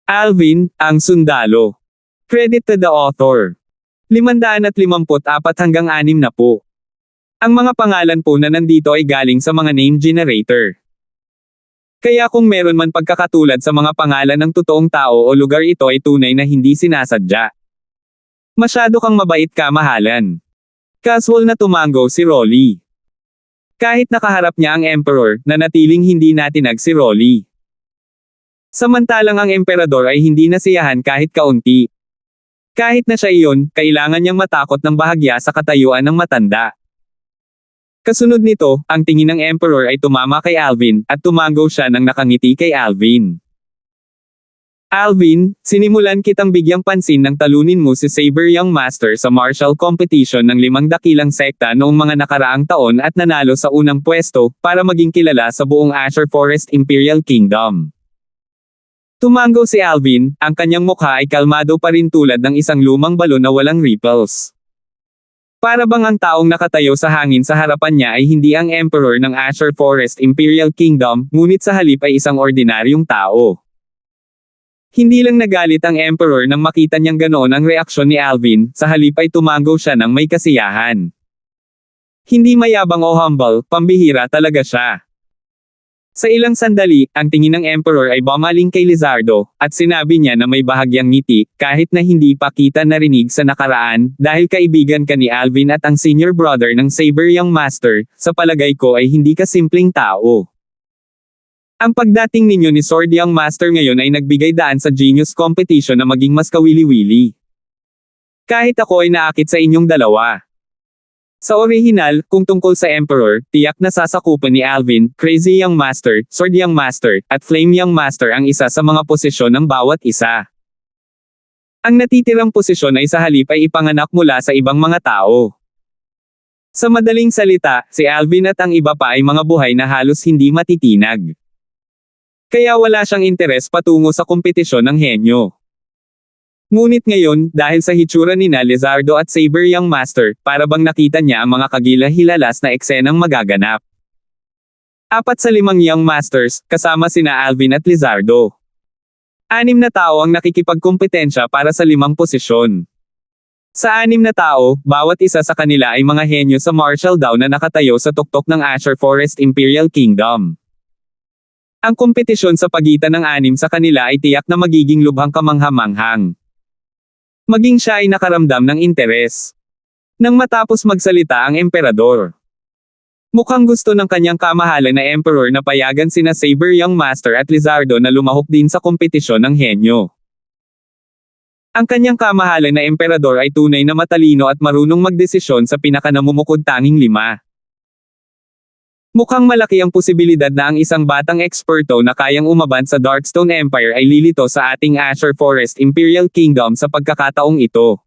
Alvin, ang sundalo. Credit to the author. 554 hanggang 60. Ang mga pangalan po na nandito ay galing sa mga name generator. Kaya kung meron man pagkakatulad sa mga pangalan ng totoong tao o lugar, ito ay tunay na hindi sinasadya. Masyado kang mabait, kamahalan. Casual na tumango si Rolly. Kahit nakaharap niya ang emperor, nanatiling hindi natinag si Rolly. Samantalang ang emperador ay hindi nasiyahan kahit kaunti. Kahit na siya iyon, kailangan niyang matakot ng bahagya sa katayuan ng matanda. Kasunod nito, ang tingin ng emperor ay tumama kay Alvin, at tumango siya nang nakangiti kay Alvin. Alvin, sinimulan kitang bigyang pansin nang talunin mo si Saber Young Master sa martial competition ng 5 dakilang sekta noong mga nakaraang taon at nanalo sa unang pwesto, para maging kilala sa buong Azure Forest Imperial Kingdom. Tumango si Alvin, ang kanyang mukha ay kalmado pa rin tulad ng isang lumang balon na walang ripples. Para bang ang taong nakatayo sa hangin sa harapan niya ay hindi ang emperor ng Azure Forest Imperial Kingdom, ngunit sa halip ay isang ordinaryong tao. Hindi lang nagalit ang emperor nang makita niyang ganoon ang reaksyon ni Alvin, sa halip ay tumango siya ng may kasiyahan. Hindi mayabang o humble, pambihira talaga siya. Sa ilang sandali, ang tingin ng emperor ay bumaling kay Lizardo, at sinabi niya na may bahagyang ngiti, kahit na hindi pa kita narinig sa nakaraan, dahil kaibigan ka ni Alvin at ang senior brother ng Saber Young Master, sa palagay ko ay hindi ka simpleng tao. Ang pagdating ninyo ni Sword Young Master ngayon ay nagbigay daan sa genius competition na maging mas kawili-wili. Kahit ako ay naakit sa inyong dalawa. Sa orihinal, kung tungkol sa Emperor, tiyak na sasakupan ni Alvin, Crazy Young Master, Sword Young Master, at Flame Young Master ang isa sa mga posisyon ng bawat isa. Ang natitirang posisyon ay sa halip ay ipanganak mula sa ibang mga tao. Sa madaling salita, si Alvin at ang iba pa ay mga buhay na halos hindi matitinag. Kaya wala siyang interes patungo sa kompetisyon ng henyo. Ngunit ngayon, dahil sa hitsura ni Lizardo at Saber Young Master, para bang nakita niya ang mga kagila-hilalas na eksenang magaganap. 4 sa 5 Young Masters, kasama sina Alvin at Lizardo. 6 na tao ang nakikipagkompetensya para sa 5 posisyon. Sa 6 na tao, bawat isa sa kanila ay mga henyo sa martial Dao na nakatayo sa tuktok ng Azure Forest Imperial Kingdom. Ang kompetisyon sa pagitan ng 6 sa kanila ay tiyak na magiging lubhang kamangha-manghang. Maging siya ay nakaramdam ng interes. Nang matapos magsalita ang emperador. Mukhang gusto ng kanyang kamahalan na emperor na payagan sina Saber Young Master at Lizardo na lumahok din sa kompetisyon ng henyo. Ang kanyang kamahalan na emperador ay tunay na matalino at marunong magdesisyon sa pinakanamumukod-tanging 5. Mukhang malaki ang posibilidad na ang isang batang eksperto na kayang umaban sa Darkstone Empire ay lilito sa ating Azure Forest Imperial Kingdom sa pagkakataong ito.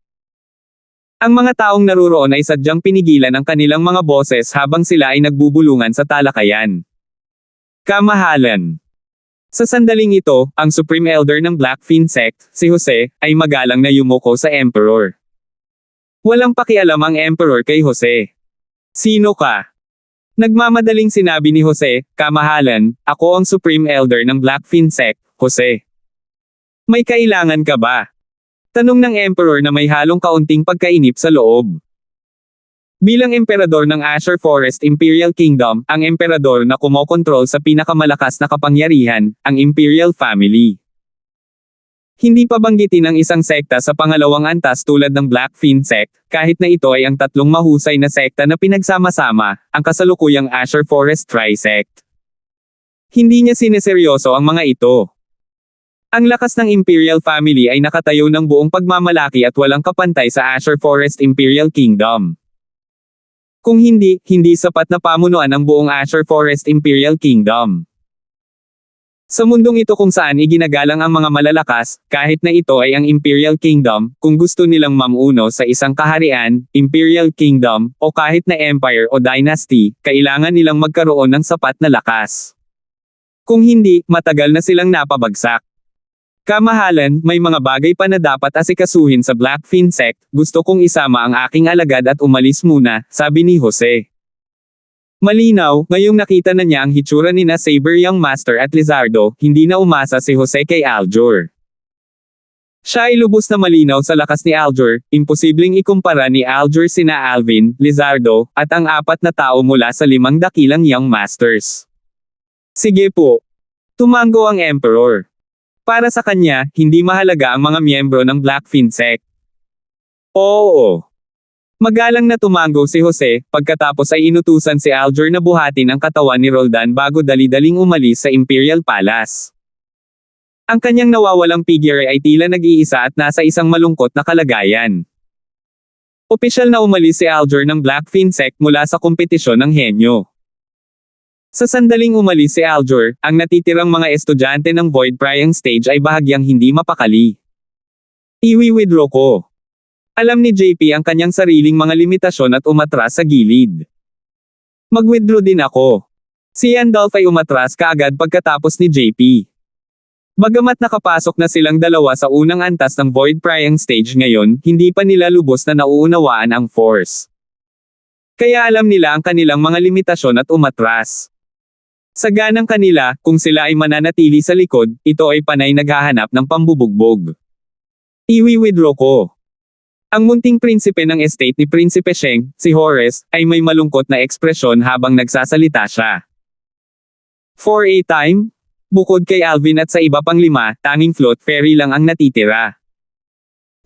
Ang mga taong naruroon ay sadyang pinigilan ang kanilang mga boses habang sila ay nagbubulungan sa talakayan. Kamahalan. Sa sandaling ito, ang Supreme Elder ng Blackfin Sect, si Jose, ay magalang na yumuko sa Emperor. Walang pakialam ang Emperor kay Jose. Sino ka? Nagmamadaling sinabi ni Jose, kamahalan, ako ang Supreme Elder ng Blackfin Sect, Jose. May kailangan ka ba? Tanong ng Emperor na may halong kaunting pagkainip sa loob. Bilang emperador ng Azure Forest Imperial Kingdom, ang emperador na kumokontrol sa pinakamalakas na kapangyarihan, ang Imperial Family. Hindi pa banggitin ang isang sekta sa pangalawang antas tulad ng Blackfin Sect, kahit na ito ay ang 3 mahusay na sekta na pinagsama-sama, ang kasalukuyang Azure Forest Tri-Sect. Hindi niya sineseryoso ang mga ito. Ang lakas ng Imperial Family ay nakatayo ng buong pagmamalaki at walang kapantay sa Azure Forest Imperial Kingdom. Kung hindi sapat na pamunuan ang buong Azure Forest Imperial Kingdom. Sa mundong ito kung saan iginagalang ang mga malalakas, kahit na ito ay ang Imperial Kingdom, kung gusto nilang mamuno sa isang kaharian, Imperial Kingdom, o kahit na Empire o Dynasty, kailangan nilang magkaroon ng sapat na lakas. Kung hindi, matagal na silang napabagsak. Kamahalan, may mga bagay pa na dapat asikasuhin sa Blackfin Sect, gusto kong isama ang aking alagad at umalis muna, sabi ni Jose. Malinaw, ngayong nakita na niya ang hitsura ni Saber Young Master at Lizardo, hindi na umasa si Jose kay Aljur. Siya ay lubos na malinaw sa lakas ni Alger, imposibleng ikumpara ni Alger sina Alvin, Lizardo, at ang 4 na tao mula sa 5 dakilang Young Masters. Sige po. Tumango ang Emperor. Para sa kanya, hindi mahalaga ang mga miyembro ng Blackfin sect. Oo. Magalang na tumango si Jose, pagkatapos ay inutusan si Alger na buhatin ang katawan ni Roldan bago dali-daling umalis sa Imperial Palace. Ang kanyang nawawalang figure ay tila nag-iisa at nasa isang malungkot na kalagayan. Opisyal na umalis si Alger ng Blackfin sect mula sa kompetisyon ng henyo. Sa sandaling umalis si Alger, ang natitirang mga estudyante ng Void Prying Stage ay bahagyang hindi mapakali. Iwi-withdraw ko. Alam ni JP ang kanyang sariling mga limitasyon at umatras sa gilid. Mag-withdraw din ako. Si Yandalf ay umatras kaagad pagkatapos ni JP. Bagamat nakapasok na silang dalawa sa unang antas ng Void Prying Stage ngayon, hindi pa nila lubos na nauunawaan ang Force. Kaya alam nila ang kanilang mga limitasyon at umatras. Sa ganang kanila, kung sila ay mananatili sa likod, ito ay panay naghahanap ng pambubugbog. Iwi-withdraw ko. Ang munting prinsipe ng estate ni Prinsipe Sheng, si Horace, ay may malungkot na ekspresyon habang nagsasalita siya. For a time, bukod kay Alvin at sa iba pang 5, tanging Float Fairy lang ang natitira.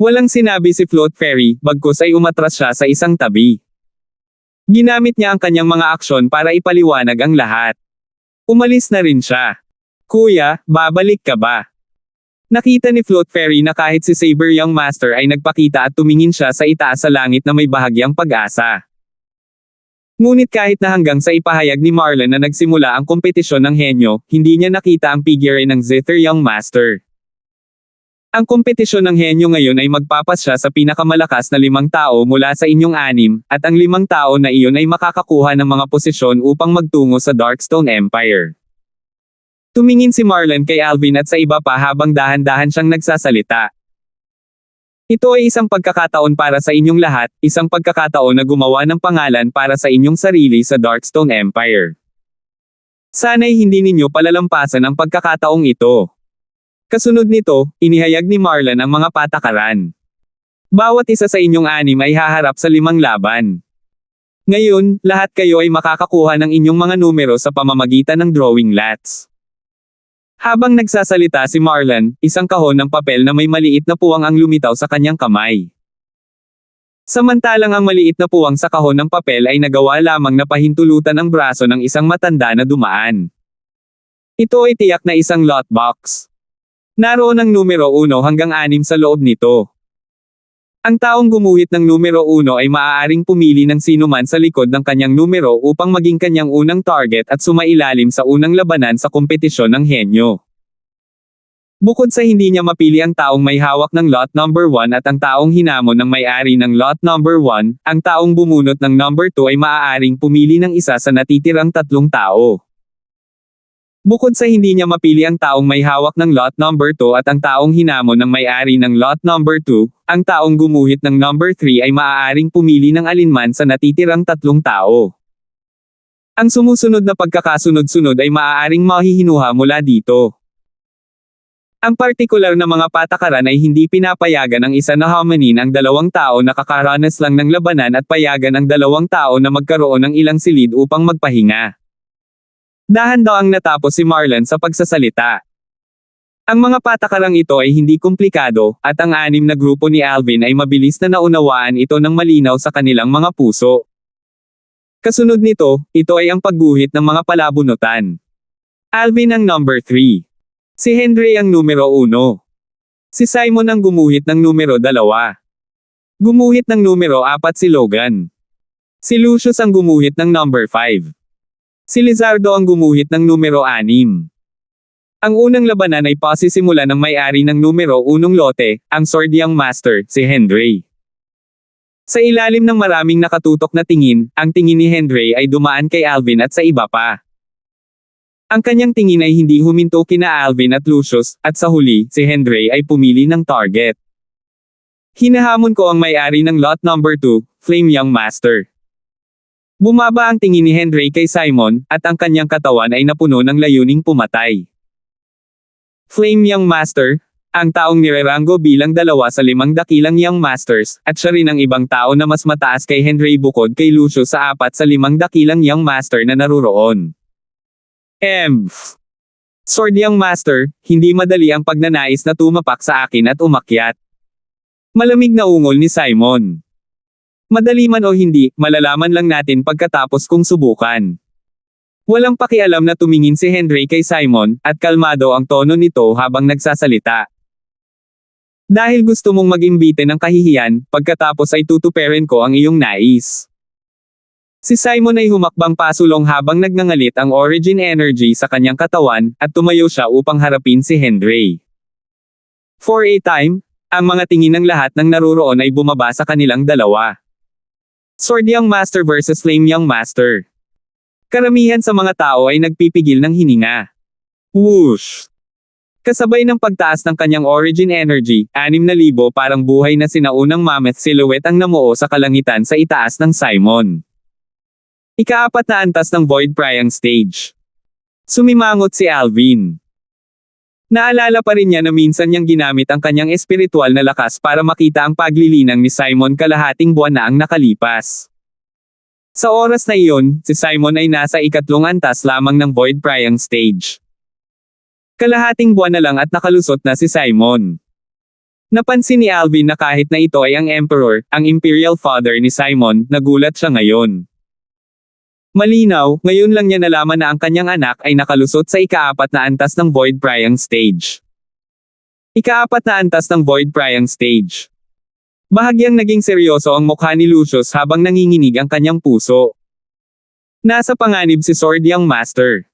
Walang sinabi si Float Fairy, bagkus ay umatras siya sa isang tabi. Ginamit niya ang kanyang mga aksyon para ipaliwanag ang lahat. Umalis na rin siya. Kuya, babalik ka ba? Nakita ni Float Fairy na kahit si Saber Young Master ay nagpakita at tumingin siya sa itaas sa langit na may bahagyang pag-asa. Ngunit kahit na hanggang sa ipahayag ni Marlon na nagsimula ang kompetisyon ng henyo, hindi niya nakita ang figure ng Zither Young Master. Ang kompetisyon ng henyo ngayon ay magpapasya sa pinakamalakas na 5 tao mula sa inyong 6, at ang 5 tao na iyon ay makakakuha ng mga posisyon upang magtungo sa Darkstone Empire. Tumingin si Marlon kay Alvin at sa iba pa habang dahan-dahan siyang nagsasalita. Ito ay isang pagkakataon para sa inyong lahat, isang pagkakataon na gumawa ng pangalan para sa inyong sarili sa Darkstone Empire. Sana'y hindi ninyo palalampasan ang pagkakataong ito. Kasunod nito, inihayag ni Marlon ang mga patakaran. Bawat isa sa inyong 6 ay haharap sa 5 laban. Ngayon, lahat kayo ay makakakuha ng inyong mga numero sa pamamagitan ng drawing lots. Habang nagsasalita si Marlon, isang kahon ng papel na may maliit na puwang ang lumitaw sa kanyang kamay. Samantalang ang maliit na puwang sa kahon ng papel ay nagawa lamang na pahintulutan ang braso ng isang matanda na dumaan. Ito ay tiyak na isang lot box. Naroon ang numero 1 hanggang 6 sa loob nito. Ang taong gumuhit ng numero 1 ay maaaring pumili ng sino man sa likod ng kanyang numero upang maging kanyang unang target at sumailalim sa unang labanan sa kompetisyon ng henyo. Bukod sa hindi niya mapili ang taong may hawak ng lot number 1 at ang taong hinamon ng may-ari ng lot number 1, ang taong bumunot ng number 2 ay maaaring pumili ng isa sa natitirang 3 tao. Bukod sa hindi niya mapili ang taong may hawak ng lot number 2 at ang taong hinamon ng may-ari ng lot number 2, ang taong gumuhit ng number 3 ay maaaring pumili ng alinman sa natitirang 3 tao. Ang sumusunod na pagkakasunod-sunod ay maaaring mahihinuha mula dito. Ang partikular na mga patakaran ay hindi pinapayagan ng isa na hominin ang 2 tao na kakaranas lang ng labanan at payagan ang 2 tao na magkaroon ng ilang silid upang magpahinga. Dahan-dahang natapos si Marlon sa pagsasalita. Ang mga patakarang ito ay hindi komplikado, at ang 6 na grupo ni Alvin ay mabilis na naunawaan ito ng malinaw sa kanilang mga puso. Kasunod nito, ito ay ang pagguhit ng mga palabunutan. Alvin ang number 3. Si Henry ang numero 1. Si Simon ang gumuhit ng numero 2. Gumuhit ng numero 4 si Logan. Si Lucius ang gumuhit ng number 5. Si Lizardo ang gumuhit ng numero 6. Ang unang labanan ay pasisimula ng may-ari ng numero 1 lote, ang Sword Young Master, si Henry. Sa ilalim ng maraming nakatutok na tingin, ang tingin ni Henry ay dumaan kay Alvin at sa iba pa. Ang kanyang tingin ay hindi huminto kina Alvin at Lucius, at sa huli, si Henry ay pumili ng target. Hinahamon ko ang may-ari ng lot number 2, Flame Young Master. Bumaba ang tingin ni Henry kay Simon, at ang kanyang katawan ay napuno ng layuning pumatay. Flame Young Master, ang taong nirerango bilang 2 sa 5 dakilang Young Masters, at siya rin ang ibang tao na mas mataas kay Henry bukod kay Lucius sa 4 sa 5 dakilang Young Master na naruroon. Sword Young Master, hindi madali ang pagnanais na tumapak sa akin at umakyat. Malamig na ungol ni Simon. Madali man o hindi, malalaman lang natin pagkatapos kong subukan. Walang pakialam na tumingin si Henry kay Simon, at kalmado ang tono nito habang nagsasalita. Dahil gusto mong mag-imbite ng kahihiyan, pagkatapos ay tutuperin ko ang iyong nais. Si Simon ay humakbang pasulong habang nagngangalit ang origin energy sa kanyang katawan, at tumayo siya upang harapin si Henry. For a time, ang mga tingin ng lahat ng naruroon ay bumaba sa kanilang dalawa. Sword Young Master versus Flame Young Master. Karamihan sa mga tao ay nagpipigil ng hininga. Whoosh! Kasabay ng pagtaas ng kanyang origin energy, 6,000 parang buhay na sinaunang mammoth silhouette ang namuo sa kalangitan sa itaas ng Simon. Ika-4 na antas ng Void Priang Stage. Sumimangot si Alvin. Naalala pa rin niya na minsan niyang ginamit ang kanyang espiritual na lakas para makita ang paglilinang ni Simon kalahating buwan na ang nakalipas. Sa oras na iyon, si Simon ay nasa 3 antas lamang ng Void Priang Stage. Kalahating buwan na lang at nakalusot na si Simon. Napansin ni Alvin na kahit na ito ay ang Emperor, ang Imperial Father ni Simon, nagulat siya ngayon. Malinaw, ngayon lang niya nalaman na ang kanyang anak ay nakalusot sa 4 na antas ng Void Priang Stage. 4 na antas ng Void Priang Stage. Bahagyang naging seryoso ang mukha ni Lucius habang nanginginig ang kanyang puso. Nasa panganib si Sword Young Master.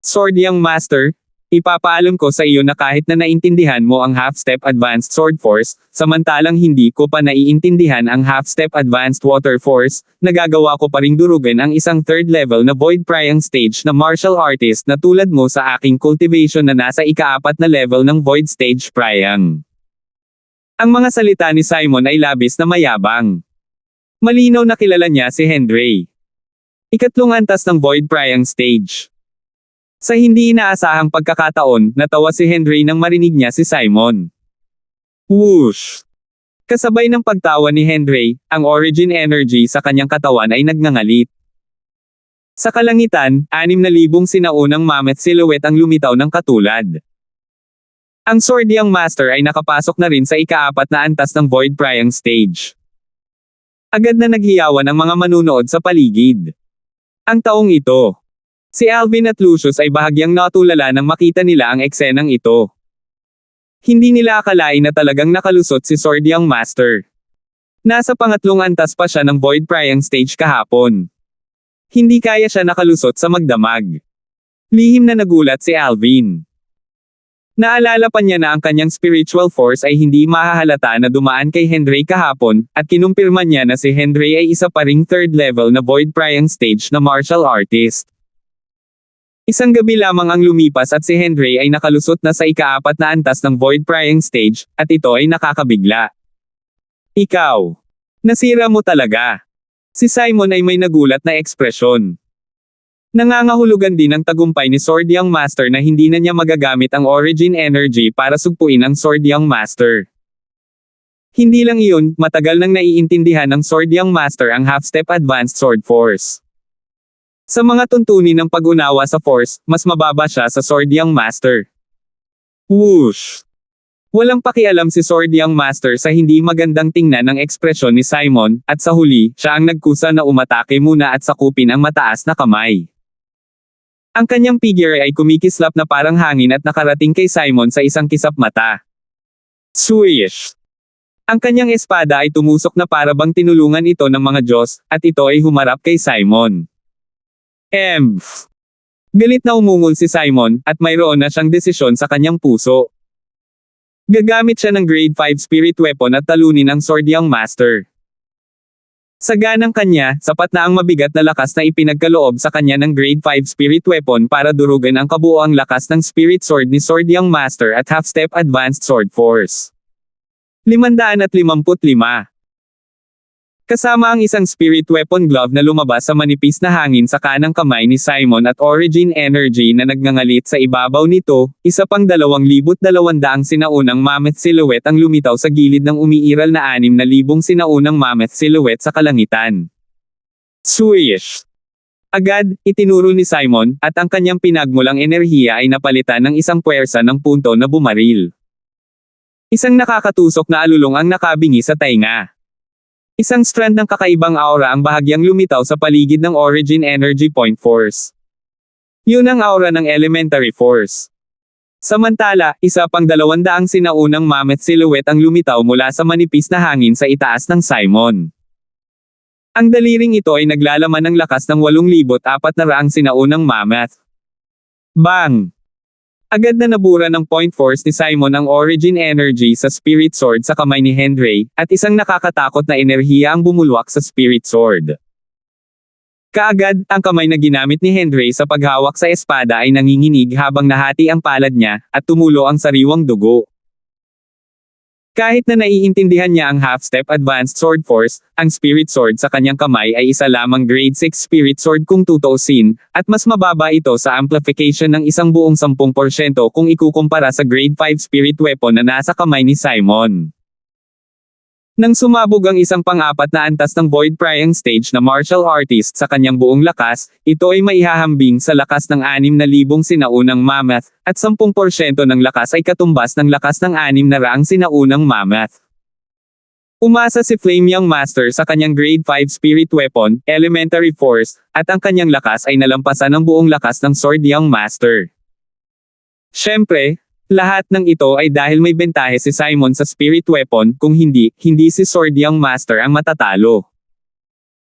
Sword Young Master, ipapaalam ko sa iyo na kahit na naintindihan mo ang half-step advanced sword force, samantalang hindi ko pa naiintindihan ang half-step advanced water force, nagagawa ko pa ring durugan ang isang 3rd level na Void Priang Stage na martial artist na tulad mo sa aking cultivation na nasa 4 na level ng Void Stage Priang. Ang mga salita ni Simon ay labis na mayabang. Malinaw na kilala niya si Henry. 3 antas ng Void Priang Stage. Sa hindi inaasahang pagkakataon, natawa si Henry nang marinig niya si Simon. Whoosh! Kasabay ng pagtawa ni Henry, ang origin energy sa kanyang katawan ay nagngangalit. Sa kalangitan, 6,000 sinaunang mammoth silhouette ang lumitaw ng katulad. Ang Sword Young Master ay nakapasok na rin sa 4 na antas ng Void Priang Stage. Agad na naghiyawan ang mga manunood sa paligid. Ang taong ito. Si Alvin at Lucius ay bahagyang natulala nang makita nila ang eksenang ito. Hindi nila akalain na talagang nakalusot si Sword Young Master. Nasa 3 antas pa siya ng Void Priang Stage kahapon. Hindi kaya siya nakalusot sa magdamag. Lihim na nagulat si Alvin. Naalala pa niya na ang kanyang spiritual force ay hindi mahahalata na dumaan kay Henry kahapon, at kinumpirma niya na si Henry ay isa pa ring 3rd level na Void Priang Stage na martial artist. Isang gabi lamang ang lumipas at si Henry ay nakalusot na sa 4 na antas ng Void Priang Stage, at ito ay nakakabigla. Ikaw. Nasira mo talaga. Si Simon ay may nagulat na ekspresyon. Nangangahulugan din ang tagumpay ni Sword Young Master na hindi na niya magagamit ang origin energy para sugpuin ang Sword Young Master. Hindi lang iyon, matagal nang naiintindihan ng Sword Young Master ang half-step advanced sword force. Sa mga tuntunin ng pag-unawa sa force, mas mababa siya sa Sword Young Master. Whoosh! Walang pakialam si Sword Young Master sa hindi magandang tingnan ng ekspresyon ni Simon, at sa huli, siya ang nagkusa na umatake muna at sakupin ang mataas na kamay. Ang kanyang figure ay kumikislap na parang hangin at nakarating kay Simon sa isang kisap mata. Swish! Ang kanyang espada ay tumusok na para bang tinulungan ito ng mga Diyos, at ito ay humarap kay Simon. Galit na umungol si Simon, at mayroon na siyang desisyon sa kanyang puso. Gagamit siya ng grade 5 spirit weapon at talunin ang Sword Young Master. Sa ganang kanya, sapat na ang mabigat na lakas na ipinagkaloob sa kanya ng grade 5 spirit weapon para durugan ang kabuoang lakas ng spirit sword ni Sword Young Master at half-step advanced sword force. 555. Kasama ang isang spirit weapon glove na lumabas sa manipis na hangin sa kanang kamay ni Simon at origin energy na nagngangalit sa ibabaw nito, isa pang 2,200 sinaunang mammoth silhouette ang lumitaw sa gilid ng umiiral na 6,000 sinaunang mammoth silhouette sa kalangitan. Swish! Agad, itinuro ni Simon, at ang kanyang pinagmulang enerhiya ay napalitan ng isang puwersa ng punto na bumaril. Isang nakakatusok na alulong ang nakabingi sa tainga. Isang strand ng kakaibang aura ang bahagyang lumitaw sa paligid ng origin energy point force. Yun ang aura ng elementary force. Samantala, isa pang 200 sinaunang mammoth silhouette ang lumitaw mula sa manipis na hangin sa itaas ng Simon. Ang daliring ito ay naglalaman ng lakas ng 8,400 sinaunang mammoth. Bang! Agad na nabura ng point force ni Simon ang origin energy sa spirit sword sa kamay ni Henry, at isang nakakatakot na enerhiya ang bumulwak sa spirit sword. Kaagad, ang kamay na ginamit ni Henry sa paghawak sa espada ay nanginginig habang nahati ang palad niya, at tumulo ang sariwang dugo. Kahit na naiintindihan niya ang half-step advanced sword force, ang spirit sword sa kanyang kamay ay isa lamang grade 6 spirit sword kung tutuusin, at mas mababa ito sa amplification ng 10% kung ikukumpara sa grade 5 spirit weapon na nasa kamay ni Simon. Nang sumabog ang isang pang-4 na antas ng Void Prying stage na martial artist sa kanyang buong lakas, ito ay maihahambing sa lakas ng 6,000 sinaunang mammoth, at 10% ng lakas ay katumbas ng lakas ng 600 sinaunang mammoth. Umasa si Flame Young Master sa kanyang grade 5 spirit weapon, elementary force, at ang kanyang lakas ay nalampasan ng buong lakas ng Sword Young Master. Siyempre, lahat ng ito ay dahil may bentahe si Simon sa spirit weapon, kung hindi si Sword Young Master ang matatalo.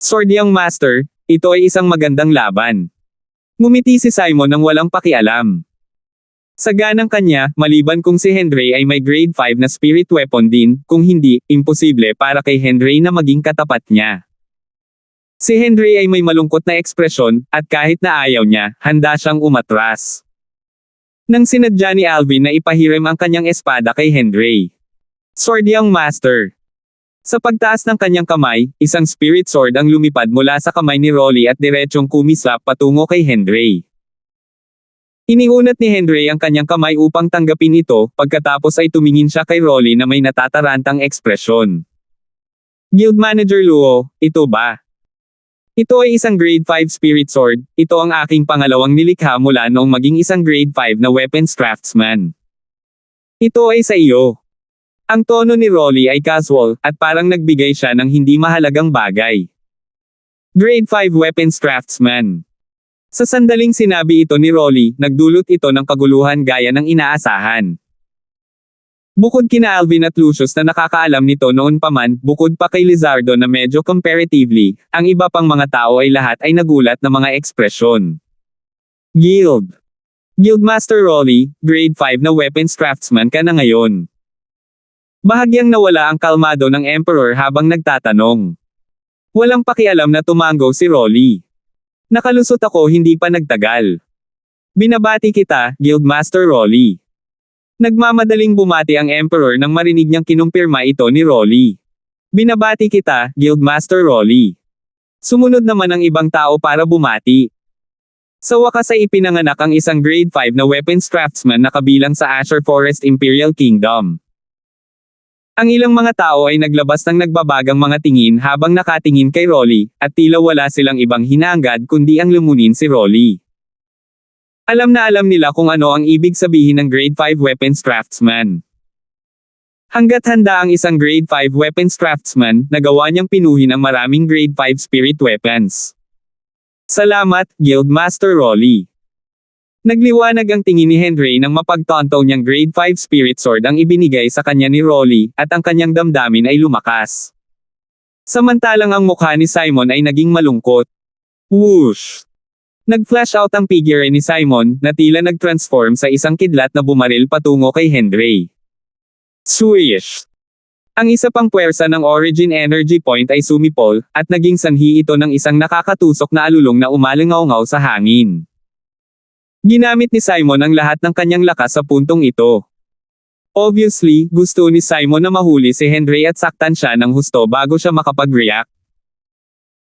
Sword Young Master, ito ay isang magandang laban. Ngumiti si Simon nang walang pakialam. Sa ganang kanya, maliban kung si Henry ay may grade 5 na spirit weapon din, kung hindi, imposible para kay Henry na maging katapat niya. Si Henry ay may malungkot na ekspresyon, at kahit na ayaw niya, handa siyang umatras. Nang sinadya ni Alvin na ipahiram ang kanyang espada kay Henry. Sword Young Master. Sa pagtaas ng kanyang kamay, isang spirit sword ang lumipad mula sa kamay ni Rolly at diretsyong kumislap patungo kay Henry. Iniunat ni Henry ang kanyang kamay upang tanggapin ito, pagkatapos ay tumingin siya kay Rolly na may natatarantang ekspresyon. Guild Manager Luo, ito ba? Ito ay isang grade 5 spirit sword, ito ang aking pangalawang nilikha mula noong maging isang grade 5 na weapons craftsman. Ito ay sa iyo. Ang tono ni Rolly ay casual, at parang nagbigay siya ng hindi mahalagang bagay. Grade 5 weapons craftsman. Sa sandaling sinabi ito ni Rolly, nagdulot ito ng kaguluhan gaya ng inaasahan. Bukod kina Alvin at Lucius na nakakaalam nito noon pa man, bukod pa kay Lizardo na medyo comparatively, ang iba pang mga tao ay lahat ay nagulat na mga ekspresyon. Guild. Guildmaster Rolly, grade 5 na weapons craftsman ka na ngayon. Bahagyang nawala ang kalmado ng Emperor habang nagtatanong. Walang pakialam na tumango si Rolly. Nakalusot ako hindi pa nagtagal. Binabati kita, Guildmaster Rolly. Nagmamadaling bumati ang Emperor nang marinig niyang kinumpirma ito ni Rolly. Binabati kita, Guildmaster Rolly. Sumunod naman ang ibang tao para bumati. Sa wakas ay ipinanganak ang isang grade 5 na weapons craftsman na kabilang sa Azure Forest Imperial Kingdom. Ang ilang mga tao ay naglabas ng nagbabagang mga tingin habang nakatingin kay Rolly, at tila wala silang ibang hinahangad kundi ang lumunin si Rolly. Alam na alam nila kung ano ang ibig sabihin ng grade 5 weapons craftsman. Hanggat handa ang isang grade 5 weapons craftsman, nagawa niyang pinuhin ang maraming grade 5 spirit weapons. Salamat, Guildmaster Rolly. Nagliwanag ang tingin ni Henry nang mapagtanto niyang grade 5 spirit sword ang ibinigay sa kanya ni Rolly, at ang kanyang damdamin ay lumakas. Samantalang ang mukha ni Simon ay naging malungkot. Whoosh! Nag-flash out ang figure ni Simon, na tila nag-transform sa isang kidlat na bumaril patungo kay Henry. Swish! Ang isa pang puwersa ng origin energy point ay sumipol, at naging sanhi ito ng isang nakakatusok na alulong na umalingaw-ngaw sa hangin. Ginamit ni Simon ang lahat ng kanyang lakas sa puntong ito. Obviously, gusto ni Simon na mahuli si Henry at saktan siya ng husto bago siya makapag-react.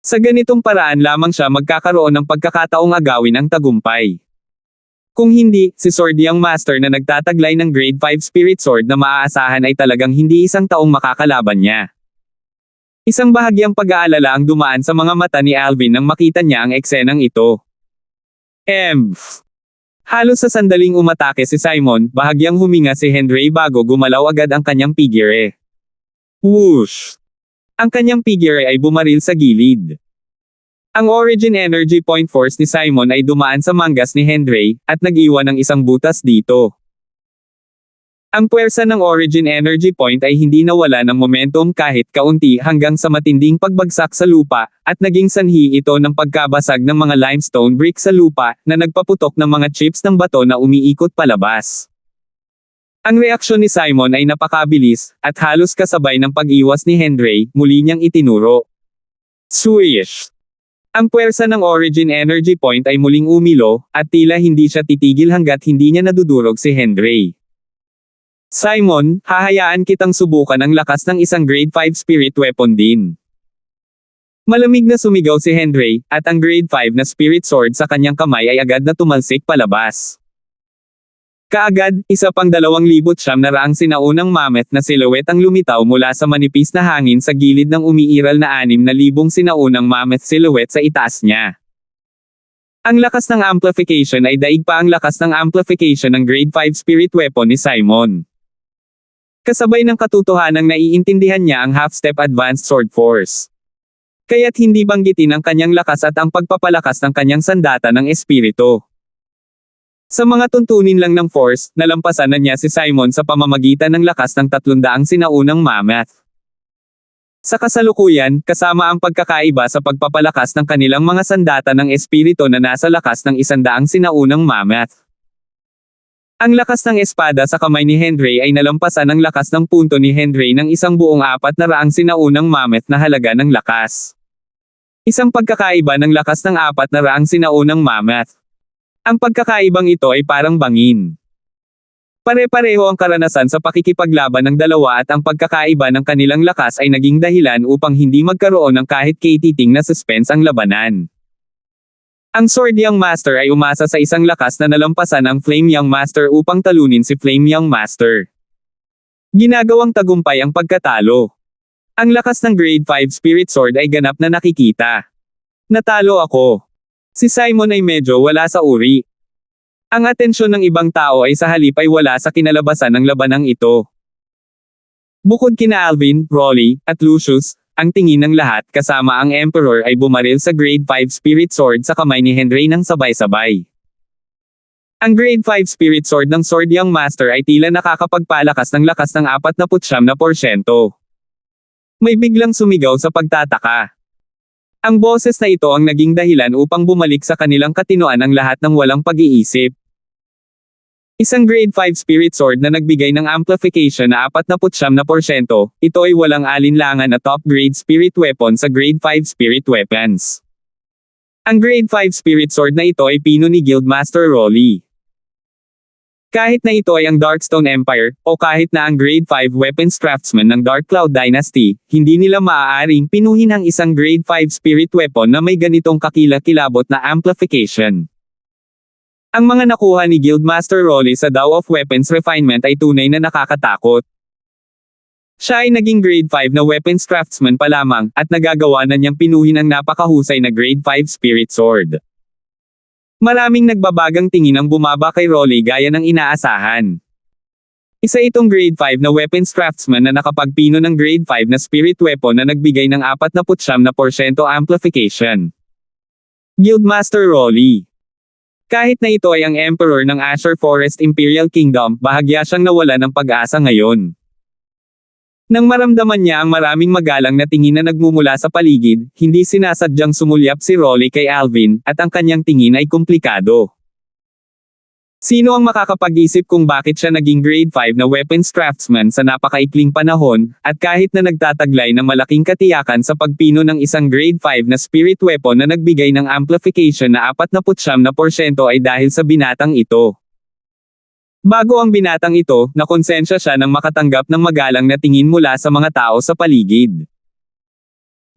Sa ganitong paraan lamang siya magkakaroon ng pagkakataong agawin ang tagumpay. Kung hindi, si Sword Young Master na nagtataglay ng Grade 5 Spirit Sword na maaasahan ay talagang hindi isang taong makakalaban niya. Isang bahagyang pag-aalala ang dumaan sa mga mata ni Alvin nang makita niya ang eksenang ito. Halos sa sandaling umatake si Simon, bahagyang huminga si Henry bago gumalaw agad ang kanyang figure. Whoosh! Ang kanyang figure ay bumaril sa gilid. Ang Origin Energy Point Force ni Simon ay dumaan sa manggas ni Henry, at nag-iwan ng isang butas dito. Ang puwersa ng Origin Energy Point ay hindi nawala ng momentum kahit kaunti hanggang sa matinding pagbagsak sa lupa, at naging sanhi ito ng pagkabasag ng mga limestone brick sa lupa, na nagpaputok ng mga chips ng bato na umiikot palabas. Ang reaksyon ni Simon ay napakabilis, at halos kasabay ng pag-iwas ni Henry, muli niyang itinuro. Swish! Ang puwersa ng Origin Energy Point ay muling umilo, at tila hindi siya titigil hanggat hindi niya nadudurog si Henry. Simon, hahayaan kitang subukan ang lakas ng isang Grade 5 Spirit Weapon din. Malamig na sumigaw si Henry, at ang Grade 5 na Spirit Sword sa kanyang kamay ay agad na tumalsik palabas. Kaagad, isa pang 2,900 sinaunang mammoth na silhouette ang lumitaw mula sa manipis na hangin sa gilid ng umiiral na 6,000 sinaunang mammoth silhouette sa itaas niya. Ang lakas ng amplification ay daig pa ang lakas ng amplification ng Grade 5 Spirit Weapon ni Simon. Kasabay ng katotohanang naiintindihan niya ang half-step advanced sword force. Kaya't hindi banggitin ang kanyang lakas at ang pagpapalakas ng kanyang sandata ng espiritu. Sa mga tuntunin lang ng force, nalampasan na niya si Simon sa pamamagitan ng lakas ng 300 sinaunang mammoth. Sa kasalukuyan, kasama ang pagkakaiba sa pagpapalakas ng kanilang mga sandata ng espiritu na nasa lakas ng 100 sinaunang mammoth. Ang lakas ng espada sa kamay ni Henry ay nalampasan ang lakas ng punto ni Henry ng isang buong 400 sinaunang mammoth na halaga ng lakas. Isang pagkakaiba ng lakas ng 400 sinaunang mammoth. Ang pagkakaibang ito ay parang bangin. Pare-pareho ang karanasan sa pakikipaglaban ng dalawa at ang pagkakaiba ng kanilang lakas ay naging dahilan upang hindi magkaroon ng kahit katiting na suspense ang labanan. Ang Sword Young Master ay umasa sa isang lakas na nalampasan ang Flame Young Master upang talunin si Flame Young Master. Ginagawang tagumpay ang pagkatalo. Ang lakas ng Grade 5 Spirit Sword ay ganap na nakikita. Natalo ako. Si Simon ay medyo wala sa uri. Ang atensyon ng ibang tao ay sa halip ay wala sa kinalabasan ng labanang ito. Bukod kina Alvin, Rolly, at Lucius, ang tingin ng lahat kasama ang Emperor ay bumaril sa Grade 5 Spirit Sword sa kamay ni Henry ng sabay-sabay. Ang Grade 5 Spirit Sword ng Sword Young Master ay tila nakakapagpalakas ng lakas ng 49%. May biglang sumigaw sa pagtataka. Ang boses na ito ang naging dahilan upang bumalik sa kanilang katinoan ang lahat ng walang pag-iisip. Isang Grade 5 Spirit Sword na nagbigay ng amplification na 49%, ito ay walang alinlangan na top-grade spirit weapon sa Grade 5 Spirit Weapons. Ang Grade 5 Spirit Sword na ito ay pino ni Guildmaster Rolly. Kahit na ito ay ang Darkstone Empire, o kahit na ang Grade 5 Weapons Craftsman ng Dark Cloud Dynasty, hindi nila maaaring pinuhin ang isang Grade 5 Spirit Weapon na may ganitong kakilakilabot na amplification. Ang mga nakuha ni Guildmaster Rolly sa Tao of Weapons Refinement ay tunay na nakakatakot. Siya ay naging Grade 5 na Weapons Craftsman pa lamang, at nagagawa na niyang pinuhin ang napakahusay na Grade 5 Spirit Sword. Maraming nagbabagang tingin ang bumaba kay Rolly gaya ng inaasahan. Isa itong Grade 5 na Weapons Craftsman na nakapagpino ng Grade 5 na Spirit Weapon na nagbigay ng 49% amplification. Guildmaster Rolly. Kahit na ito ay ang Emperor ng Azure Forest Imperial Kingdom, bahagya siyang nawala ng pag-asa ngayon. Nang maramdaman niya ang maraming magalang na tingin na nagmumula sa paligid, hindi sinasadyang sumulyap si Rolly kay Alvin, at ang kanyang tingin ay komplikado. Sino ang makakapag-isip kung bakit siya naging Grade 5 na Weapons Craftsman sa napakaikling panahon, at kahit na nagtataglay ng malaking katiyakan sa pagpino ng isang Grade 5 na Spirit Weapon na nagbigay ng amplification na 49% ay dahil sa binatang ito. Bago ang binatang ito, nakonsensya siya nang makatanggap ng magalang na tingin mula sa mga tao sa paligid.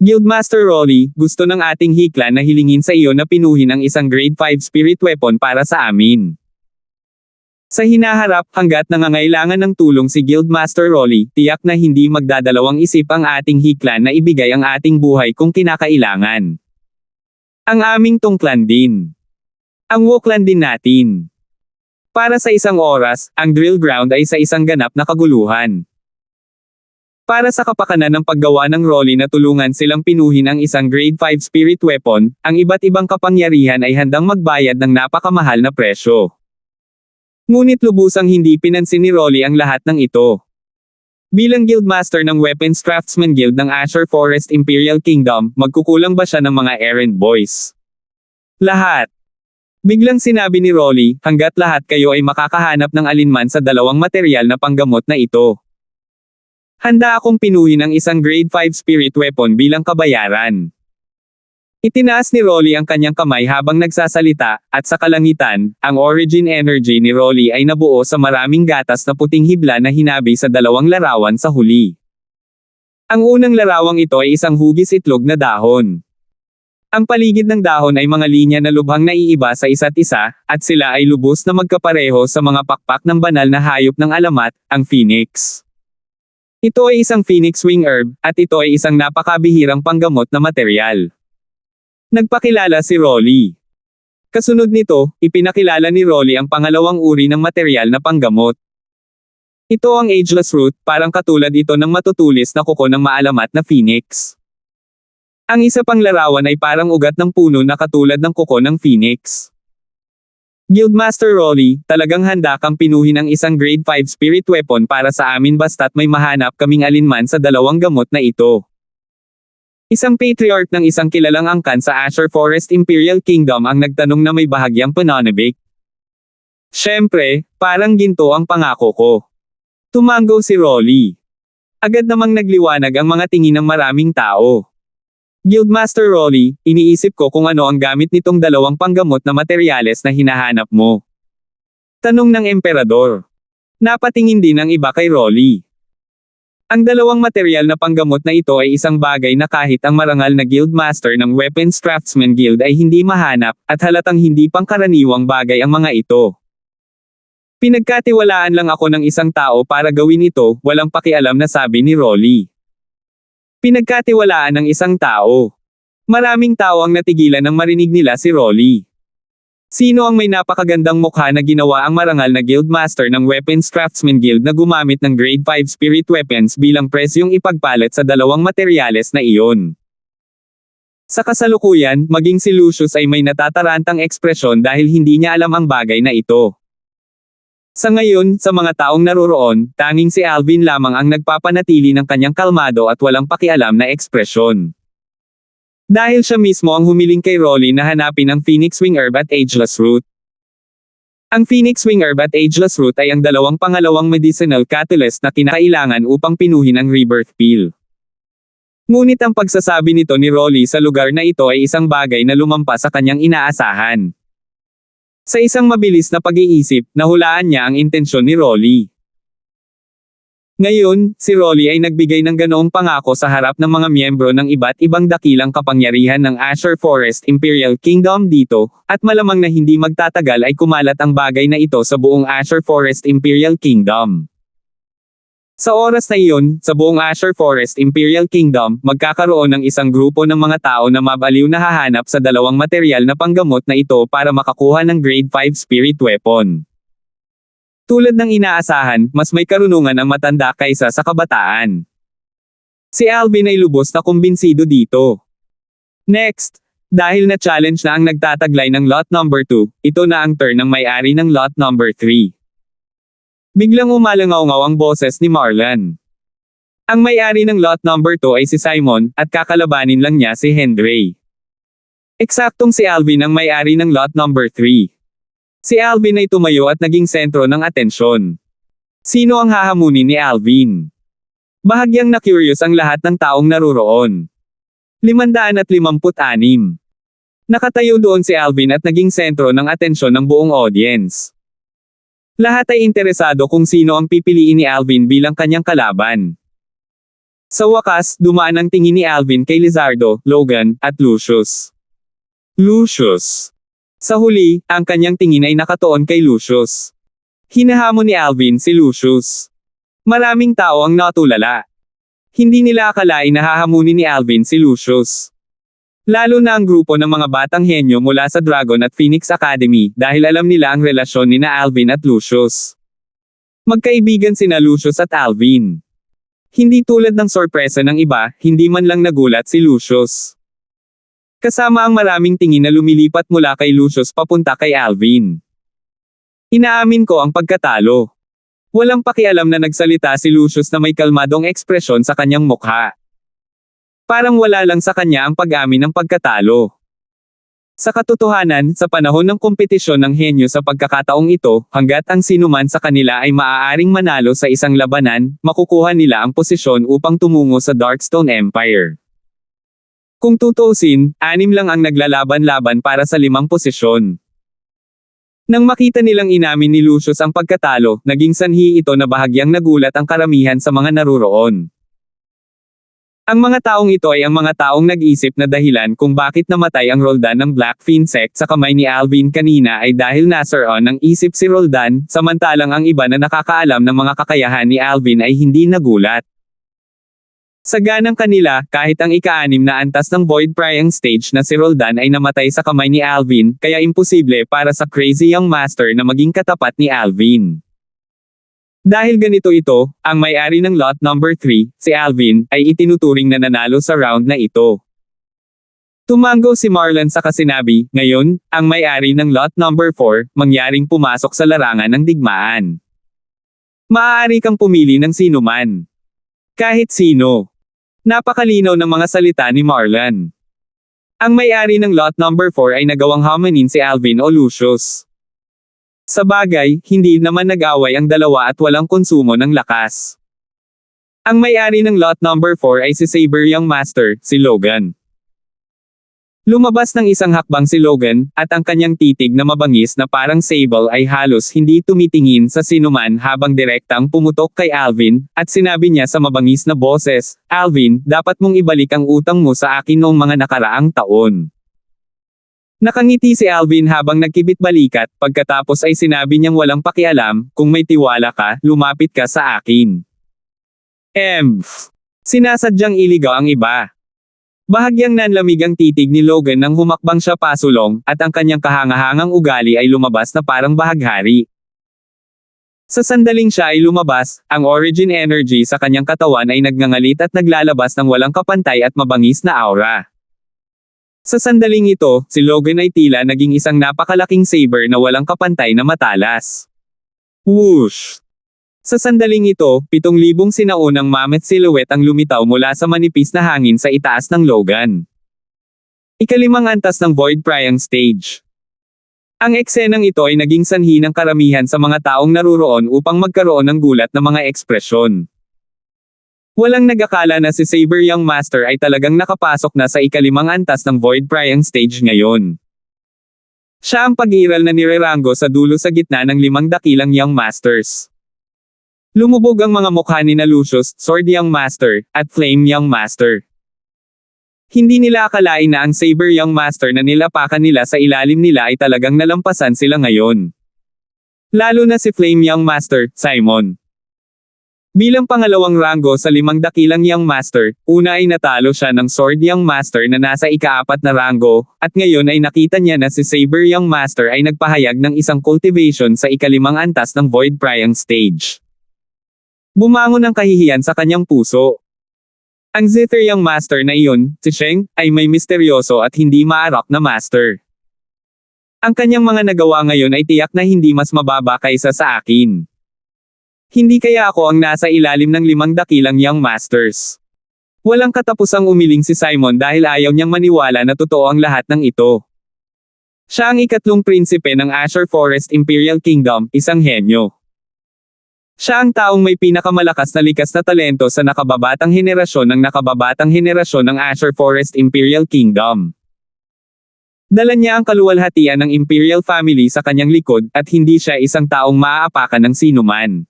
Guildmaster Rolly, gusto ng ating hikla na hilingin sa iyo na pinuhin ang isang grade 5 spirit weapon para sa amin. Sa hinaharap, hanggat nangangailangan ng tulong si Guildmaster Rolly, tiyak na hindi magdadalawang isip ang ating hikla na ibigay ang ating buhay kung kinakailangan. Ang aming tungklan din. Ang woklan din natin. Para sa isang oras, ang drill ground ay sa isang ganap na kaguluhan. Para sa kapakanan ng paggawa ng Rolly na tulungan silang pinuhin ang isang grade 5 spirit weapon, ang iba't ibang kapangyarihan ay handang magbayad ng napakamahal na presyo. Ngunit lubusang hindi pinansin ni Rolly ang lahat ng ito. Bilang Guildmaster ng Weapons Craftsman Guild ng Azure Forest Imperial Kingdom, magkukulang ba siya ng mga errand boys? Lahat. Biglang sinabi ni Rolly, hanggat lahat kayo ay makakahanap ng alinman sa dalawang materyal na panggamot na ito. Handa akong pinuhin ang isang grade 5 spirit weapon bilang kabayaran. Itinaas ni Rolly ang kanyang kamay habang nagsasalita, at sa kalangitan, ang origin energy ni Rolly ay nabuo sa maraming gatas na puting hibla na hinabi sa dalawang larawan sa huli. Ang unang larawang ito ay isang hugis itlog na dahon. Ang paligid ng dahon ay mga linya na lubhang naiiba sa isa't isa, at sila ay lubos na magkapareho sa mga pakpak ng banal na hayop ng alamat, ang phoenix. Ito ay isang phoenix wing herb, at ito ay isang napakabihirang panggamot na materyal. Nagpakilala si Rolly. Kasunod nito, ipinakilala ni Rolly ang pangalawang uri ng materyal na panggamot. Ito ang ageless root, parang katulad ito ng matutulis na kuko ng maalamat na phoenix. Ang isa pang larawan ay parang ugat ng puno na katulad ng kuko ng phoenix. Guildmaster Rolly, talagang handa kang pinuhin ang isang grade 5 spirit weapon para sa amin basta't may mahanap kaming alinman sa dalawang gamot na ito. Isang patriarch ng isang kilalang angkan sa Azure Forest Imperial Kingdom ang nagtanong na may bahagyang pananabik. Siyempre, parang ginto ang pangako ko. Tumango si Rolly. Agad namang nagliwanag ang mga tingin ng maraming tao. Guildmaster Rolly, iniisip ko kung ano ang gamit nitong dalawang panggamot na materyales na hinahanap mo. Tanong ng emperador. Napatingin din ang iba kay Rolly. Ang dalawang materyal na panggamot na ito ay isang bagay na kahit ang marangal na Guildmaster ng Weapons Craftsman Guild ay hindi mahanap, at halatang hindi pangkaraniwang bagay ang mga ito. Pinagkatiwalaan lang ako ng isang tao para gawin ito, walang pakialam na sabi ni Rolly. Pinagkatiwalaan ng isang tao. Maraming tao ang natigilan nang marinig nila si Rolly. Sino ang may napakagandang mukha na ginawa ang marangal na Guildmaster ng Weapons Craftsman Guild na gumamit ng grade 5 spirit weapons bilang presyong ipagpalit sa dalawang materyales na iyon? Sa kasalukuyan, maging si Lucius ay may natatarantang ekspresyon dahil hindi niya alam ang bagay na ito. Sa ngayon, sa mga taong naroroon, tanging si Alvin lamang ang nagpapanatili ng kanyang kalmado at walang pakialam na ekspresyon. Dahil siya mismo ang humiling kay Rolly na hanapin ang Phoenix Wing Herb at Ageless Root. Ang Phoenix Wing Herb at Ageless Root ay ang dalawang pangalawang medicinal catalyst na kinakailangan upang pinuhin ang Rebirth Pill. Ngunit ang pagsasabi nito ni Rolly sa lugar na ito ay isang bagay na lumampas sa kanyang inaasahan. Sa isang mabilis na pag-iisip, nahulaan niya ang intensyon ni Rolly. Ngayon, si Rolly ay nagbigay ng ganoong pangako sa harap ng mga miyembro ng iba't ibang dakilang kapangyarihan ng Azure Forest Imperial Kingdom dito, at malamang na hindi magtatagal ay kumalat ang bagay na ito sa buong Azure Forest Imperial Kingdom. Sa oras na iyon, sa buong Azure Forest Imperial Kingdom, magkakaroon ng isang grupo ng mga tao na mabaliw na hahanap sa dalawang materyal na panggamot na ito para makakuha ng grade 5 spirit weapon. Tulad ng inaasahan, mas may karunungan ang matanda kaysa sa kabataan. Si Alvin ay lubos na kumbinsido dito. Next, dahil na-challenge na ang nagtataglay ng lot number 2, ito na ang turn ng may-ari ng lot number 3. Biglang umalangaw-ngaw ang boses ni Marlan. Ang may-ari ng lot number 2 ay si Simon, at kakalabanin lang niya si Henry. Eksaktong si Alvin ang may-ari ng lot number 3. Si Alvin ay tumayo at naging sentro ng atensyon. Sino ang hahamunin ni Alvin? Bahagyang na-curious ang lahat ng taong naroroon. 556. Nakatayo doon si Alvin at naging sentro ng atensyon ng buong audience. Lahat ay interesado kung sino ang pipiliin ni Alvin bilang kanyang kalaban. Sa wakas, dumaan ang tingin ni Alvin kay Lizardo, Logan, at Lucius. Lucius. Sa huli, ang kanyang tingin ay nakatuon kay Lucius. Hinahamon ni Alvin si Lucius. Maraming tao ang natulala. Hindi nila akalain na hahamunin ni Alvin si Lucius. Lalo na ang grupo ng mga batang henyo mula sa Dragon at Phoenix Academy dahil alam nila ang relasyon ni na Alvin at Lucius. Magkaibigan sina Lucius at Alvin. Hindi tulad ng sorpresa ng iba, hindi man lang nagulat si Lucius. Kasama ang maraming tingin na lumilipat mula kay Lucius papunta kay Alvin. Inaamin ko ang pagkatalo. Walang pakialam na nagsalita si Lucius na may kalmadong ekspresyon sa kanyang mukha. Parang wala lang sa kanya ang pag-amin ng pagkatalo. Sa katotohanan, sa panahon ng kompetisyon ng henyo sa pagkakataong ito, hanggat ang sinuman sa kanila ay maaaring manalo sa isang labanan, makukuha nila ang posisyon upang tumungo sa Darkstone Empire. Kung tutuusin, 6 lang ang naglalaban-laban para sa 5 posisyon. Nang makita nilang inamin ni Lucius ang pagkatalo, naging sanhi ito na bahagyang nagulat ang karamihan sa mga naruroon. Ang mga taong ito ay ang mga taong nag-isip na dahilan kung bakit namatay ang Roldan ng Black Fiend Sect sa kamay ni Alvin kanina ay dahil nasaron ng isip si Roldan, samantalang ang iba na nakakaalam ng mga kakayahan ni Alvin ay hindi nagulat. Sa ganang kanila, kahit ang ika-6 na antas ng Void Prying Stage na si Roldan ay namatay sa kamay ni Alvin, kaya imposible para sa Crazy Young Master na maging katapat ni Alvin. Dahil ganito ito, ang may-ari ng lot number 3, si Alvin, ay itinuturing na nanalo sa round na ito. Tumango si Marlon sa kasinabi, ngayon, ang may-ari ng lot number 4, mangyaring pumasok sa larangan ng digmaan. Maaari kang pumili ng sino man. Kahit sino. Napakalinaw ng mga salita ni Marlon. Ang may-ari ng lot number 4 ay nagawang hamanin si Alvin o Lucius. Sa bagay, hindi naman nag-away ang dalawa at walang konsumo ng lakas. Ang may-ari ng lot number 4 ay si Saber Young Master, si Logan. Lumabas ng isang hakbang si Logan, at ang kanyang titig na mabangis na parang sable ay halos hindi tumitingin sa sinuman habang direktang pumutok kay Alvin, at sinabi niya sa mabangis na boses, Alvin, dapat mong ibalik ang utang mo sa akin noong mga nakaraang taon. Nakangiti si Alvin habang nagkibit-balikat, pagkatapos ay sinabi niyang walang pakialam, kung may tiwala ka, lumapit ka sa akin. Sinasadyang iligaw ang iba. Bahagyang nanlamig ang titig ni Logan nang humakbang siya pasulong, at ang kanyang kahangahangang ugali ay lumabas na parang bahaghari. Sa sandaling siya ay lumabas, ang origin energy sa kanyang katawan ay nagngangalit at naglalabas ng walang kapantay at mabangis na aura. Sa sandaling ito, si Logan ay tila naging isang napakalaking saber na walang kapantay na matalas. Whoosh! Sa sandaling ito, 7,000 sinaunang mammoth silhouette ang lumitaw mula sa manipis na hangin sa itaas ng Logan. ika-5 antas ng Void Prying Stage. Ang eksenang ito ay naging sanhi ng karamihan sa mga taong naruroon upang magkaroon ng gulat na mga ekspresyon. Walang nag-akala na si Saber Young Master ay talagang nakapasok na sa ika-5 antas ng Void Prying Stage ngayon. Siya ang pag-iral na nirerango sa dulo sa gitna ng 5 dakilang Young Masters. Lumubog ang mga mukha ni na Lucius, Sword Young Master, at Flame Young Master. Hindi nila akalain na ang Saber Young Master na nilapakan nila sa ilalim nila ay talagang nalampasan sila ngayon. Lalo na si Flame Young Master, Simon. Bilang pangalawang ranggo sa 5 dakilang Young Master, una ay natalo siya ng Sword Young Master na nasa ika-4 na ranggo, at ngayon ay nakita niya na si Saber Young Master ay nagpahayag ng isang cultivation sa ika-5 antas ng Void Prying Stage. Bumangon ang kahihiyan sa kanyang puso. Ang Zither Young Master na iyon, si Sheng, ay may misteryoso at hindi maarok na Master. Ang kanyang mga nagawa ngayon ay tiyak na hindi mas mababa kaysa sa akin. Hindi kaya ako ang nasa ilalim ng 5 dakilang Young Masters. Walang katapusang umiling si Simon dahil ayaw niyang maniwala na totoo ang lahat ng ito. Siya ang ika-3 prinsipe ng Azure Forest Imperial Kingdom, isang henyo. Siya ang taong may pinakamalakas na likas na talento sa nakababatang henerasyon ng Azure Forest Imperial Kingdom. Dala niya ang kaluwalhatian ng Imperial Family sa kanyang likod, at hindi siya isang taong maaapakan ng sinuman.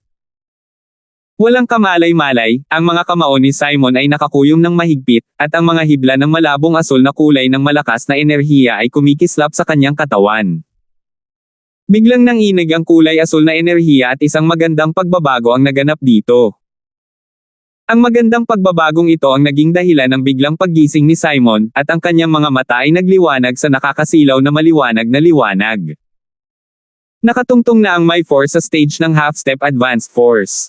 Walang kamalay-malay, ang mga kamao ni Simon ay nakakuyom ng mahigpit, at ang mga hibla ng malabong asul na kulay ng malakas na enerhiya ay kumikislap sa kanyang katawan. Biglang nanginig ang kulay asul na enerhiya at isang magandang pagbabago ang naganap dito. Ang magandang pagbabagong ito ang naging dahilan ng biglang paggising ni Simon, at ang kanyang mga mata ay nagliwanag sa nakakasilaw na maliwanag na liwanag. Nakatungtong na ang My Force sa stage ng Half-Step Advanced Force.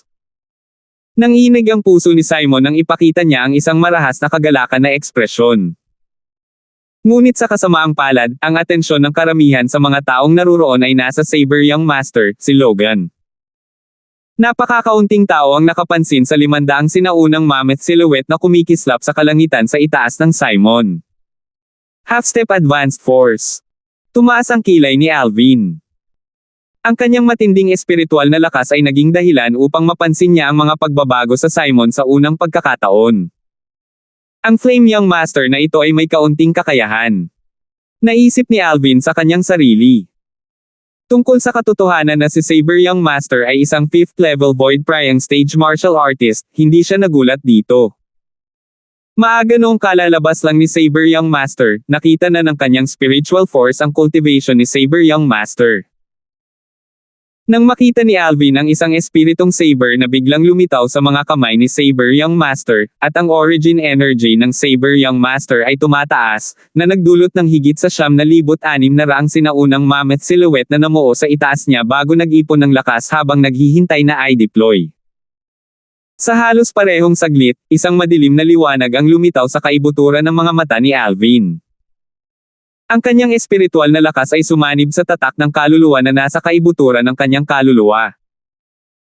Nanginig ang puso ni Simon nang ipakita niya ang isang marahas na kagalakan na ekspresyon. Ngunit sa kasamaang palad, ang atensyon ng karamihan sa mga taong naruroon ay nasa Saber Young Master, si Logan. Napakakaunting tao ang nakapansin sa 500 sinaunang mammoth silhouette na kumikislap sa kalangitan sa itaas ng Simon. Half-Step Advanced Force. Tumaas ang kilay ni Alvin. Ang kanyang matinding espiritual na lakas ay naging dahilan upang mapansin niya ang mga pagbabago sa Simon sa unang pagkakataon. Ang Flame Young Master na ito ay may kaunting kakayahan. Naisip ni Alvin sa kanyang sarili. Tungkol sa katotohanan na si Saber Young Master ay isang 5th level Void Priang Stage Martial Artist, hindi siya nagulat dito. Maaga noong kalalabas lang ni Saber Young Master, nakita na ng kanyang spiritual force ang cultivation ni Saber Young Master. Nang makita ni Alvin ang isang espiritong saber na biglang lumitaw sa mga kamay ni Saber Young Master, at ang origin energy ng Saber Young Master ay tumataas, na nagdulot ng higit sa 9,600 sinaunang mammoth silhouette na namuo sa itaas niya bago nag-ipon ng lakas habang naghihintay na i-deploy. Sa halos parehong saglit, isang madilim na liwanag ang lumitaw sa kaibuturan ng mga mata ni Alvin. Ang kanyang espiritual na lakas ay sumanib sa tatak ng kaluluwa na nasa kaibuturan ng kanyang kaluluwa.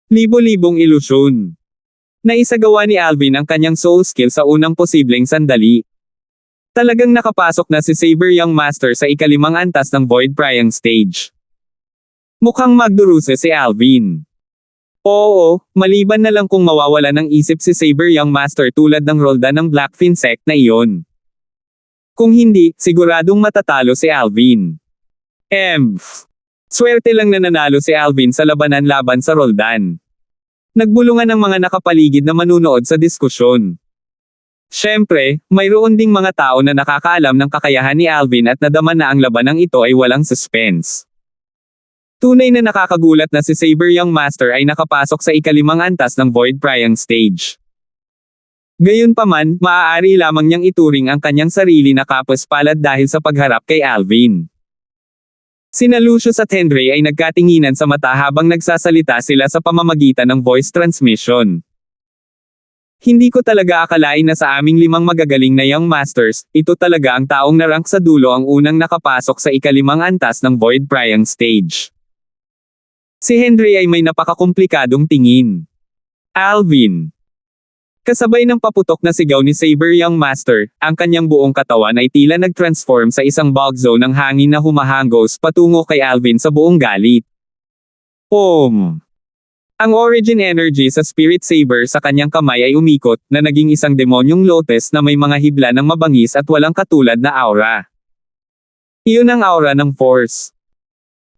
Libo-libong ilusyon. Naisagawa ni Alvin ang kanyang soul skill sa unang posibleng sandali. Talagang nakapasok na si Saber Young Master sa ikalimang antas ng Void Priang Stage. Mukhang magdurusa si Alvin. Oo, maliban na lang kung mawawala ng isip si Saber Young Master tulad ng Roldan ng Blackfin Sect na iyon. Kung hindi, siguradong matatalo si Alvin. Swerte lang na nanalo si Alvin sa labanan laban sa Roldan. Nagbulungan ang mga nakapaligid na manunood sa diskusyon. Siyempre, mayroon ding mga tao na nakakaalam ng kakayahan ni Alvin at nadama na ang labanang ito ay walang suspense. Tunay na nakakagulat na si Saber Young Master ay nakapasok sa ikalimang antas ng Void Priang Stage. Gayunpaman, maaari lamang niyang ituring ang kanyang sarili na kapos-palad dahil sa pagharap kay Alvin. Sina Lucius at Henry ay nagkatinginan sa mata habang nagsasalita sila sa pamamagitan ng voice transmission. Hindi ko talaga akalain na sa aming 5 magagaling na Young Masters, ito talaga ang taong narank sa dulo ang unang nakapasok sa ikalimang antas ng Void Priang Stage. Si Henry ay may napakakomplikadong tingin. Alvin. Kasabay ng paputok na sigaw ni Saber Young Master, ang kanyang buong katawan ay tila nag-transform sa isang bug zone ng hangin na humahangos patungo kay Alvin sa buong galit. Ang origin energy sa Spirit Saber sa kanyang kamay ay umikot, na naging isang demonyong lotus na may mga hibla ng mabangis at walang katulad na aura. Iyon ang aura ng Force.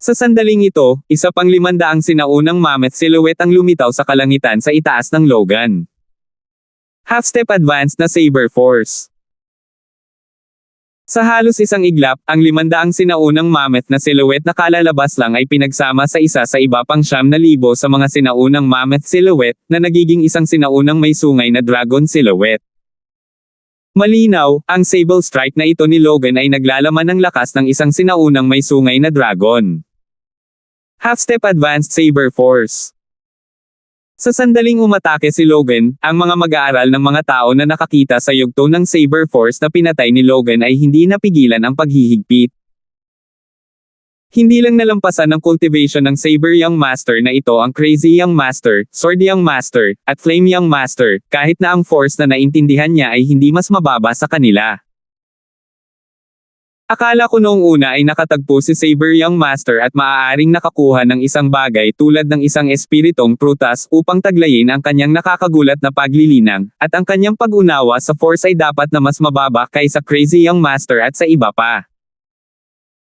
Sa sandaling ito, isa pang 500 sinaunang mammoth silhouette ang lumitaw sa kalangitan sa itaas ng Logan. Half-Step Advanced na Saber Force. Sa halos isang iglap, ang 500 sinaunang mammoth na silhouette na kalalabas lang ay pinagsama sa isa sa iba pang 9,000 sa mga sinaunang mammoth silhouette, na nagiging isang sinaunang may sungay na dragon silhouette. Malinaw, ang Sable Strike na ito ni Logan ay naglalaman ng lakas ng isang sinaunang may sungay na dragon. Half-Step Advanced Saber Force. Sa sandaling umatake si Logan, ang mga mag-aaral ng mga tao na nakakita sa yugto ng Saber Force na pinatay ni Logan ay hindi napigilan ang paghihigpit. Hindi lang nalampasan ng cultivation ng Saber Young Master na ito ang Crazy Young Master, Sword Young Master, at Flame Young Master, kahit na ang force na naintindihan niya ay hindi mas mababa sa kanila. Akala ko noong una ay nakatagpo si Saber Young Master at maaaring nakakuha ng isang bagay tulad ng isang espiritong prutas upang taglayin ang kanyang nakakagulat na paglilinang, at ang kanyang pag-unawa sa force ay dapat na mas mababa kaysa Crazy Young Master at sa iba pa.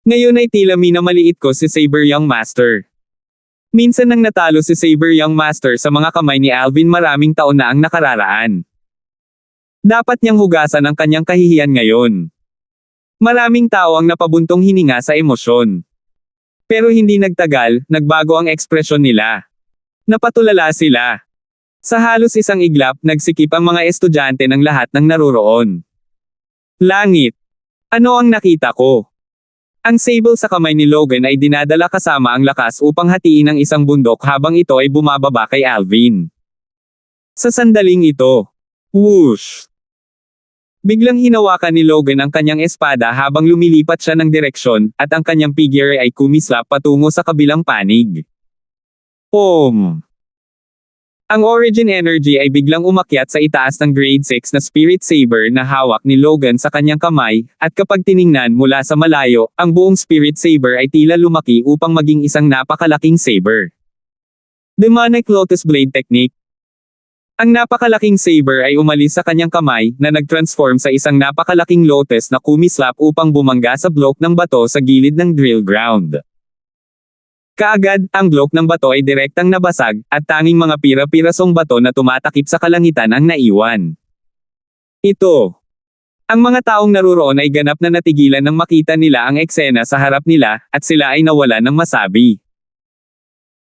Ngayon ay tila minamaliit ko si Saber Young Master. Minsan nang natalo si Saber Young Master sa mga kamay ni Alvin maraming taon na ang nakararaan. Dapat niyang hugasan ang kanyang kahihiyan ngayon. Maraming tao ang napabuntong hininga sa emosyon. Pero hindi nagtagal, nagbago ang ekspresyon nila. Napatulala sila. Sa halos isang iglap, nagsikip ang mga estudyante ng lahat ng naroroon. Langit. Ano ang nakita ko? Ang sable sa kamay ni Logan ay dinadala kasama ang lakas upang hatiin ang isang bundok habang ito ay bumababa kay Alvin. Sa sandaling ito, whoosh! Biglang hinawakan ni Logan ang kanyang espada habang lumilipat siya ng direksyon, at ang kanyang figure ay kumislap patungo sa kabilang panig. Om! Ang origin energy ay biglang umakyat sa itaas ng grade 6 na spirit saber na hawak ni Logan sa kanyang kamay, at kapag tiningnan mula sa malayo, ang buong spirit saber ay tila lumaki upang maging isang napakalaking saber. Demonic Lotus Blade Technique. Ang napakalaking saber ay umalis sa kanyang kamay, na nag-transform sa isang napakalaking lotus na kumislap upang bumangga sa block ng bato sa gilid ng drill ground. Kaagad, ang block ng bato ay direktang nabasag, at tanging mga pira-pirasong bato na tumatakip sa kalangitan ang naiwan. Ito. Ang mga taong naruroon ay ganap na natigilan nang makita nila ang eksena sa harap nila, at sila ay nawalan ng masabi.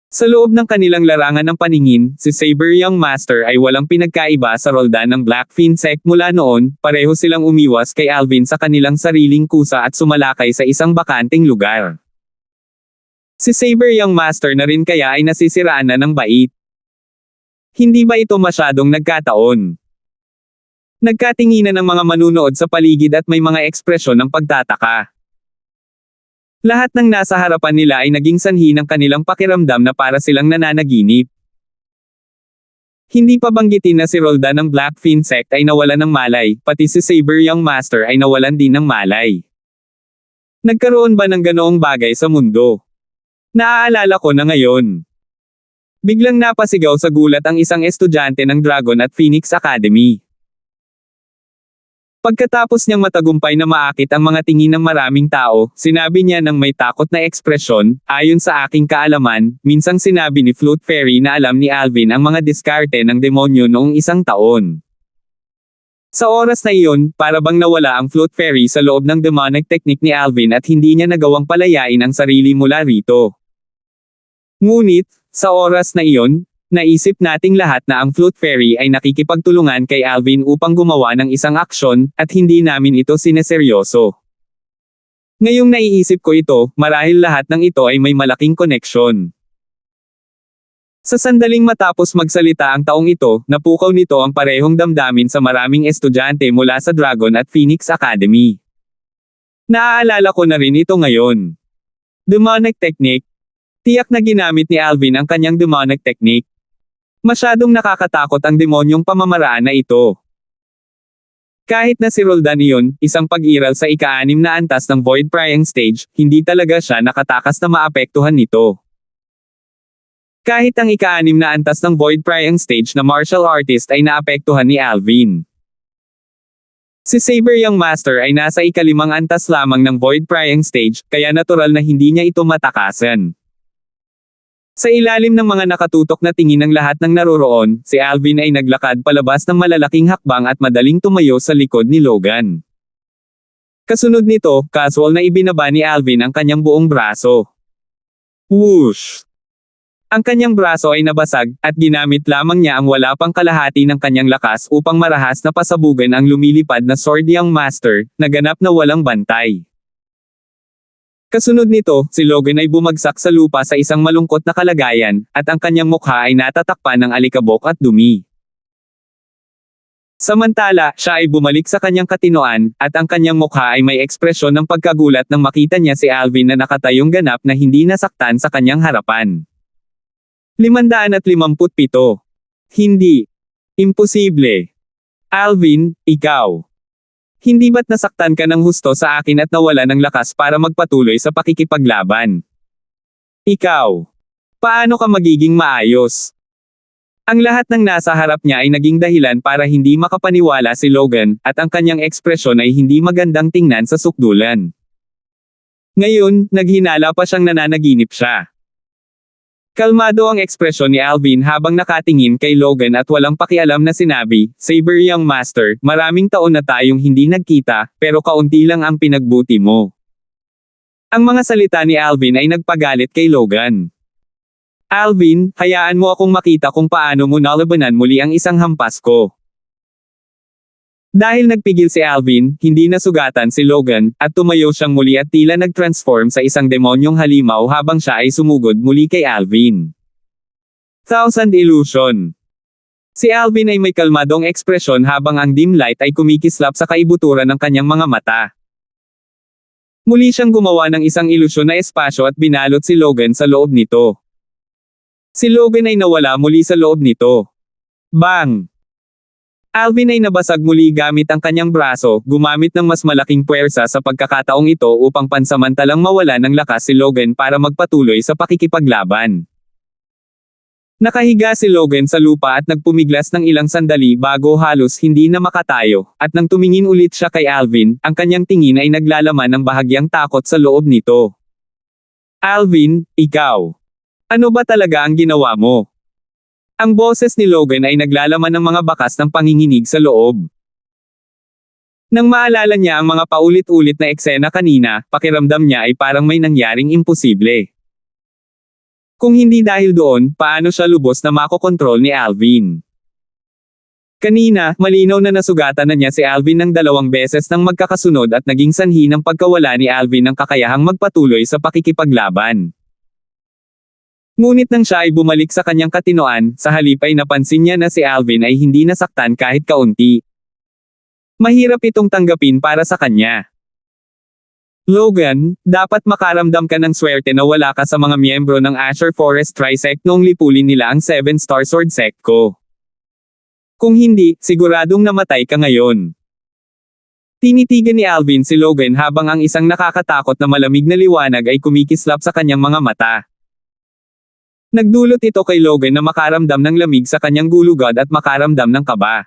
Sa loob ng kanilang larangan ng paningin, si Saber Young Master ay walang pinagkaiba sa roldan ng Blackfin Sect mula noon, pareho silang umiwas kay Alvin sa kanilang sariling kusa at sumalakay sa isang bakanteng lugar. Si Saber Young Master na rin kaya ay nasisiraan na ng bait. Hindi ba ito masyadong nagkataon? Nagkatinginan ng mga manunood sa paligid at may mga ekspresyon ng pagtataka. Lahat ng nasa harapan nila ay naging sanhi ng kanilang pakiramdam na para silang nananaginip. Hindi pa banggitin na si Roldan ng Blackfin Sect ay nawalan ng malay, pati si Saber Young Master ay nawalan din ng malay. Nagkaroon ba ng ganoong bagay sa mundo? Naaalala ko na ngayon. Biglang napasigaw sa gulat ang isang estudyante ng Dragon at Phoenix Academy. Pagkatapos niyang matagumpay na maakit ang mga tingin ng maraming tao, sinabi niya ng may takot na ekspresyon, ayon sa aking kaalaman, minsang sinabi ni Flute Fairy na alam ni Alvin ang mga diskarte ng demonyo noong isang taon. Sa oras na iyon, para bang nawala ang Flute Fairy sa loob ng demonic technique ni Alvin at hindi niya nagawang palayain ang sarili mula rito. Ngunit, sa oras na iyon, naisip nating lahat na ang Flute Fairy ay nakikipagtulungan kay Alvin upang gumawa ng isang aksyon, at hindi namin ito sineseryoso. Ngayong naiisip ko ito, marahil lahat ng ito ay may malaking koneksyon. Sa sandaling matapos magsalita ang taong ito, napukaw nito ang parehong damdamin sa maraming estudyante mula sa Dragon at Phoenix Academy. Naaalala ko na rin ito ngayon. Demonic Technique. Tiyak na ginamit ni Alvin ang kanyang demonic technique. Masyadong nakakatakot ang demonyong pamamaraan na ito. Kahit na si Roldan iyon, isang pag-iral sa ika-6 na antas ng Void Prying Stage, hindi talaga siya nakatakas na maapektuhan nito. Kahit ang ika-6 na antas ng Void Prying Stage na martial artist ay naapektuhan ni Alvin. Si Saber Young Master ay nasa ika-5 antas lamang ng Void Prying Stage, kaya natural na hindi niya ito matakasan. Sa ilalim ng mga nakatutok na tingin ng lahat ng naroroon, si Alvin ay naglakad palabas ng malalaking hakbang at madaling tumayo sa likod ni Logan. Kasunod nito, casual na ibinaba ni Alvin ang kanyang buong braso. Whoosh! Ang kanyang braso ay nabasag, at ginamit lamang niya ang wala pang kalahati ng kanyang lakas upang marahas na pasabugan ang lumilipad na Sword Young Master, na ganap na walang bantay. Kasunod nito, si Logan ay bumagsak sa lupa sa isang malungkot na kalagayan, at ang kanyang mukha ay natatakpan ng alikabok at dumi. Samantala, siya ay bumalik sa kanyang katinoan, at ang kanyang mukha ay may ekspresyon ng pagkagulat nang makita niya si Alvin na nakatayong ganap na hindi nasaktan sa kanyang harapan. 557. Hindi. Imposible. Alvin, ikaw. Hindi ba't nasaktan ka ng husto sa akin at nawala ng lakas para magpatuloy sa pakikipaglaban? Ikaw. Paano ka magiging maayos? Ang lahat ng nasa harap niya ay naging dahilan para hindi makapaniwala si Logan, at ang kanyang ekspresyon ay hindi magandang tingnan sa sukdulan. Ngayon, naghinala pa siyang nananaginip siya. Kalmado ang ekspresyon ni Alvin habang nakatingin kay Logan at walang pakialam na sinabi, "Saber young master, maraming taon na tayong hindi nagkita, pero kaunti lang ang pinagbuti mo." Ang mga salita ni Alvin ay nagpagalit kay Logan. "Alvin, hayaan mo akong makita kung paano mo nalabanan muli ang isang hampas ko." Dahil nagpigil si Alvin, hindi nasugatan si Logan, at tumayo siyang muli at tila nag-transform sa isang demonyong halimaw habang siya ay sumugod muli kay Alvin. Thousand Illusion. Si Alvin ay may kalmadong ekspresyon habang ang dim light ay kumikislap sa kaibuturan ng kanyang mga mata. Muli siyang gumawa ng isang ilusyon na espasyo at binalot si Logan sa loob nito. Si Logan ay nawala muli sa loob nito. Bang! Alvin ay nabasag muli gamit ang kanyang braso, gumamit ng mas malaking puwersa sa pagkakataong ito upang pansamantalang mawala ng lakas si Logan para magpatuloy sa pakikipaglaban. Nakahiga si Logan sa lupa at nagpumiglas ng ilang sandali bago halos hindi na makatayo, at nang tumingin ulit siya kay Alvin, ang kanyang tingin ay naglalaman ng bahagyang takot sa loob nito. "Alvin, ikaw. Ano ba talaga ang ginawa mo?" Ang boses ni Logan ay naglalaman ng mga bakas ng panginginig sa loob. Nang maalala niya ang mga paulit-ulit na eksena kanina, pakiramdam niya ay parang may nangyaring imposible. Kung hindi dahil doon, paano siya lubos na makokontrol ni Alvin? Kanina, malinaw na nasugatan na niya si Alvin ng 2 beses nang magkakasunod at naging sanhi ng pagkawala ni Alvin ng kakayahang magpatuloy sa pakikipaglaban. Ngunit nang siya ay bumalik sa kanyang katinoan, sa halip ay napansin niya na si Alvin ay hindi nasaktan kahit kaunti. Mahirap itong tanggapin para sa kanya. "Logan, dapat makaramdam ka ng swerte na wala ka sa mga miyembro ng Azure Forest Trisect noong lipulin nila ang 7-star sword sect ko. Kung hindi, siguradong namatay ka ngayon." Tinitigan ni Alvin si Logan habang ang isang nakakatakot na malamig na liwanag ay kumikislap sa kanyang mga mata. Nagdulot ito kay Logan na makaramdam ng lamig sa kanyang gulugad at makaramdam ng kaba.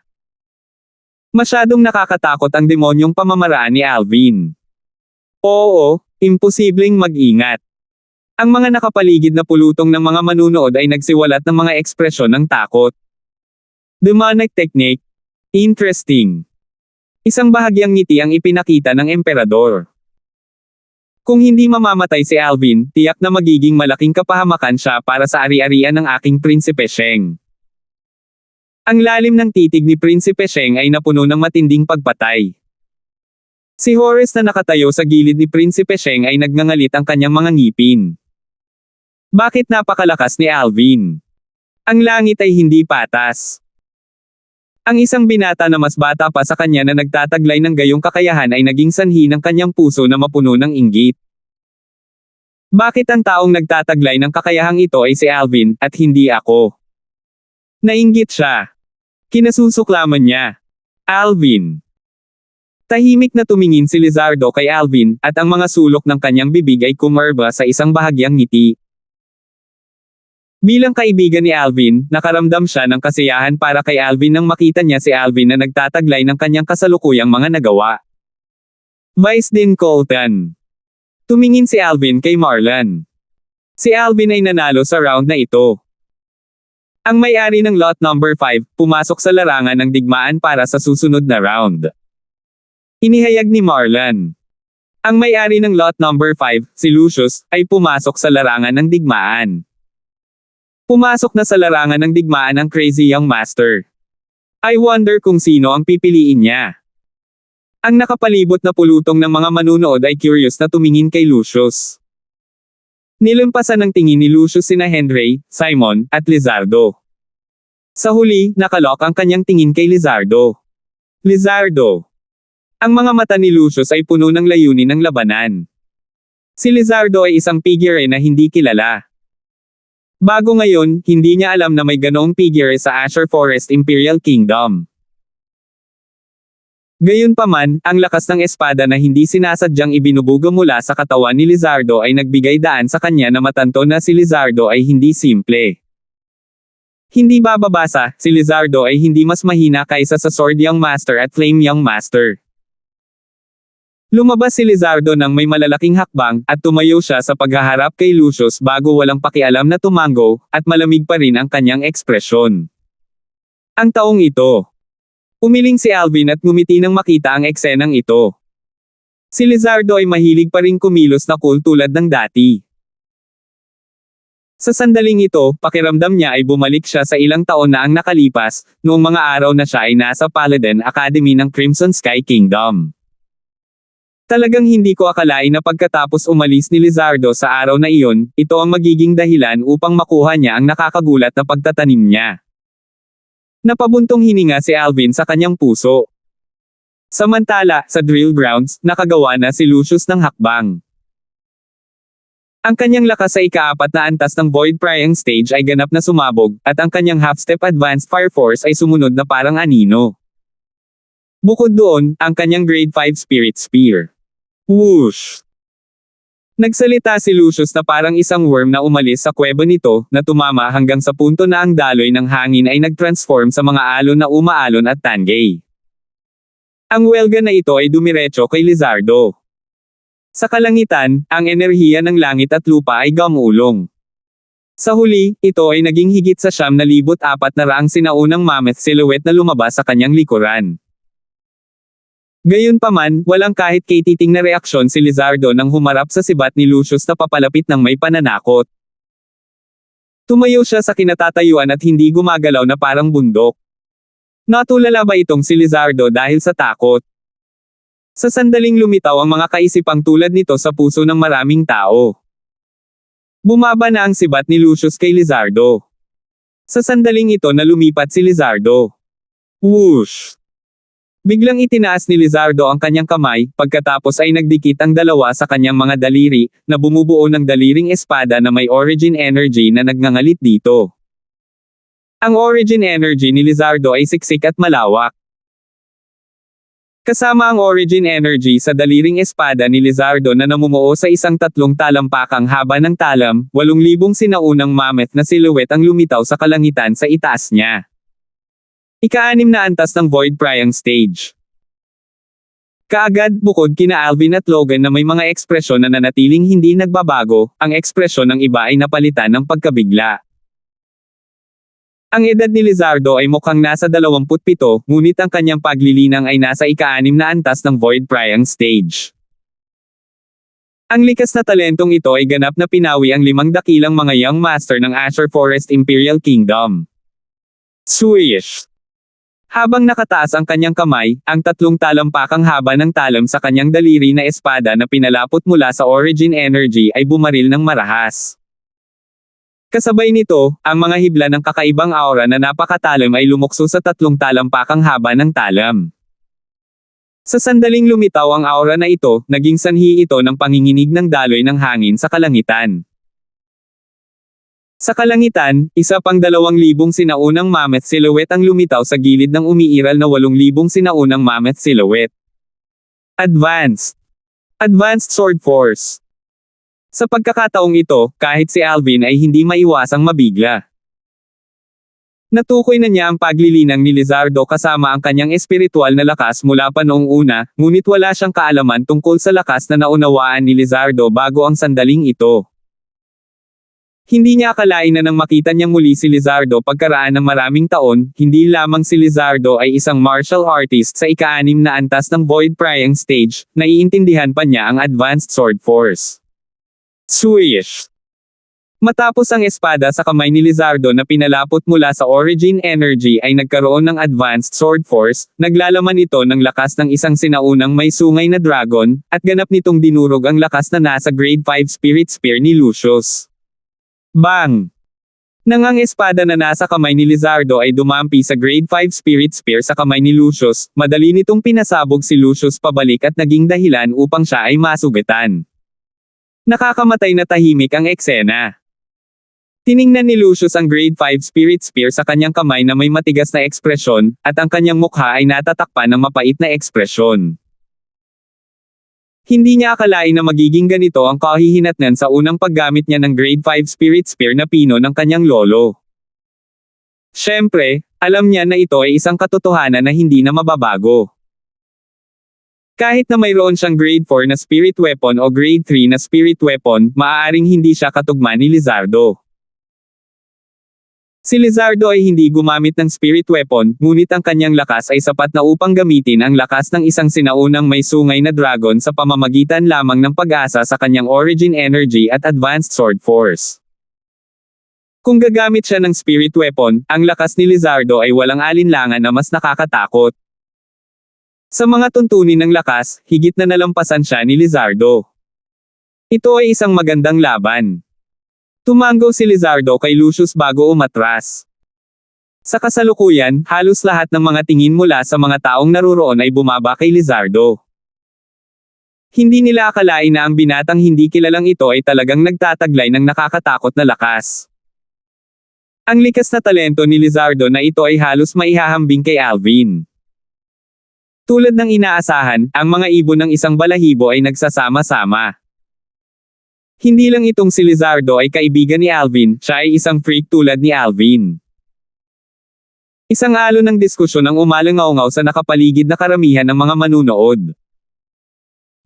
Masyadong nakakatakot ang demonyong pamamaraan ni Alvin. Oo, imposibleng mag-ingat. Ang mga nakapaligid na pulutong ng mga manunood ay nagsiwalat ng mga ekspresyon ng takot. Demonic technique. Interesting. Isang bahagyang ngiti ang ipinakita ng emperador. Kung hindi mamamatay si Alvin, tiyak na magiging malaking kapahamakan siya para sa ari-arian ng aking Prinsipe Sheng. Ang lalim ng titig ni Prinsipe Sheng ay napuno ng matinding pagpatay. Si Horace na nakatayo sa gilid ni Prinsipe Sheng ay nagngangalit ang kanyang mga ngipin. Bakit napakalakas ni Alvin? Ang langit ay hindi patas. Ang isang binata na mas bata pa sa kanya na nagtataglay ng gayong kakayahan ay naging sanhi ng kanyang puso na mapuno ng inggit. Bakit ang taong nagtataglay ng kakayahang ito ay si Alvin, at hindi ako? Nainggit siya. Kinasusuklaman niya. Alvin. Tahimik na tumingin si Lizardo kay Alvin, at ang mga sulok ng kanyang bibig ay kumarba sa isang bahagyang ngiti. Bilang kaibigan ni Alvin, nakaramdam siya ng kasiyahan para kay Alvin nang makita niya si Alvin na nagtataglay ng kanyang kasalukuyang mga nagawa. Vice Dean Colton. Tumingin si Alvin kay Marlon. Si Alvin ay nanalo sa round na ito. Ang may-ari ng lot number 5, pumasok sa larangan ng digmaan para sa susunod na round. Inihayag ni Marlon. Ang may-ari ng lot number 5, si Lucius, ay pumasok sa larangan ng digmaan. Pumasok na sa larangan ng digmaan ang Crazy Young Master. I wonder kung sino ang pipiliin niya. Ang nakapalibot na pulutong ng mga manunood ay curious na tumingin kay Lucius. Nilumpasan ng tingin ni Lucius sina Henry, Simon, at Lizardo. Sa huli, nakalok ang kanyang tingin kay Lizardo. Lizardo. Ang mga mata ni Lucius ay puno ng layunin ng labanan. Si Lizardo ay isang figure na hindi kilala. Bago ngayon, hindi niya alam na may ganoong figure sa Azure Forest Imperial Kingdom. Gayunpaman, ang lakas ng espada na hindi sinasadyang ibinubuga mula sa katawan ni Lizardo ay nagbigay daan sa kanya na matanto na si Lizardo ay hindi simple. Hindi bababasa, si Lizardo ay hindi mas mahina kaysa sa Sword Young Master at Flame Young Master. Lumabas si Lizardo ng may malalaking hakbang, at tumayo siya sa paghaharap kay Lucius bago walang pakialam na tumango, at malamig pa rin ang kanyang ekspresyon. Ang taong ito. Umiling si Alvin at ngumiti nang makita ang eksenang ito. Si Lizardo ay mahilig pa rin kumilos na cool tulad ng dati. Sa sandaling ito, pakiramdam niya ay bumalik siya sa ilang taon na ang nakalipas, noong mga araw na siya ay nasa Paladin Academy ng Crimson Sky Kingdom. Talagang hindi ko akalain na pagkatapos umalis ni Lizardo sa araw na iyon, ito ang magiging dahilan upang makuha niya ang nakakagulat na pagtatanim niya. Napabuntong hininga si Alvin sa kanyang puso. Samantala, sa drill grounds, nakagawa na si Lucius ng hakbang. Ang kanyang lakas sa ika-4 na antas ng Void Prying Stage ay ganap na sumabog, at ang kanyang half-step Advanced Fire Force ay sumunod na parang anino. Bukod doon, ang kanyang Grade 5 Spirit Spear. Whoosh! Nagsalita si Lucius na parang isang worm na umalis sa kuweba nito, na tumama hanggang sa punto na ang daloy ng hangin ay nag-transform sa mga alon na umaalon at tangay. Ang welga na ito ay dumiretso kay Lizardo. Sa kalangitan, ang enerhiya ng langit at lupa ay gumulong. Sa huli, ito ay naging higit sa 9,400 sinaunang mammoth silhouette na lumabas sa kanyang likuran. Gayunpaman, walang kahit katiting na reaksyon si Lizardo nang humarap sa sibat ni Lucius na papalapit ng may pananakot. Tumayo siya sa kinatatayuan at hindi gumagalaw na parang bundok. Natulala ba itong si Lizardo dahil sa takot? Sa sandaling lumitaw ang mga kaisipang tulad nito sa puso ng maraming tao. Bumaba na ang sibat ni Lucius kay Lizardo. Sa sandaling ito na lumipat si Lizardo. Whoosh! Biglang itinaas ni Lizardo ang kanyang kamay, pagkatapos ay nagdikit ang dalawa sa kanyang mga daliri, na bumubuo ng daliring espada na may origin energy na nagngangalit dito. Ang origin energy ni Lizardo ay siksik at malawak. Kasama ang origin energy sa daliring espada ni Lizardo na namumuo sa isang 3 talampakang haba ng talam, 8,000 sinaunang mammoth na silhouette ang lumitaw sa kalangitan sa itaas niya. Ika-6 na antas ng Void Prying Stage. Kaagad, bukod kina Alvin at Logan na may mga ekspresyon na nanatiling hindi nagbabago, ang ekspresyon ng iba ay napalitan ng pagkabigla. Ang edad ni Lizardo ay mukhang nasa 27, ngunit ang kanyang paglilinang ay nasa ika-6 na antas ng Void Prying Stage. Ang likas na talentong ito ay ganap na pinawi ang 5 dakilang mga young master ng Azure Forest Imperial Kingdom. Swish! Habang nakataas ang kanyang kamay, ang 3 talampakang haba ng talam sa kanyang daliri na espada na pinalapot mula sa origin energy ay bumaril ng marahas. Kasabay nito, ang mga hibla ng kakaibang aura na napakatalim ay lumukso sa 3 talampakang haba ng talam. Sa sandaling lumitaw ang aura na ito, naging sanhi ito ng panginginig ng daloy ng hangin sa kalangitan. Sa kalangitan, isa pang 2,000 sinaunang mammoth silhouette ang lumitaw sa gilid ng umiiral na 8,000 sinaunang mammoth silhouette. Advanced Sword Force. Sa pagkakataong ito, kahit si Alvin ay hindi maiwasang mabigla. Natukoy na niya ang paglilinang ni Lizardo kasama ang kanyang espiritual na lakas mula pa noong una, ngunit wala siyang kaalaman tungkol sa lakas na naunawaan ni Lizardo bago ang sandaling ito. Hindi niya akalain na nang makita niyang muli si Lizardo pagkaraan ng maraming taon, hindi lamang si Lizardo ay isang martial artist sa ika-6 na antas ng Void Prying Stage, naiintindihan pa niya ang Advanced Sword Force. Swish! Matapos ang espada sa kamay ni Lizardo na pinalapot mula sa origin energy ay nagkaroon ng Advanced Sword Force, naglalaman ito ng lakas ng isang sinaunang may sungay na dragon, at ganap nitong dinurog ang lakas na nasa Grade 5 Spirit Spear ni Lucius. Bang! Nang ang espada na nasa kamay ni Lizardo ay dumampi sa Grade 5 Spirit Spear sa kamay ni Lucius, madali nitong pinasabog si Lucius pabalik at naging dahilan upang siya ay masugatan. Nakakamatay na tahimik ang eksena. Tiningnan ni Lucius ang Grade 5 Spirit Spear sa kanyang kamay na may matigas na ekspresyon, at ang kanyang mukha ay natatakpan ng mapait na ekspresyon. Hindi niya akalain na magiging ganito ang kahihinatnan sa unang paggamit niya ng Grade 5 Spirit Spear na pino ng kanyang lolo. Siyempre, alam niya na ito ay isang katotohanan na hindi na mababago. Kahit na mayroon siyang grade 4 na spirit weapon o grade 3 na spirit weapon, maaaring hindi siya katugma ni Lizardo. Si Lizardo ay hindi gumamit ng spirit weapon, ngunit ang kanyang lakas ay sapat na upang gamitin ang lakas ng isang sinaunang may sungay na dragon sa pamamagitan lamang ng pag-asa sa kanyang origin energy at advanced sword force. Kung gagamit siya ng spirit weapon, ang lakas ni Lizardo ay walang alinlangan na mas nakakatakot. Sa mga tuntunin ng lakas, higit na nalampasan siya ni Lizardo. Ito ay isang magandang laban. Tumango si Lizardo kay Lucius bago umatras. Sa kasalukuyan, halos lahat ng mga tingin mula sa mga taong naruroon ay bumaba kay Lizardo. Hindi nila akalain na ang binatang hindi kilalang ito ay talagang nagtataglay ng nakakatakot na lakas. Ang likas na talento ni Lizardo na ito ay halos maihahambing kay Alvin. Tulad ng inaasahan, ang mga ibon ng isang balahibo ay nagsasama-sama. Hindi lang itong si Lizardo ay kaibigan ni Alvin, siya ay isang freak tulad ni Alvin. Isang alon ng diskusyon ang umalangaw-ngaw sa nakapaligid na karamihan ng mga manunood.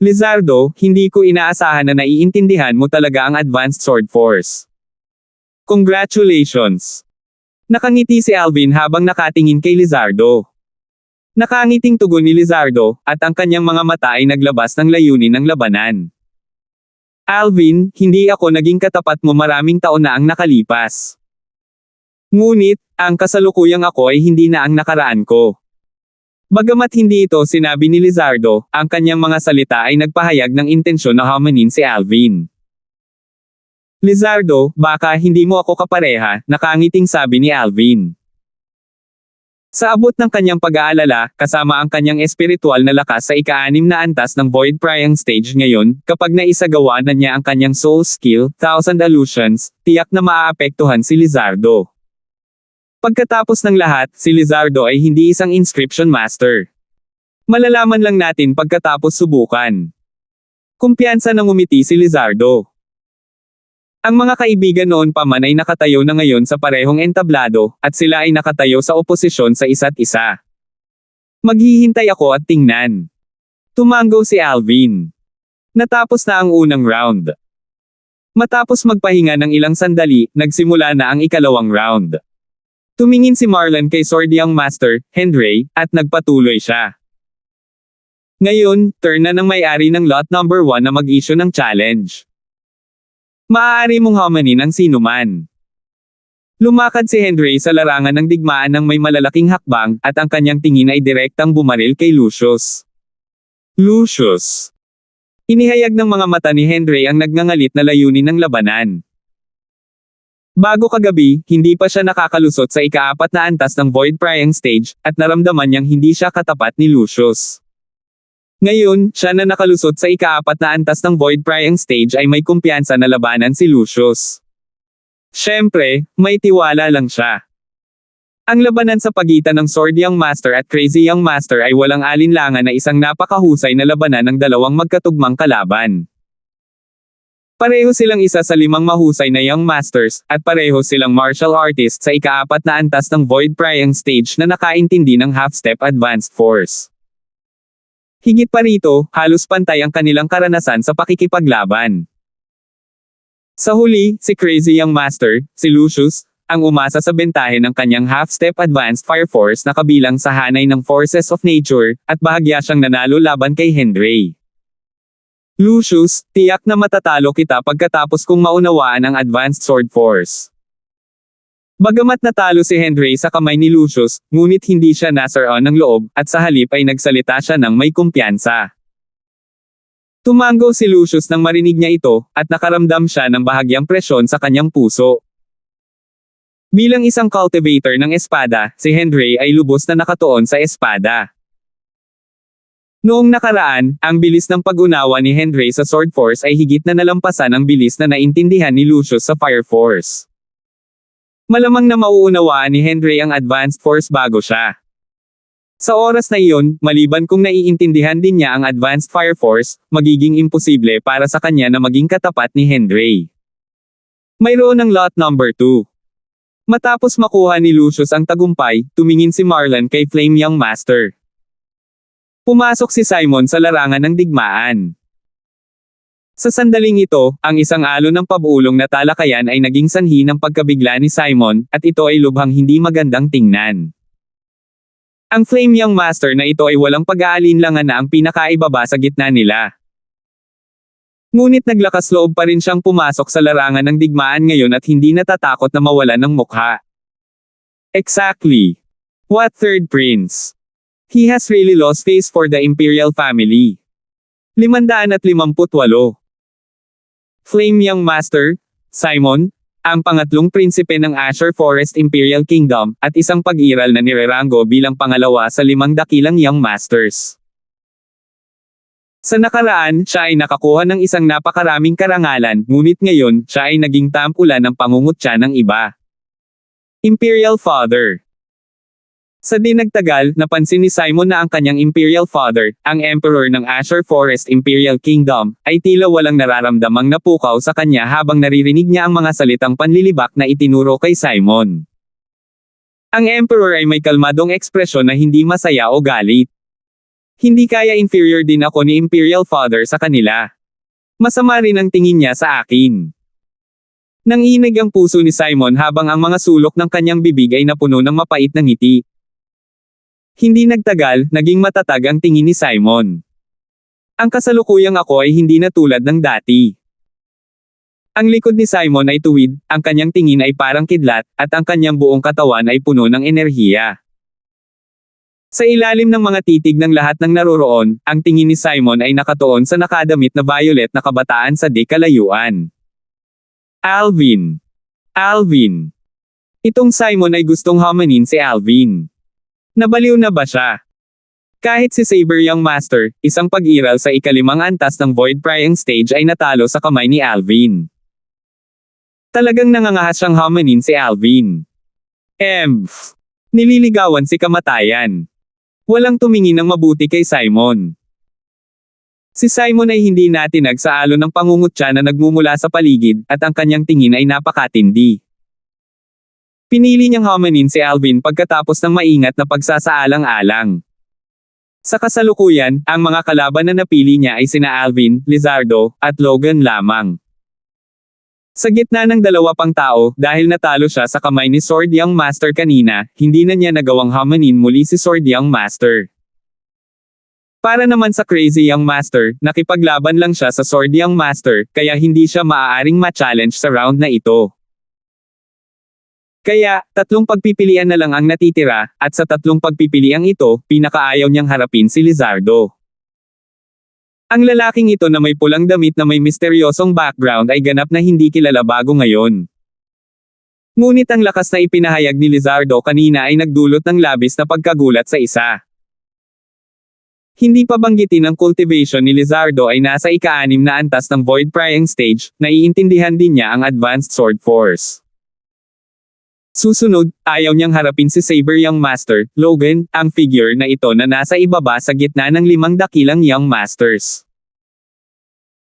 Lizardo, hindi ko inaasahan na naiintindihan mo talaga ang advanced sword force. Congratulations! Nakangiti si Alvin habang nakatingin kay Lizardo. Nakangiting tugon ni Lizardo, at ang kanyang mga mata ay naglabas ng layunin ng labanan. Alvin, hindi ako naging katapat mo maraming taon na ang nakalipas. Ngunit, ang kasalukuyang ako ay hindi na ang nakaraan ko. Bagamat hindi ito sinabi ni Lizardo, ang kanyang mga salita ay nagpahayag ng intensyon na hamanin si Alvin. Lizardo, baka hindi mo ako kapareha, nakangiting sabi ni Alvin. Sa abot ng kanyang pag-aalala, kasama ang kanyang espiritual na lakas sa ika-6 na antas ng Void Prying Stage ngayon, kapag naisagawa na niya ang kanyang soul skill, Thousand Illusions, tiyak na maaapektuhan si Lizardo. Pagkatapos ng lahat, si Lizardo ay hindi isang inscription master. Malalaman lang natin pagkatapos subukan. Kumpiyansa nang umiti si Lizardo. Ang mga kaibigan noon pa man ay nakatayo na ngayon sa parehong entablado, at sila ay nakatayo sa oposisyon sa isa't isa. Maghihintay ako at tingnan. Tumango si Alvin. Natapos na ang unang round. Matapos magpahinga ng ilang sandali, nagsimula na ang ikalawang round. Tumingin si Marlon kay Sword Young Master, Henry, at nagpatuloy siya. Ngayon, turn na ng may-ari ng lot number 1 na mag-issue ng challenge. Maaari mong hamanin ang sinuman. Lumakad si Henry sa larangan ng digmaan ng may malalaking hakbang, at ang kanyang tingin ay direktang bumaril kay Lucius. Lucius! Inihayag ng mga mata ni Henry ang nagngangalit na layunin ng labanan. Bago kagabi, hindi pa siya nakakalusot sa ika-4 na antas ng Void Prying Stage, at naramdaman niyang hindi siya katapat ni Lucius. Ngayon, siya na nakalusot sa ika-4 na antas ng Void Prying Stage ay may kumpiyansa na labanan si Lucius. Siyempre, may tiwala lang siya. Ang labanan sa pagitan ng Sword Young Master at Crazy Young Master ay walang alinlangan na isang napakahusay na labanan ng dalawang magkatugmang kalaban. Pareho silang isa sa 5 mahusay na Young Masters, at pareho silang martial artists sa ika-4 na antas ng Void Prying Stage na nakaintindi ng half-step advanced force. Higit pa rito, halos pantay ang kanilang karanasan sa pakikipaglaban. Sa huli, si Crazy Young Master, si Lucius, ang umasa sa bentahe ng kanyang half-step advanced fire force na kabilang sa hanay ng forces of nature, at bahagya siyang nanalo laban kay Henry. Lucius, tiyak na matatalo kita pagkatapos kong maunawaan ang advanced sword force. Bagamat natalo si Henry sa kamay ni Lucius, ngunit hindi siya nasaroon ng loob, at sa halip ay nagsalita siya ng may kumpiyansa. Tumango si Lucius nang marinig niya ito, at nakaramdam siya ng bahagyang presyon sa kanyang puso. Bilang isang cultivator ng espada, si Henry ay lubos na nakatuon sa espada. Noong nakaraan, ang bilis ng pag-unawa ni Henry sa Sword Force ay higit na nalampasan ang bilis na naintindihan ni Lucius sa Fire Force. Malamang na mauunawaan ni Henry ang advanced force bago siya. Sa oras na iyon, maliban kung naiintindihan din niya ang advanced fire force, magiging imposible para sa kanya na maging katapat ni Henry. Mayroon ang lot number 2. Matapos makuha ni Lucius ang tagumpay, tumingin si Marlon kay Flame Young Master. Pumasok si Simon sa larangan ng digmaan. Sa sandaling ito, ang isang alon ng pabulong na talakayan ay naging sanhi ng pagkabigla ni Simon, at ito ay lubhang hindi magandang tingnan. Ang Flame Young Master na ito ay walang pag-aalinlangan na ang pinakaibaba sa gitna nila. Ngunit naglakas loob pa rin siyang pumasok sa larangan ng digmaan ngayon at hindi natatakot na mawalan ng mukha. Exactly. What third prince? He has really lost face for the imperial family. 558. Flame Young Master, Simon, ang pangatlong prinsipe ng Azure Forest Imperial Kingdom, at isang pag-iral na nireranggo bilang pangalawa sa 5 dakilang Young Masters. Sa nakaraan, siya ay nakakuha ng isang napakaraming karangalan, ngunit ngayon, siya ay naging tampulan ng pangungutya ng iba. Imperial Father. Sa di nagtagal, napansin ni Simon na ang kanyang Imperial Father, ang Emperor ng Azure Forest Imperial Kingdom, ay tila walang nararamdamang napukaw sa kanya habang naririnig niya ang mga salitang panlilibak na itinuro kay Simon. Ang Emperor ay may kalmadong ekspresyon na hindi masaya o galit. Hindi kaya inferior din ako ni Imperial Father sa kanila. Masama rin ang tingin niya sa akin. Nanginig ang puso ni Simon habang ang mga sulok ng kanyang bibig ay napuno ng mapait na ngiti. Hindi nagtagal, naging matatag ang tingin ni Simon. Ang kasalukuyang ako ay hindi na tulad ng dati. Ang likod ni Simon ay tuwid, ang kanyang tingin ay parang kidlat, at ang kanyang buong katawan ay puno ng enerhiya. Sa ilalim ng mga titig ng lahat ng naroroon, ang tingin ni Simon ay nakatuon sa nakadamit na violet na kabataan sa di kalayuan. Alvin. Alvin. Itong Simon ay gustong hamanin si Alvin. Nabaliw na ba siya? Kahit si Saber Young Master, isang pag-iral sa ikalimang antas ng Void Prying Stage ay natalo sa kamay ni Alvin. Talagang nangangahas siyang hamanin si Alvin. Nililigawan si kamatayan. Walang tumingin ng mabuti kay Simon. Si Simon ay hindi natinag sa alon ng pangungutya na nagmumula sa paligid, at ang kanyang tingin ay napakatindi. Pinili niyang hamanin si Alvin pagkatapos ng maingat na pagsasaalang-alang. Sa kasalukuyan, ang mga kalaban na napili niya ay sina Alvin, Lizardo, at Logan lamang. Sa gitna ng dalawa pang tao, dahil natalo siya sa kamay ni Sword Young Master kanina, hindi na niya nagawang hamanin muli si Sword Young Master. Para naman sa Crazy Young Master, nakipaglaban lang siya sa Sword Young Master, kaya hindi siya maaaring ma-challenge sa round na ito. Kaya, 3 pagpipilian na lang ang natitira, at sa 3 pagpipiliang ito, pinakaayaw niyang harapin si Lizardo. Ang lalaking ito na may pulang damit na may misteryosong background ay ganap na hindi kilala bago ngayon. Ngunit ang lakas na ipinahayag ni Lizardo kanina ay nagdulot ng labis na pagkagulat sa isa. Hindi pa banggitin ang cultivation ni Lizardo ay nasa ika-6 na antas ng Void Prying Stage, naiintindihan din niya ang Advanced Sword Force. Susunod, ayaw niyang harapin si Saber Young Master, Logan, ang figure na ito na nasa ibaba sa gitna ng 5 dakilang Young Masters.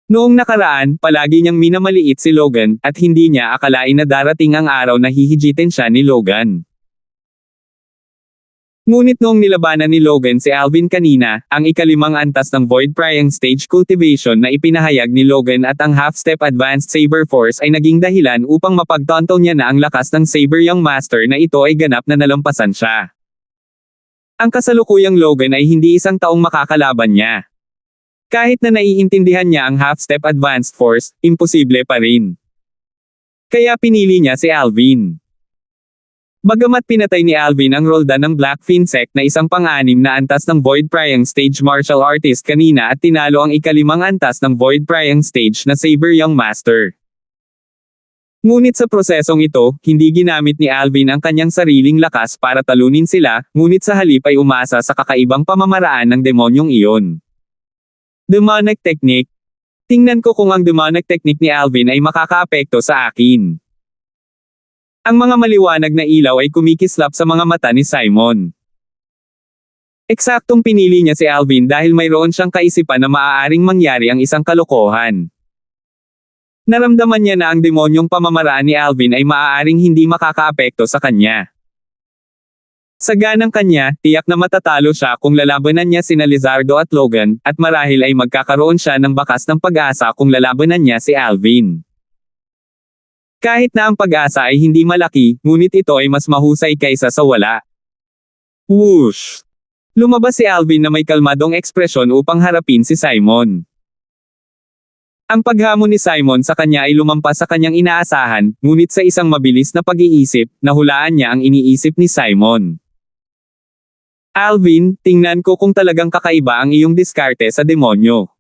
Noong nakaraan, palagi niyang minamaliit si Logan, at hindi niya akalain na darating ang araw na hihigitin siya ni Logan. Ngunit noong nilabanan ni Logan si Alvin kanina, ang ika-5 antas ng Void Prying Stage cultivation na ipinahayag ni Logan at ang half-step Advanced Saber Force ay naging dahilan upang mapagtanto niya na ang lakas ng Saber Young Master na ito ay ganap na nalampasan siya. Ang kasalukuyang Logan ay hindi isang taong makakalaban niya. Kahit na naiintindihan niya ang half-step Advanced Force, imposible pa rin. Kaya pinili niya si Alvin. Bagamat pinatay ni Alvin ang Roldan ng Black Finsect na isang pang-6 na antas ng Void Prying Stage martial artist kanina at tinalo ang ika-5 antas ng Void Prying Stage na Saber Young Master. Ngunit sa prosesong ito, hindi ginamit ni Alvin ang kanyang sariling lakas para talunin sila, ngunit sa halip ay umasa sa kakaibang pamamaraan ng demonyong iyon. Demonic Technique. Tingnan ko kung ang demonic technique ni Alvin ay makakaapekto sa akin. Ang mga maliwanag na ilaw ay kumikislap sa mga mata ni Simon. Eksaktong pinili niya si Alvin dahil mayroon siyang kaisipan na maaaring mangyari ang isang kalokohan. Naramdaman niya na ang demonyong pamamaraan ni Alvin ay maaaring hindi makakaapekto sa kanya. Sa ganang kanya, tiyak na matatalo siya kung lalabanan niya sina Lizardo at Logan, at marahil ay magkakaroon siya ng bakas ng pag-asa kung lalabanan niya si Alvin. Kahit na ang pag-asa ay hindi malaki, ngunit ito ay mas mahusay kaysa sa wala. Whoosh! Lumabas si Alvin na may kalmadong ekspresyon upang harapin si Simon. Ang paghamon ni Simon sa kanya ay lumampas sa kanyang inaasahan, ngunit sa isang mabilis na pag-iisip, nahulaan niya ang iniisip ni Simon. Alvin, tingnan ko kung talagang kakaiba ang iyong diskarte sa demonyo.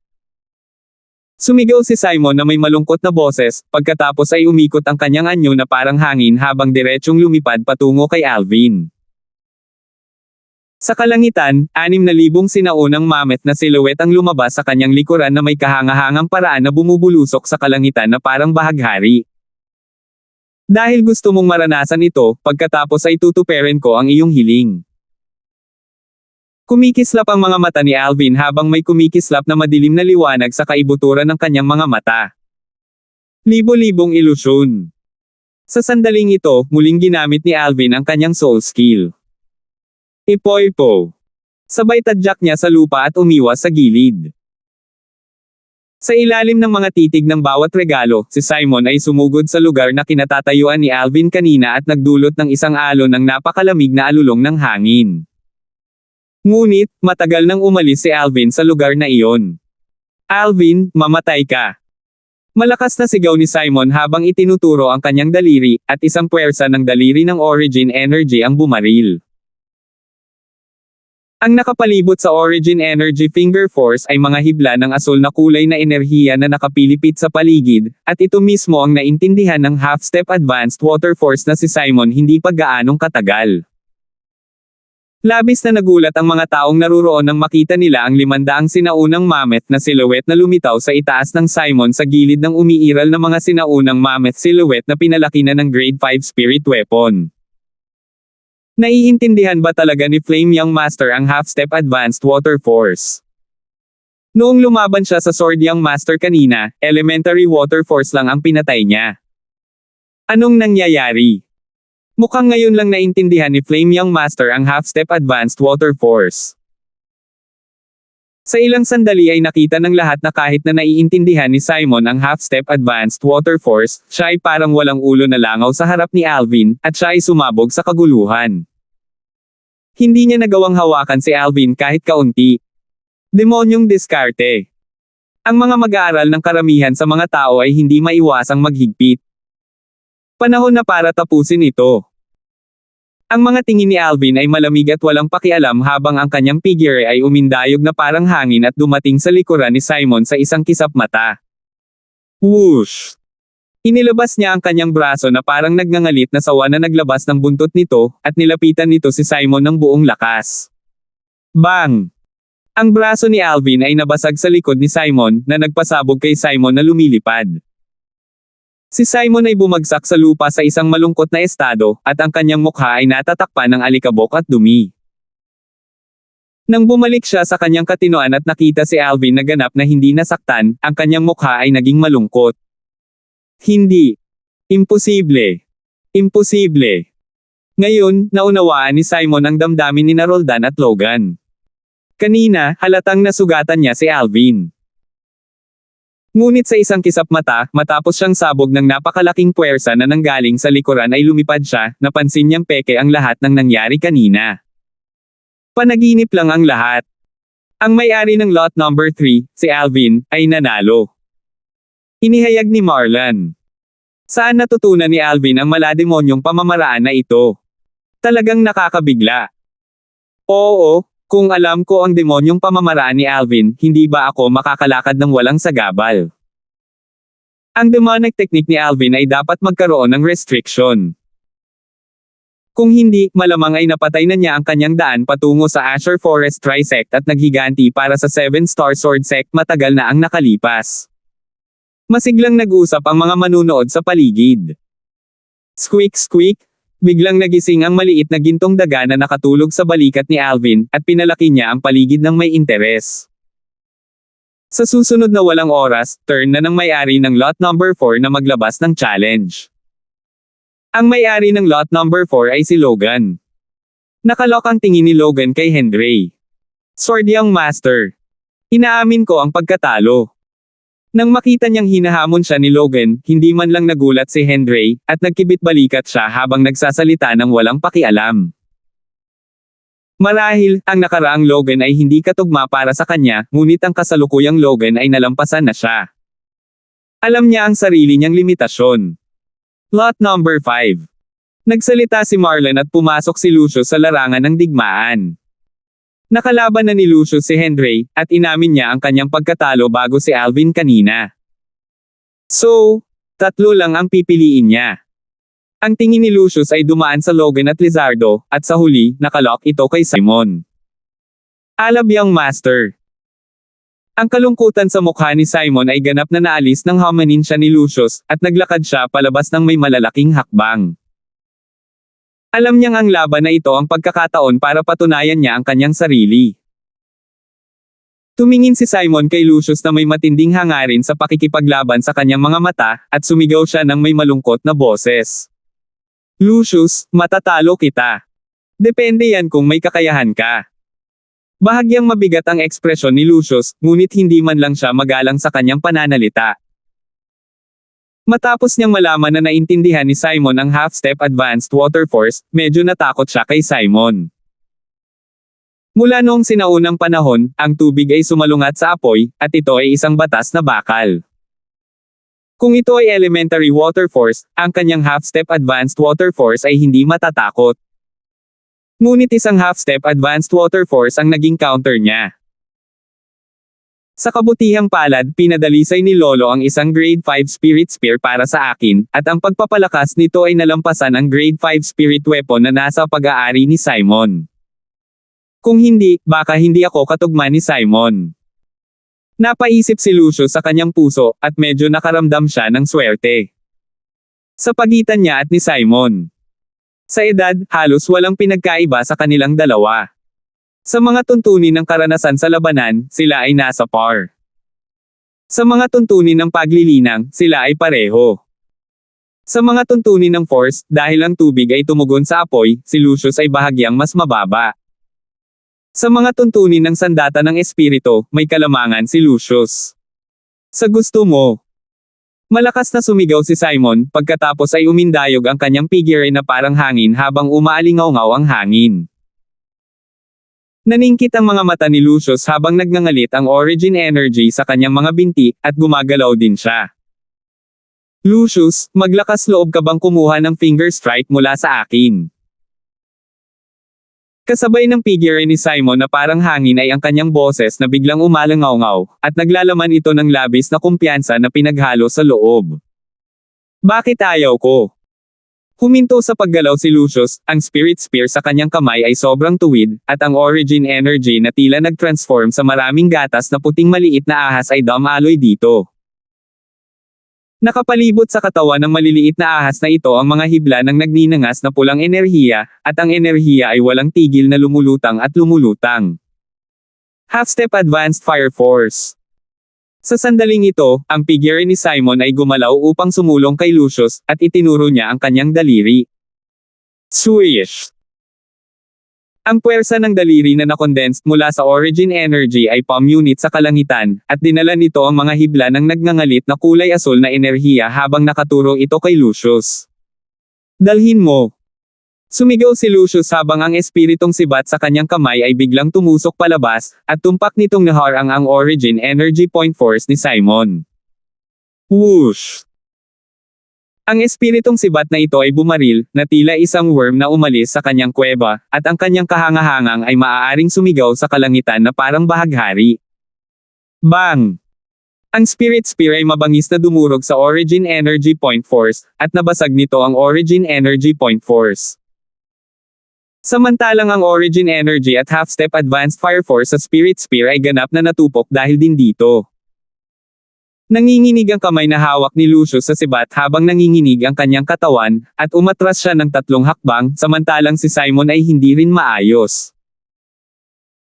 Sumigaw si Simon na may malungkot na boses, pagkatapos ay umikot ang kanyang anyo na parang hangin habang diretsyong lumipad patungo kay Alvin. Sa kalangitan, 6,000 sinaunang mammoth na silhouette ang lumabas sa kanyang likuran na may kahangahangang paraan na bumubulusok sa kalangitan na parang bahaghari. Dahil gusto mong maranasan ito, pagkatapos ay tutuperin ko ang iyong hiling. Kumikislap ang mga mata ni Alvin habang may kumikislap na madilim na liwanag sa kaibuturan ng kanyang mga mata. Libo-libong ilusyon. Sa sandaling ito, muling ginamit ni Alvin ang kanyang soul skill. Ipo-ipo. Sabay tadyak niya sa lupa at umiwas sa gilid. Sa ilalim ng mga titig ng bawat regalo, si Simon ay sumugod sa lugar na kinatatayuan ni Alvin kanina at nagdulot ng isang alon ng napakalamig na alulong ng hangin. Ngunit, matagal nang umalis si Alvin sa lugar na iyon. Alvin, mamatay ka. Malakas na sigaw ni Simon habang itinuturo ang kanyang daliri, at isang puwersa ng daliri ng Origin Energy ang bumaril. Ang nakapalibot sa Origin Energy Finger Force ay mga hibla ng asul na kulay na enerhiya na nakapilipit sa paligid, at ito mismo ang naintindihan ng half-step advanced water force na si Simon hindi pa gaanong katagal. Labis na nagulat ang mga taong naruroon nang makita nila ang 500 sinaunang mammoth na silhouette na lumitaw sa itaas ng Simon sa gilid ng umiiral na mga sinaunang mammoth silhouette na pinalaki na ng Grade 5 spirit weapon. Naiintindihan ba talaga ni Flame Young Master ang half-step advanced water force? Noong lumaban siya sa Sword Young Master kanina, elementary water force lang ang pinatay niya. Anong nangyayari? Mukhang ngayon lang naintindihan ni Flame Young Master ang half-step advanced water force. Sa ilang sandali ay nakita ng lahat na kahit na naiintindihan ni Simon ang half-step advanced water force, siya ay parang walang ulo na langaw sa harap ni Alvin, at siya ay sumabog sa kaguluhan. Hindi niya nagawang hawakan si Alvin kahit kaunti. Demonyong diskarte. Ang mga mag-aaral ng karamihan sa mga tao ay hindi maiwasang maghigpit. Panahon na para tapusin ito. Ang mga tingin ni Alvin ay malamig at walang pakialam habang ang kanyang figure ay umindayog na parang hangin at dumating sa likuran ni Simon sa isang kisap mata. Whoosh! Inilabas niya ang kanyang braso na parang nagngangalit na sawa na naglabas ng buntot nito, at nilapitan nito si Simon ng buong lakas. Bang! Ang braso ni Alvin ay nabasag sa likod ni Simon, na nagpasabog kay Simon na lumilipad. Si Simon ay bumagsak sa lupa sa isang malungkot na estado, at ang kanyang mukha ay natatakpan ng alikabok at dumi. Nang bumalik siya sa kanyang katinoan at nakita si Alvin na ganap na hindi nasaktan, ang kanyang mukha ay naging malungkot. Hindi. Imposible. Imposible. Ngayon, naunawaan ni Simon ang damdamin ni Roldan at Logan. Kanina, halatang nasugatan niya si Alvin. Ngunit sa isang kisap mata, matapos siyang sabog ng napakalaking puwersa na nanggaling sa likuran ay lumipad siya, napansin niyang peke ang lahat ng nangyari kanina. Panaginip lang ang lahat. Ang may-ari ng lot number 3, si Alvin, ay nanalo. Inihayag ni Marlon. Saan natutunan ni Alvin ang malademonyong pamamaraan na ito? Talagang nakakabigla. Oo. Kung alam ko ang demonyong pamamaraan ni Alvin, hindi ba ako makakalakad ng walang sagabal? Ang demonic technique ni Alvin ay dapat magkaroon ng restriction. Kung hindi, malamang ay napatay na niya ang kanyang daan patungo sa Azure Forest Trisect at naghiganti para sa 7-star Sword Sect matagal na ang nakalipas. Masiglang nag-usap ang mga manunood sa paligid. Squeak squeak. Biglang nagising ang maliit na gintong daga na nakatulog sa balikat ni Alvin, at pinalaki niya ang paligid ng may interes. Sa susunod na walang oras, turn na ng may-ari ng lot number 4 na maglabas ng challenge. Ang may-ari ng lot number 4 ay si Logan. Nakalok ang tingin ni Logan kay Henry. Sword Young Master. Inaamin ko ang pagkatalo. Nang makita niyang hinahamon siya ni Logan, hindi man lang nagulat si Henry, at nagkibit-balikat siya habang nagsasalita ng walang pakialam. Marahil, ang nakaraang Logan ay hindi katugma para sa kanya, ngunit ang kasalukuyang Logan ay nalampasan na siya. Alam niya ang sarili niyang limitasyon. Lot number 5. Nagsalita si Marlon at pumasok si Lucius sa larangan ng digmaan. Nakalaban na ni Lucius si Henry, at inamin niya ang kanyang pagkatalo bago si Alvin kanina. So, 3 lang ang pipiliin niya. Ang tingin ni Lucius ay dumaan sa Logan at Lizardo, at sa huli, nakalock ito kay Simon. Alab Young Master. Ang kalungkutan sa mukha ni Simon ay ganap na naalis nang hamanin siya ni Lucius, at naglakad siya palabas ng may malalaking hakbang. Alam niyang ang laban na ito ang pagkakataon para patunayan niya ang kanyang sarili. Tumingin si Simon kay Lucius na may matinding hangarin sa pakikipaglaban sa kanyang mga mata, at sumigaw siya ng may malungkot na boses. Lucius, matatalo kita. Depende yan kung may kakayahan ka. Bahagyang mabigat ang ekspresyon ni Lucius, ngunit hindi man lang siya magalang sa kanyang pananalita. Matapos niyang malaman na naintindihan ni Simon ang half-step advanced water force, medyo natakot siya kay Simon. Mula noong sinaunang panahon, ang tubig ay sumalungat sa apoy, at ito ay isang batas na bakal. Kung ito ay elementary water force, ang kanyang half-step advanced water force ay hindi matatakot. Ngunit isang half-step advanced water force ang naging counter niya. Sa kabutihang palad, pinadalisay ni Lolo ang isang grade 5 spirit spear para sa akin, at ang pagpapalakas nito ay nalampasan ang grade 5 spirit weapon na nasa pag-aari ni Simon. Kung hindi, baka hindi ako katugma ni Simon. Napaisip si Lucius sa kanyang puso, at medyo nakaramdam siya ng swerte. Sa pagitan niya at ni Simon. Sa edad, halos walang pinagkaiba sa kanilang dalawa. Sa mga tuntunin ng karanasan sa labanan, sila ay nasa par. Sa mga tuntunin ng paglilinang, sila ay pareho. Sa mga tuntunin ng force, dahil ang tubig ay tumugon sa apoy, si Lucius ay bahagyang mas mababa. Sa mga tuntunin ng sandata ng espiritu, may kalamangan si Lucius. Sa gusto mo. Malakas na sumigaw si Simon, pagkatapos ay umindayog ang kanyang figure na parang hangin habang umaalingaw-ngaw ang hangin. Naningkit ang mga mata ni Lucius habang nagngangalit ang origin energy sa kanyang mga binti, at gumagalaw din siya. Lucius, maglakas loob ka bang kumuha ng finger strike mula sa akin? Kasabay ng figure ni Simon na parang hangin ay ang kanyang boses na biglang umalangaw-ngaw, at naglalaman ito ng labis na kumpiyansa na pinaghalo sa loob. Bakit ayaw ko? Huminto sa paggalaw si Lucius, ang spirit spear sa kanyang kamay ay sobrang tuwid, at ang origin energy na tila nag-transform sa maraming gatas na puting maliit na ahas ay dumaloy dito. Nakapalibot sa katawan ng maliliit na ahas na ito ang mga hibla ng nagninangas na pulang enerhiya, at ang enerhiya ay walang tigil na lumulutang at lumulutang. Half-step advanced fire force. Sa sandaling ito, ang figure ni Simon ay gumalaw upang sumulong kay Lucius, at itinuro niya ang kanyang daliri. Swish! Ang puwersa ng daliri na nakondensed mula sa origin energy ay palm unit sa kalangitan, at dinala nito ang mga hibla ng nagngangalit na kulay asul na enerhiya habang nakaturo ito kay Lucius. Dalhin mo! Sumigaw si Lucius habang ang espiritong sibat sa kanyang kamay ay biglang tumusok palabas, at tumpak nitong naharang ang origin energy point force ni Simon. Whoosh! Ang espiritong sibat na ito ay bumaril, na tila isang worm na umalis sa kanyang kuweba, at ang kanyang kahangahangang ay maaaring sumigaw sa kalangitan na parang bahaghari. Bang! Ang spirit spear ay mabangis na dumurog sa origin energy point force, at nabasag nito ang origin energy point force. Samantalang ang origin energy at half-step advanced fire force sa spirit spear ay ganap na natupok dahil din dito. Nanginginig ang kamay na hawak ni Lucius sa sibat habang nanginginig ang kanyang katawan, at umatras siya ng 3 hakbang, samantalang si Simon ay hindi rin maayos.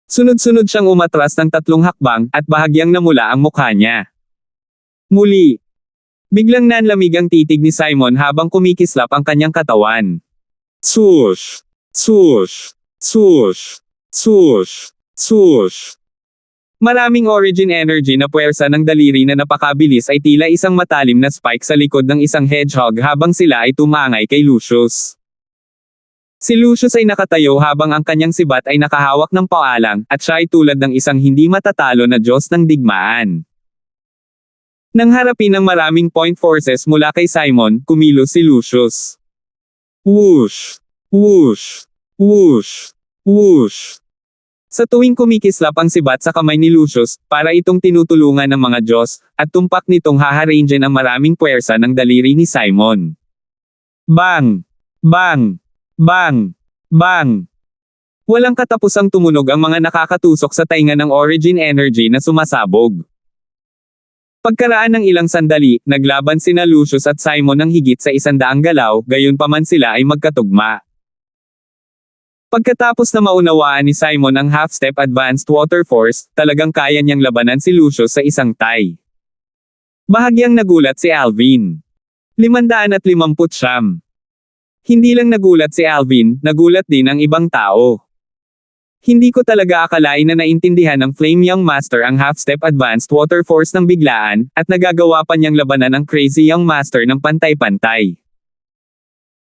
Sunod-sunod siyang umatras ng 3 hakbang, at bahagyang namula ang mukha niya. Muli. Biglang nanlamig ang titig ni Simon habang kumikislap ang kanyang katawan. Swoosh! Swoosh! Swoosh! Swoosh! Swoosh! Maraming origin energy na puwersa ng daliri na napakabilis ay tila isang matalim na spike sa likod ng isang hedgehog habang sila ay tumangay kay Lucius. Si Lucius ay nakatayo habang ang kanyang sibat ay nakahawak ng paalang, at siya ay tulad ng isang hindi matatalo na Diyos ng digmaan. Nang harapin ng maraming point forces mula kay Simon, kumilos si Lucius. Whoosh! Whoosh! Whoosh! Whoosh! Sa tuwing kumikislap ang sibat sa kamay ni Lucius, para itong tinutulungan ng mga Diyos, at tumpak nitong haharangein ang maraming puwersa ng daliri ni Simon. Bang! Bang! Bang! Bang! Walang katapusang tumunog ang mga nakakatusok sa tainga ng origin energy na sumasabog. Pagkaraan ng ilang sandali, naglaban sina Lucius at Simon ng higit sa 100 galaw, gayunpaman sila ay magkatugma. Pagkatapos na maunawaan ni Simon ang half-step advanced water force, talagang kaya niyang labanan si Lucius sa isang tie. Bahagyang nagulat si Alvin. 550. Hindi lang nagulat si Alvin, nagulat din ang ibang tao. Hindi ko talaga akalain na naintindihan ng Flame Young Master ang half-step advanced water force ng biglaan, at nagagawa pa niyang labanan ang Crazy Young Master ng pantay-pantay.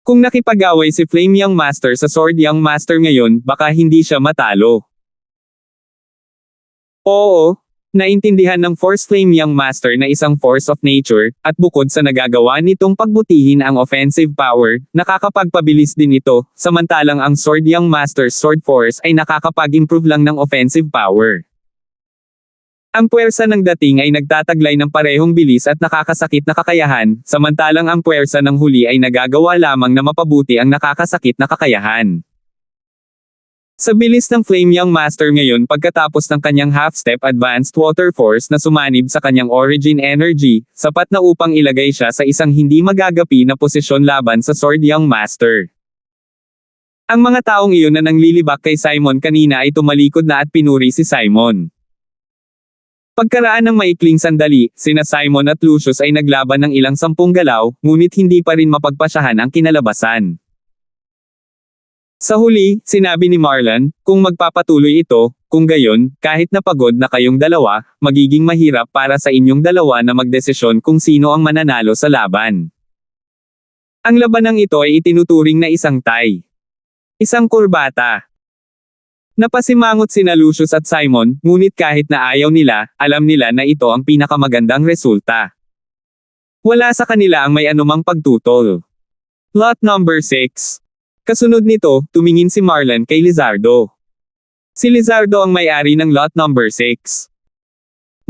Kung nakipag-away si Flame Young Master sa Sword Young Master ngayon, baka hindi siya matalo. Oo, naintindihan ng Force Flame Young Master na isang force of nature, at bukod sa nagagawa nitong pagbutihin ang offensive power, nakakapagpabilis din ito, samantalang ang Sword Young Master's Sword Force ay nakakapag-improve lang ng offensive power. Ang puwersa ng dating ay nagtataglay ng parehong bilis at nakakasakit na kakayahan, samantalang ang puwersa ng huli ay nagagawa lamang na mapabuti ang nakakasakit na kakayahan. Sa bilis ng Flame Young Master ngayon pagkatapos ng kanyang half-step advanced water force na sumanib sa kanyang origin energy, sapat na upang ilagay siya sa isang hindi magagapi na posisyon laban sa Sword Young Master. Ang mga taong iyon na nanglilibak kay Simon kanina ay tumalikod na at pinuri si Simon. Pagkaraan ng maikling sandali, sina Simon at Lucius ay naglaban ng ilang 10 galaw, ngunit hindi pa rin mapagpasyahan ang kinalabasan. Sa huli, sinabi ni Marlon, kung magpapatuloy ito, kung gayon, kahit napagod na kayong dalawa, magiging mahirap para sa inyong dalawa na magdesisyon kung sino ang mananalo sa laban. Ang labanang ito ay itinuturing na isang tie. Isang kurbata. Napasimangot sina Lucius at Simon, ngunit kahit na ayaw nila, alam nila na ito ang pinakamagandang resulta. Wala sa kanila ang may anumang pagtutol. Lot number 6. Kasunod nito, tumingin si Marlon kay Lizardo. Si Lizardo ang may-ari ng lot number 6.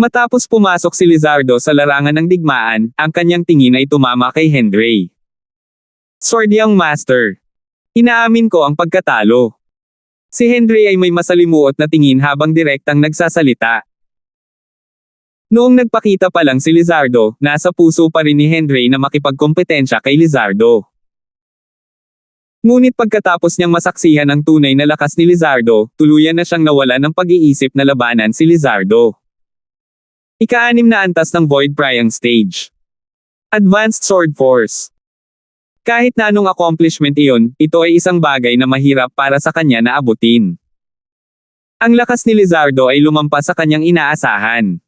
Matapos pumasok si Lizardo sa larangan ng digmaan, ang kanyang tingin ay tumama kay Henry. Sword Young Master. Inaamin ko ang pagkatalo. Si Henry ay may masalimuot na tingin habang direktang nagsasalita. Noong nagpakita pa lang si Lizardo, nasa puso pa rin ni Henry na makipagkompetensya kay Lizardo. Ngunit pagkatapos niyang masaksihan ang tunay na lakas ni Lizardo, tuluyan na siyang nawala ng pag-iisip na labanan si Lizardo. Ika-6 na antas ng Void Priang Stage. Advanced Sword Force. Kahit na anong accomplishment iyon, ito ay isang bagay na mahirap para sa kanya na abutin. Ang lakas ni Lizardo ay lumampas sa kanyang inaasahan.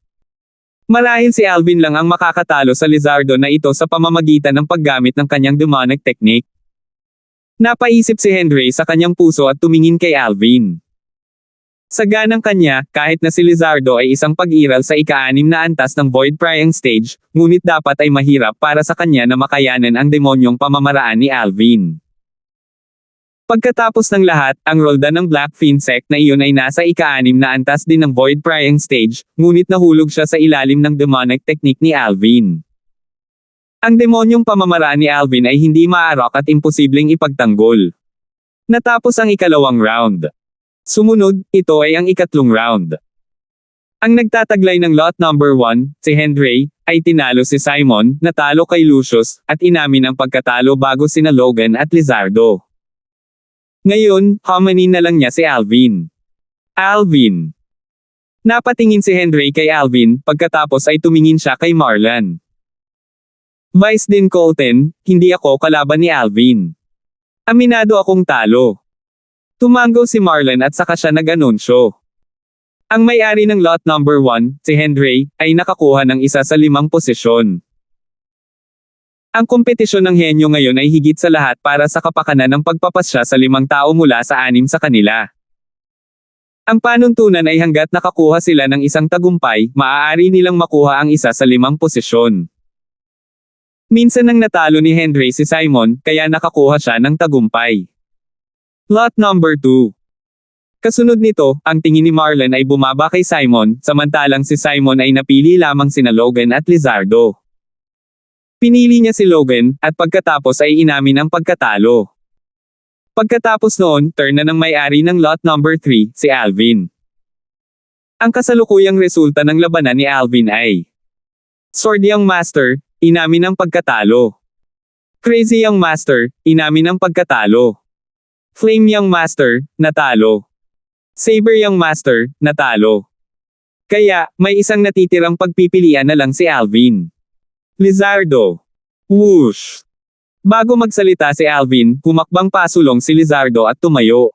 Marahil si Alvin lang ang makakatalo sa Lizardo na ito sa pamamagitan ng paggamit ng kanyang demonic technique. Napaisip si Henry sa kanyang puso at tumingin kay Alvin. Sa ganang kanya, kahit na si Lizardo ay isang pag-iral sa ika-6 na antas ng Void Priang Stage, ngunit dapat ay mahirap para sa kanya na makayanan ang demonyong pamamaraan ni Alvin. Pagkatapos ng lahat, ang rolda ng Black Fiend Sect na iyon ay nasa ika-6 na antas din ng Void Priang Stage, ngunit nahulog siya sa ilalim ng demonic technique ni Alvin. Ang demonyong pamamaraan ni Alvin ay hindi maarok at imposibleng ipagtanggol. Natapos ang ikalawang round. Sumunod, ito ay ang ikatlong round. Ang nagtataglay ng lot number 1, si Henry, ay tinalo si Simon, natalo kay Lucius, at inamin ang pagkatalo bago sina Logan at Lizardo. Ngayon, hamanin na lang niya si Alvin. Alvin. Napatingin si Henry kay Alvin, pagkatapos ay tumingin siya kay Marlon. Vice Dean Colton, hindi ako kalaban ni Alvin. Aminado akong talo. Tumango si Marlon at saka siya nag-anunsyo. Ang may-ari ng lot number 1, si Henry, ay nakakuha ng isa sa 5 posisyon. Ang kompetisyon ng henyo ngayon ay higit sa lahat para sa kapakanan ng pagpapasya sa 5 tao mula sa 6 sa kanila. Ang panuntunan ay hanggat nakakuha sila ng isang tagumpay, maaari nilang makuha ang isa sa 5 posisyon. Minsan nang natalo ni Henry si Simon, kaya nakakuha siya ng tagumpay. Lot number 2. Kasunod nito, ang tingin ni Marlon ay bumaba kay Simon, samantalang si Simon ay napili lamang sina Logan at Lizardo. Pinili niya si Logan, at pagkatapos ay inamin ang pagkatalo. Pagkatapos noon, turn na ng may-ari ng lot number 3, si Alvin. Ang kasalukuyang resulta ng labanan ni Alvin ay Sword Young Master, inamin ang pagkatalo. Crazy Young Master, inamin ang pagkatalo. Flame Young Master, natalo. Saber Young Master, natalo. Kaya, may isang natitirang pagpipilian na lang si Alvin. Lizardo. Whoosh! Bago magsalita si Alvin, humakbang pasulong si Lizardo at tumayo.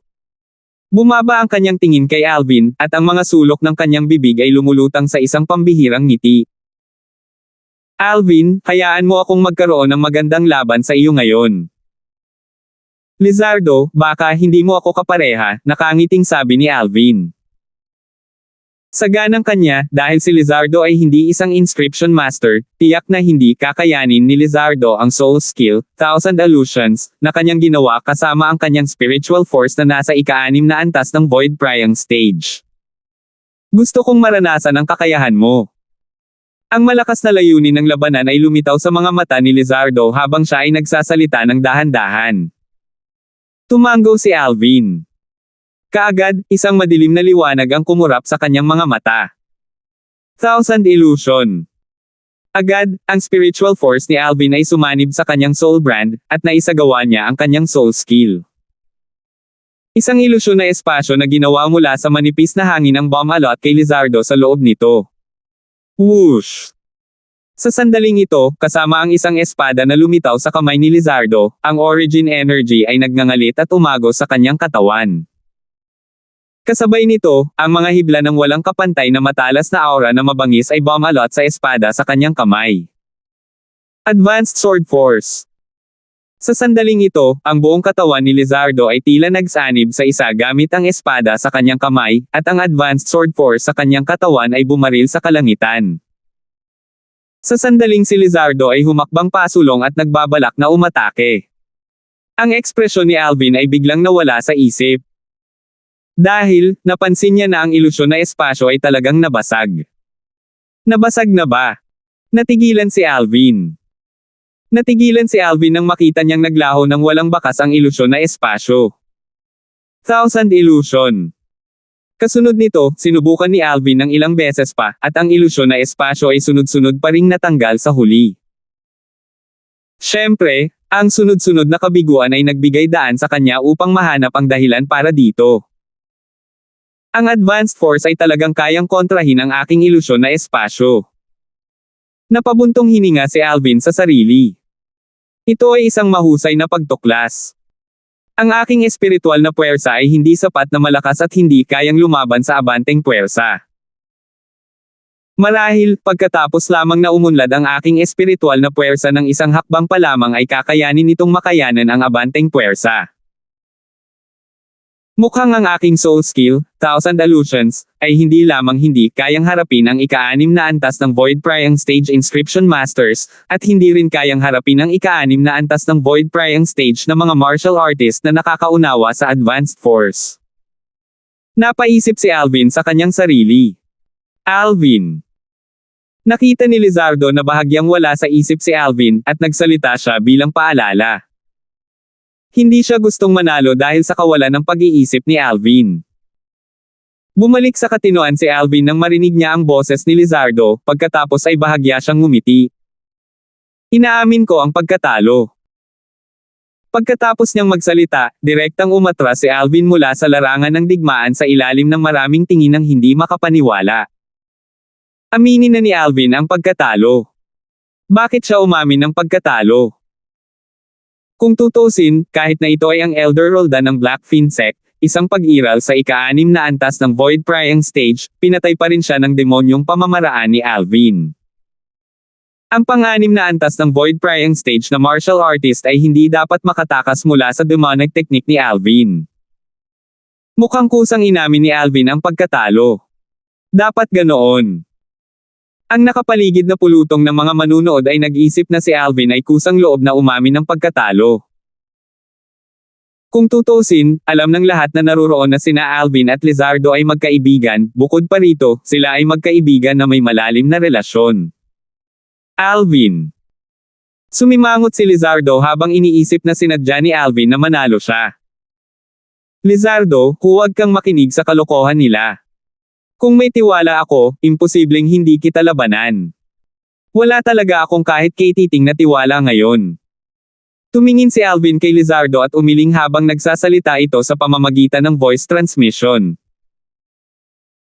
Bumaba ang kanyang tingin kay Alvin, at ang mga sulok ng kanyang bibig ay lumulutang sa isang pambihirang ngiti. Alvin, hayaan mo akong magkaroon ng magandang laban sa iyo ngayon. Lizardo, baka hindi mo ako kapareha, nakangiting sabi ni Alvin. Saganang kanya, dahil si Lizardo ay hindi isang inscription master, tiyak na hindi kakayanin ni Lizardo ang soul skill, 1000 illusions, na kanyang ginawa kasama ang kanyang spiritual force na nasa ika-6 na antas ng Void Priang stage. Gusto kong maranasan ang kakayahan mo. Ang malakas na layunin ng labanan ay lumitaw sa mga mata ni Lizardo habang siya ay nagsasalita ng dahan-dahan. Tumango si Alvin. Kaagad, isang madilim na liwanag ang kumurap sa kanyang mga mata. 1000 illusion. Agad, ang spiritual force ni Alvin ay sumanib sa kanyang soul brand, at naisagawa niya ang kanyang soul skill. Isang ilusyon na espasyo na ginawa mula sa manipis na hangin ang bumalot kay Lizardo sa loob nito. Whoosh! Sa sandaling ito, kasama ang isang espada na lumitaw sa kamay ni Lizardo, ang origin energy ay nagngangalit at umagos sa kanyang katawan. Kasabay nito, ang mga hibla ng walang kapantay na matalas na aura na mabangis ay bumalot sa espada sa kanyang kamay. Advanced Sword Force. Sa sandaling ito, ang buong katawan ni Lizardo ay tila nagsanib sa isa gamit ang espada sa kanyang kamay, at ang Advanced Sword Force sa kanyang katawan ay bumaril sa kalangitan. Sa sandaling si Lizardo ay humakbang pasulong at nagbabalak na umatake. Ang ekspresyon ni Alvin ay biglang nawala sa isip. Dahil, napansin niya na ang ilusyon na espasyo ay talagang nabasag. Nabasag na ba? Natigilan si Alvin. Natigilan si Alvin nang makita niyang naglaho ng walang bakas ang ilusyon na espasyo. 1000 illusion. Kasunod nito, sinubukan ni Alvin ng ilang beses pa, at ang ilusyon na espasyo ay sunod-sunod pa ring natanggal sa huli. Siyempre, ang sunod-sunod na kabiguan ay nagbigay daan sa kanya upang mahanap ang dahilan para dito. Ang advanced force ay talagang kayang kontrahin ang aking ilusyon na espasyo. Napabuntong hininga si Alvin sa sarili. Ito ay isang mahusay na pagtuklas. Ang aking espiritual na puwersa ay hindi sapat na malakas at hindi kayang lumaban sa abanteng puwersa. Marahil, pagkatapos lamang na umunlad ang aking espiritual na puwersa ng isang hakbang pa lamang ay kakayanin nitong makayanan ang abanteng puwersa. Mukhang ang aking soul skill, 1000 illusions, ay hindi lamang hindi kayang harapin ang ika-6 na antas ng Void Priang Stage Inscription Masters, at hindi rin kayang harapin ang ika-6 na antas ng Void Priang Stage na mga martial artist na nakakaunawa sa advanced force. Napaisip si Alvin sa kanyang sarili. Alvin. Nakita ni Lizardo na bahagyang wala sa isip si Alvin, at nagsalita siya bilang paalala. Hindi siya gustong manalo dahil sa kawalan ng pag-iisip ni Alvin. Bumalik sa katinoan si Alvin nang marinig niya ang boses ni Lizardo, pagkatapos ay bahagya siyang ngumiti. Inaamin ko ang pagkatalo. Pagkatapos niyang magsalita, direktang umatras si Alvin mula sa larangan ng digmaan sa ilalim ng maraming tingin ng hindi makapaniwala. Aminin na ni Alvin ang pagkatalo. Bakit siya umamin ng pagkatalo? Kung tutusin, kahit na ito ay ang Elder Roldan ng Black Fiend Sect, isang pag-iral sa ika-6 na antas ng Void Prying Stage, pinatay pa rin siya ng demonyong pamamaraan ni Alvin. Ang pang-6 na antas ng Void Prying Stage na martial artist ay hindi dapat makatakas mula sa demonic technique ni Alvin. Mukhang kusang inamin ni Alvin ang pagkatalo. Dapat ganoon. Ang nakapaligid na pulutong ng mga manunood ay nag-isip na si Alvin ay kusang loob na umamin ng pagkatalo. Kung tutuusin, alam ng lahat na naruroon na sina Alvin at Lizardo ay magkaibigan, bukod pa rito, sila ay magkaibigan na may malalim na relasyon. Alvin. Sumimangot si Lizardo habang iniisip na sinadya ni Alvin na manalo siya. Lizardo, huwag kang makinig sa kalokohan nila. Kung may tiwala ako, imposibleng hindi kita labanan. Wala talaga akong kahit katiting na tiwala ngayon. Tumingin si Alvin kay Lizardo at umiling habang nagsasalita ito sa pamamagitan ng voice transmission.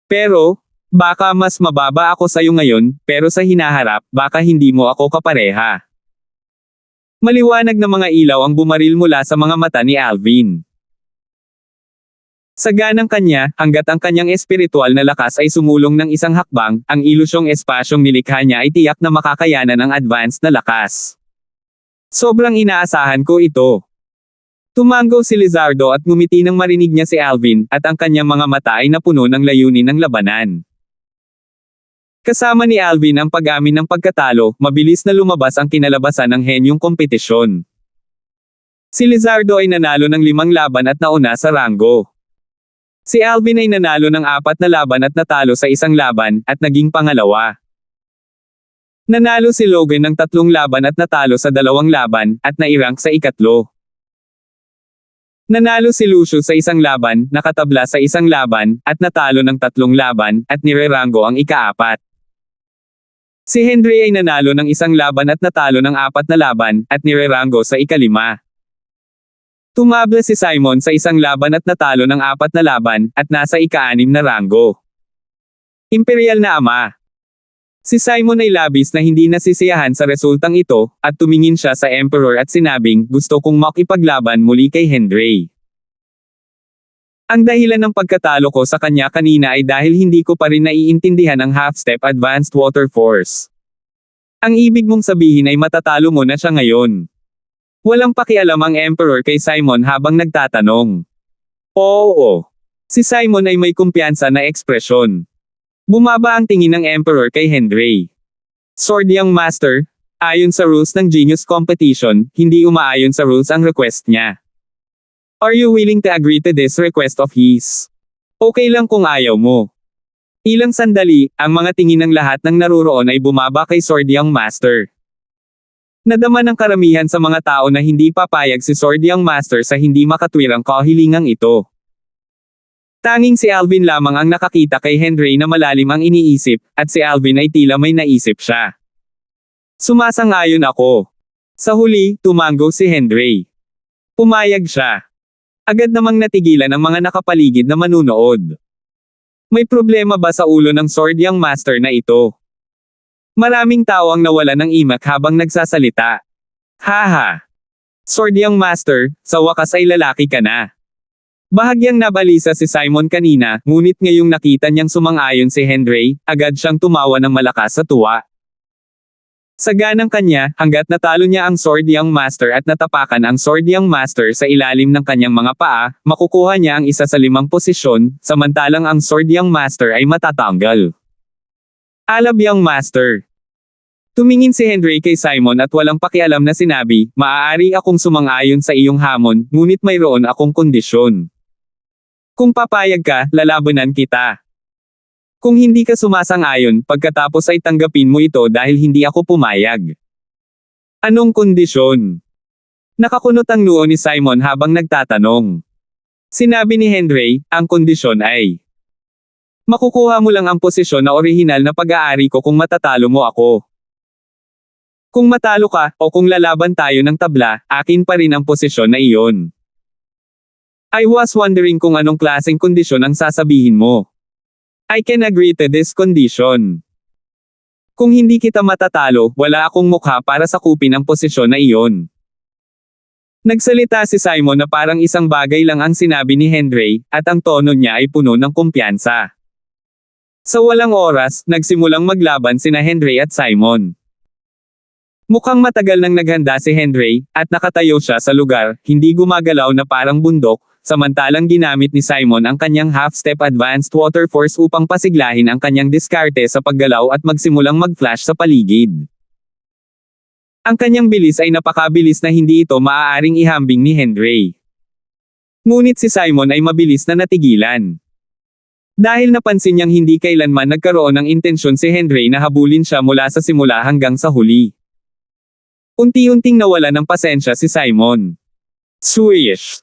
Pero, baka mas mababa ako sa'yo ngayon, pero sa hinaharap, baka hindi mo ako kapareha. Maliwanag na mga ilaw ang bumaril mula sa mga mata ni Alvin. Sa ganang kanya, hanggat ang kanyang espiritual na lakas ay sumulong ng isang hakbang, ang ilusyong espasyong nilikha niya ay tiyak na makakayanan ng advanced na lakas. Sobrang inaasahan ko ito. Tumango si Lizardo at ngumiti nang marinig niya si Alvin, at ang kanyang mga mata ay napuno ng layunin ng labanan. Kasama ni Alvin ang pag-amin ng pagkatalo, mabilis na lumabas ang kinalabasan ng henyong kompetisyon. Si Lizardo ay nanalo ng 5 laban at nauna sa ranggo. Si Alvin ay nanalo ng 4 na laban at natalo sa 1 laban, at naging pangalawa. Nanalo si Logan ng 3 laban at natalo sa 2 laban, at nairank sa 3. Nanalo si Lucio sa 1 laban, nakatabla sa 1 laban, at natalo ng 3 laban, at nireranggo ang 4. Si Henry ay nanalo ng 1 laban at natalo ng 4 na laban, at nireranggo sa 5. Tumabla si Simon sa 1 laban at natalo ng 4 na laban, at nasa 6 na ranggo. Imperial na ama. Si Simon ay labis na hindi nasisiyahan sa resultang ito, at tumingin siya sa Emperor at sinabing, gusto kong makipaglaban muli kay Henry. Ang dahilan ng pagkatalo ko sa kanya kanina ay dahil hindi ko pa rin naiintindihan ang half-step advanced water force. Ang ibig mong sabihin ay matatalo mo na siya ngayon. Walang pakialam ang Emperor kay Simon habang nagtatanong. Oo. Si Simon ay may kumpiyansa na ekspresyon. Bumaba ang tingin ng Emperor kay Henry. Sword Young Master, ayon sa rules ng Genius Competition, hindi umaayon sa rules ang request niya. Are you willing to agree to this request of his? Okay lang kung ayaw mo. Ilang sandali, ang mga tingin ng lahat ng naruroon ay bumaba kay Sword Young Master. Nadama ng karamihan sa mga tao na hindi papayag si Sword Young Master sa hindi makatwirang kahilingang ito. Tanging si Alvin lamang ang nakakita kay Henry na malalim ang iniisip, at si Alvin ay tila may naisip siya. Sumasang-ayon ako. Sa huli, tumango si Henry. Pumayag siya. Agad namang natigilan ang mga nakapaligid na manunood. May problema ba sa ulo ng Sword Young Master na ito? Maraming tao ang nawala ng imak habang nagsasalita. Haha. Sword Young Master, sa wakas ay lalaki ka na. Bahagyang nabalisa si Simon kanina, ngunit ngayong nakita niyang sumang-ayon si Henry, agad siyang tumawa ng malakas sa tuwa. Sa ganang kanya, hanggat natalo niya ang Sword Young Master at natapakan ang Sword Young Master sa ilalim ng kanyang mga paa, makukuha niya ang isa sa 5 posisyon, samantalang ang Sword Young Master ay matatanggal. Alab Young Master. Tumingin si Henry kay Simon at walang pakialam na sinabi, maaari akong sumang-ayon sa iyong hamon, ngunit mayroon akong kondisyon. Kung papayag ka, lalabanan kita. Kung hindi ka sumasang-ayon, pagkatapos ay tanggapin mo ito dahil hindi ako pumayag. Anong kondisyon? Nakakunot ang noo ni Simon habang nagtatanong. Sinabi ni Henry, ang kondisyon ay makukuha mo lang ang posisyon na orihinal na pag-aari ko kung matatalo mo ako. Kung matalo ka, o kung lalaban tayo ng tabla, akin pa rin ang posisyon na iyon. I was wondering kung anong klaseng kondisyon ang sasabihin mo. I can agree to this condition. Kung hindi kita matatalo, wala akong mukha para sakupin ang posisyon na iyon. Nagsalita si Simon na parang isang bagay lang ang sinabi ni Henry, at ang tono niya ay puno ng kumpiyansa. Sa walang oras, nagsimulang maglaban sina Henry at Simon. Mukhang matagal nang naghanda si Henry, at nakatayo siya sa lugar, hindi gumagalaw na parang bundok, samantalang ginamit ni Simon ang kanyang half-step advanced water force upang pasiglahin ang kanyang diskarte sa paggalaw at magsimulang mag-flash sa paligid. Ang kanyang bilis ay napakabilis na hindi ito maaaring ihambing ni Henry. Ngunit si Simon ay mabilis na natigilan. Dahil napansin niyang hindi kailanman nagkaroon ng intensyon si Henry na habulin siya mula sa simula hanggang sa huli. Unti-unting nawala ng pasensya si Simon. Swish!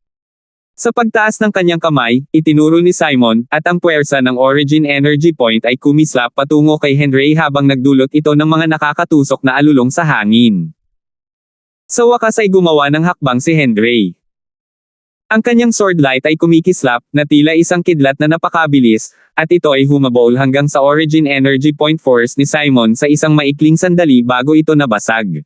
Sa pagtaas ng kanyang kamay, itinuro ni Simon, at ang puwersa ng Origin Energy Point ay kumislap patungo kay Henry habang nagdulot ito ng mga nakakatusok na alulong sa hangin. Sa wakas ay gumawa ng hakbang si Henry. Ang kanyang sword light ay kumikislap, na tila isang kidlat na napakabilis, at ito ay humabol hanggang sa Origin Energy Point force ni Simon sa isang maikling sandali bago ito nabasag.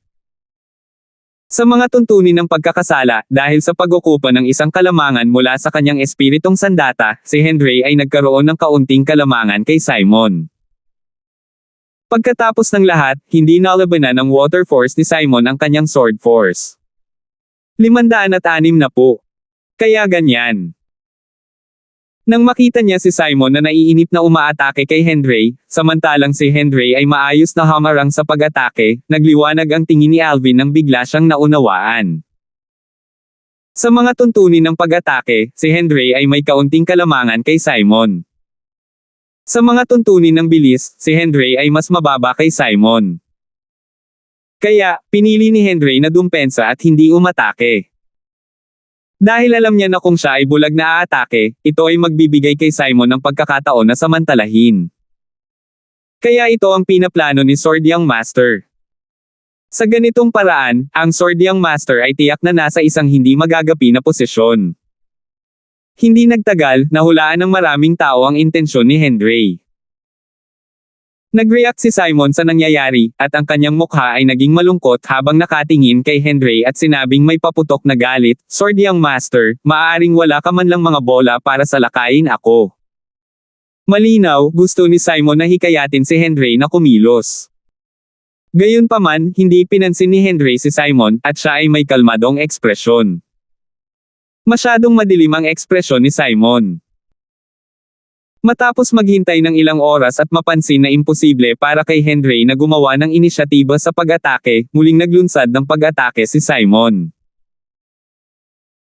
Sa mga tuntunin ng pagkakasala, dahil sa pag-okupa ng isang kalamangan mula sa kanyang espiritong sandata, si Henry ay nagkaroon ng kaunting kalamangan kay Simon. Pagkatapos ng lahat, hindi nalabanan ng water force ni Simon ang kanyang sword force. 506 na po. Kaya ganyan. Nang makita niya si Simon na naiinip na umaatake kay Henry, samantalang si Henry ay maayos na hamarang sa pag-atake, nagliwanag ang tingin ni Alvin nang bigla siyang naunawaan. Sa mga tuntunin ng pag-atake, si Henry ay may kaunting kalamangan kay Simon. Sa mga tuntunin ng bilis, si Henry ay mas mababa kay Simon. Kaya, pinili ni Henry na dumpensa at hindi umatake. Dahil alam niya na kung siya ay bulag na aatake, ito ay magbibigay kay Simon ng pagkakataon na samantalahin. Kaya ito ang pinaplano ni Sword Young Master. Sa ganitong paraan, ang Sword Young Master ay tiyak na nasa isang hindi magagapi na posisyon. Hindi nagtagal, nahulaan ng maraming tao ang intensyon ni Henry. Nag-react si Simon sa nangyayari, at ang kanyang mukha ay naging malungkot habang nakatingin kay Henry at sinabing may paputok na galit, Sword Young Master, maaaring wala ka man lang mga bola para salakayin ako. Malinaw, gusto ni Simon na hikayatin si Henry na kumilos. Gayunpaman, hindi pinansin ni Henry si Simon, at siya ay may kalmadong ekspresyon. Masyadong madilim ang ekspresyon ni Simon. Matapos maghintay ng ilang oras at mapansin na imposible para kay Henry na gumawa ng inisyatiba sa pag-atake, muling naglunsad ng pag-atake si Simon.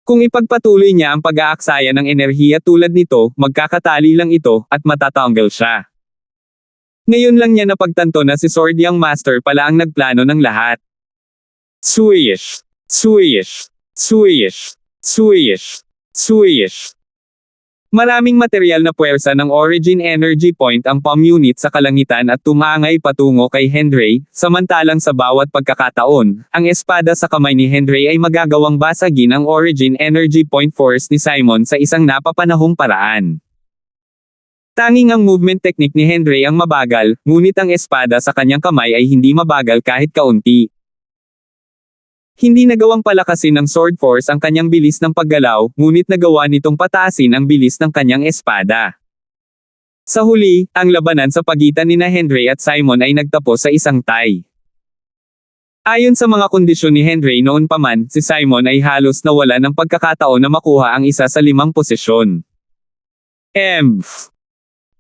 Kung ipagpatuloy niya ang pag-aaksaya ng enerhiya tulad nito, magkakatali lang ito, at matatanggal siya. Ngayon lang niya napagtanto na si Sword Young Master pala ang nagplano ng lahat. Swish! Swish! Swish! Swish! Swish! Maraming material na puwersa ng Origin Energy Point ang palm unit sa kalangitan at tumangay patungo kay Henry, samantalang sa bawat pagkakataon, ang espada sa kamay ni Henry ay magagawang basagin ang Origin Energy Point force ni Simon sa isang napapanahong paraan. Tanging ang movement technique ni Henry ang mabagal, ngunit ang espada sa kanyang kamay ay hindi mabagal kahit kaunti. Hindi nagawang palakasin ng sword force ang kanyang bilis ng paggalaw, ngunit nagawa nitong pataasin ang bilis ng kanyang espada. Sa huli, ang labanan sa pagitan nina Henry at Simon ay nagtapos sa isang tie. Ayon sa mga kondisyon ni Henry noon pa man, si Simon ay halos nawala ng pagkakataon na makuha ang isa sa 5 posisyon.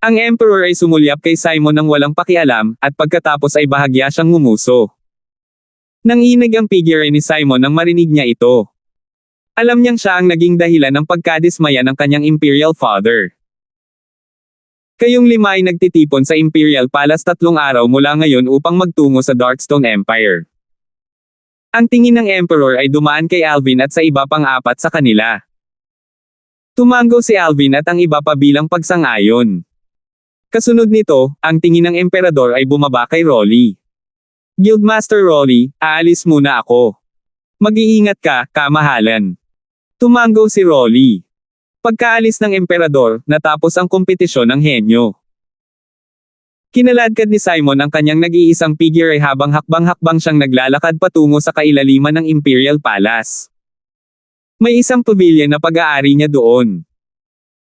Ang Emperor ay sumulyap kay Simon ng walang pakialam, at pagkatapos ay bahagya siyang ngumuso. Nanginig ang figure ni Simon nang marinig niya ito. Alam niyang siya ang naging dahilan ng pagkadismaya ng kanyang Imperial Father. Kayong 5 ay nagtitipon sa Imperial Palace 3 araw mula ngayon upang magtungo sa Darkstone Empire. Ang tingin ng Emperor ay dumaan kay Alvin at sa iba pang 4 sa kanila. Tumango si Alvin at ang iba pa bilang pagsang-ayon. Kasunod nito, ang tingin ng Emperador ay bumaba kay Rolly. Guildmaster Rolly, aalis muna ako. Mag-iingat ka, kamahalan. Tumango si Rolly. Pagkaalis ng Emperador, natapos ang kompetisyon ng henyo. Kinaladkad ni Simon ang kanyang nag-iisang figure habang hakbang-hakbang siyang naglalakad patungo sa kailaliman ng Imperial Palace. May isang pavilion na pag-aari niya doon.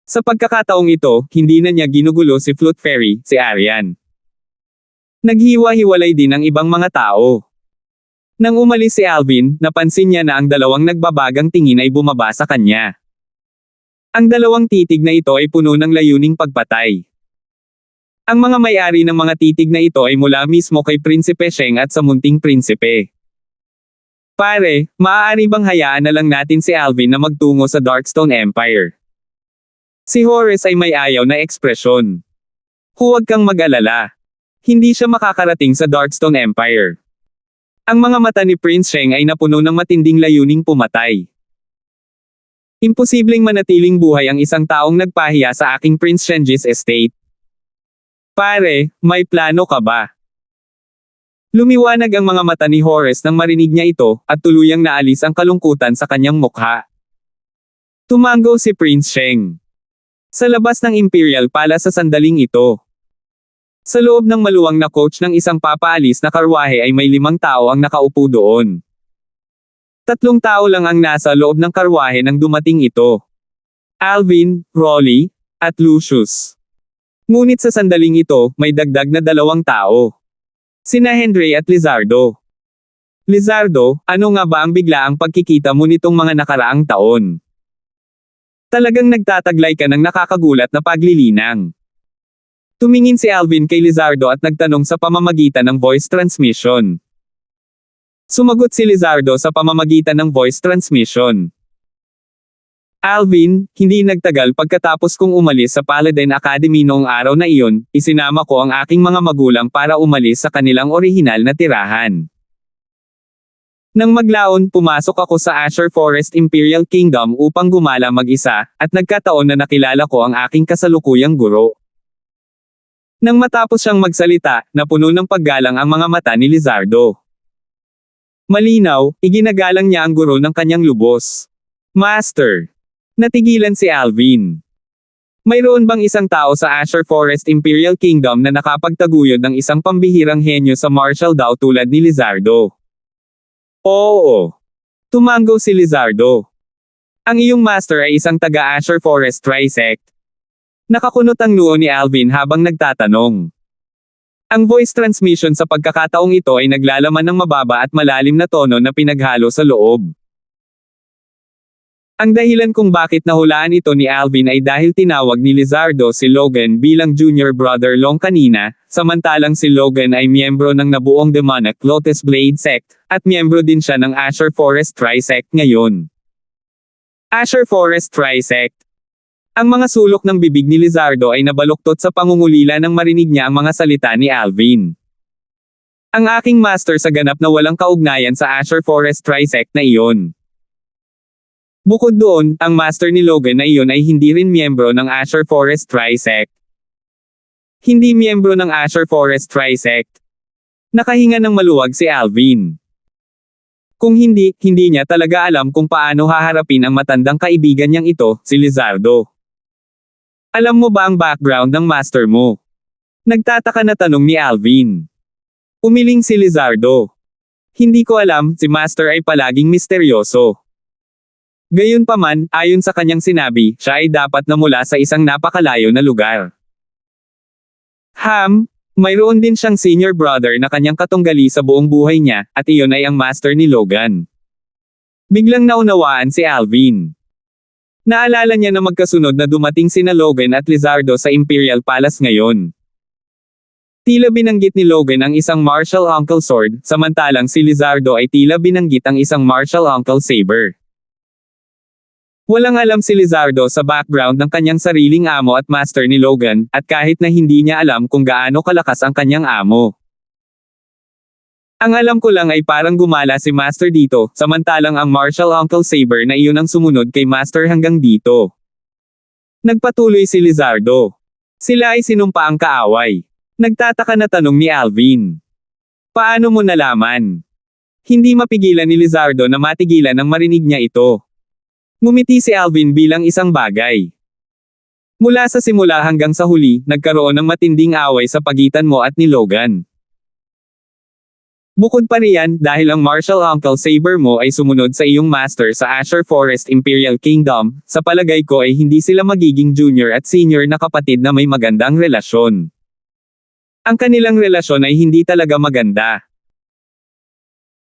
Sa pagkakataong ito, hindi na niya ginugulo si Flute Fairy, si Arian. Naghiwa-hiwalay din ang ibang mga tao. Nang umalis si Alvin, napansin niya na ang dalawang nagbabagang tingin ay bumaba sa kanya. Ang dalawang titig na ito ay puno ng layuning pagpatay. Ang mga may-ari ng mga titig na ito ay mula mismo kay Prinsipe Sheng at sa munting prinsipe. Pare, maaari bang hayaan na lang natin si Alvin na magtungo sa Darkstone Empire? Si Horace ay may ayaw na ekspresyon. Huwag kang mag-alala. Hindi siya makakarating sa Darkstone Empire. Ang mga mata ni Prince Sheng ay napuno ng matinding layuning pumatay. Imposibleng manatiling buhay ang isang taong nagpahiya sa aking Prince Shenji's estate. Pare, may plano ka ba? Lumiwanag ang mga mata ni Horace nang marinig niya ito, at tuluyang naalis ang kalungkutan sa kanyang mukha. Tumango si Prince Sheng. Sa labas ng Imperial Palace sa sandaling ito. Sa loob ng maluwang na coach ng isang papaalis na karwahe ay may 5 tao ang nakaupo doon. 3 tao lang ang nasa loob ng karwahe nang dumating ito. Alvin, Rolly, at Lucius. Ngunit sa sandaling ito, may dagdag na 2 tao. Sina Henry at Lizardo. Lizardo, ano nga ba ang biglaang pagkikita mo nitong mga nakaraang taon? Talagang nagtataglay ka ng nakakagulat na paglilinang. Tumingin si Alvin kay Lizardo at nagtanong sa pamamagitan ng voice transmission. Sumagot si Lizardo sa pamamagitan ng voice transmission. Alvin, hindi nagtagal pagkatapos kong umalis sa Paladin Academy noong araw na iyon, isinama ko ang aking mga magulang para umalis sa kanilang orihinal na tirahan. Nang maglaon, pumasok ako sa Azure Forest Imperial Kingdom upang gumala mag-isa, at nagkataon na nakilala ko ang aking kasalukuyang guro. Nang matapos siyang magsalita, napuno ng paggalang ang mga mata ni Lizardo. Malinaw, iginagalang niya ang guro ng kanyang lubos. Master! Natigilan si Alvin. Mayroon bang isang tao sa Azure Forest Imperial Kingdom na nakapagtaguyod ng isang pambihirang henyo sa martial daw tulad ni Lizardo? Oo. Tumango si Lizardo. Ang iyong master ay isang taga-Azure Forest Trisect. Nakakunot ang noo ni Alvin habang nagtatanong. Ang voice transmission sa pagkakataong ito ay naglalaman ng mababa at malalim na tono na pinaghalo sa loob. Ang dahilan kung bakit nahulaan ito ni Alvin ay dahil tinawag ni Lizardo si Logan bilang junior brother long kanina, samantalang si Logan ay miyembro ng nabuong demonic Lotus Blade Sect, at miyembro din siya ng Azure Forest Trisect ngayon. Azure Forest Trisect. Ang mga sulok ng bibig ni Lizardo ay nabaluktot sa pangungulila nang marinig niya ang mga salita ni Alvin. Ang aking master sa ganap na walang kaugnayan sa Azure Forest Trisect na iyon. Bukod doon, ang master ni Logan na iyon ay hindi rin miyembro ng Azure Forest Trisect. Hindi miyembro ng Azure Forest Trisect. Nakahinga ng maluwag si Alvin. Kung hindi niya talaga alam kung paano haharapin ang matandang kaibigan niyang ito, si Lizardo. Alam mo ba ang background ng master mo? Nagtataka na tanong ni Alvin. Umiling si Lizardo. Hindi ko alam, si master ay palaging misteryoso. Gayunpaman, ayon sa kanyang sinabi, siya ay dapat na mula sa isang napakalayo na lugar. Mayroon din siyang senior brother na kanyang katunggali sa buong buhay niya, at iyon ay ang master ni Logan. Biglang naunawaan si Alvin. Naalala niya na magkasunod na dumating sina Logan at Lizardo sa Imperial Palace ngayon. Tila binanggit ni Logan ang isang martial uncle sword, samantalang si Lizardo ay tila binanggit ang isang martial uncle saber. Walang alam si Lizardo sa background ng kanyang sariling amo at master ni Logan, at kahit na hindi niya alam kung gaano kalakas ang kanyang amo. Ang alam ko lang ay parang gumala si master dito, samantalang ang martial uncle saber na iyon ang sumunod kay master hanggang dito. Nagpatuloy si Lizardo. Sila ay sinumpa ang kaaway. Nagtataka na tanong ni Alvin. Paano mo nalaman? Hindi mapigilan ni Lizardo na matigilan nang marinig niya ito. Ngumiti si Alvin bilang isang bagay. Mula sa simula hanggang sa huli, nagkaroon ng matinding away sa pagitan mo at ni Logan. Bukod pa riyan, dahil ang martial uncle saber mo ay sumunod sa iyong master sa Azure Forest Imperial Kingdom, sa palagay ko ay hindi sila magiging junior at senior na kapatid na may magandang relasyon. Ang kanilang relasyon ay hindi talaga maganda.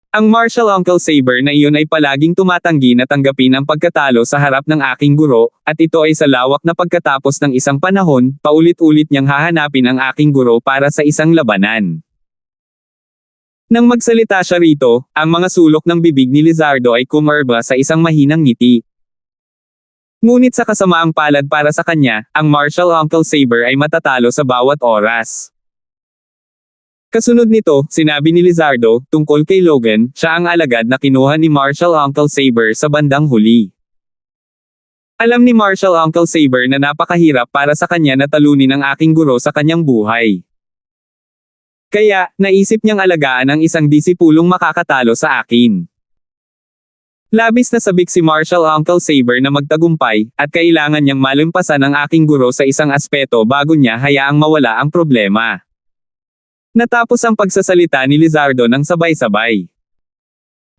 Ang martial uncle saber na iyon ay palaging tumatanggi na tanggapin ang pagkatalo sa harap ng aking guro, at ito ay sa lawak na pagkatapos ng isang panahon, paulit-ulit niyang hahanapin ang aking guro para sa isang labanan. Nang magsalita siya rito, ang mga sulok ng bibig ni Lizardo ay kumerba sa isang mahinang ngiti. Ngunit sa kasamaang palad para sa kanya, ang martial uncle saber ay matatalo sa bawat oras. Kasunod nito, sinabi ni Lizardo, tungkol kay Logan, siya ang alagad na kinuha ni Martial Uncle Saber sa bandang huli. Alam ni Martial Uncle Saber na napakahirap para sa kanya na talunin ang aking guro sa kanyang buhay. Kaya, naisip niyang alagaan ang isang disipulong makakatalo sa akin. Labis na sabik si Martial Uncle Saber na magtagumpay, at kailangan niyang malumpasan ang aking guro sa isang aspeto bago niya hayaang mawala ang problema. Natapos ang pagsasalita ni Lizardo ng sabay-sabay.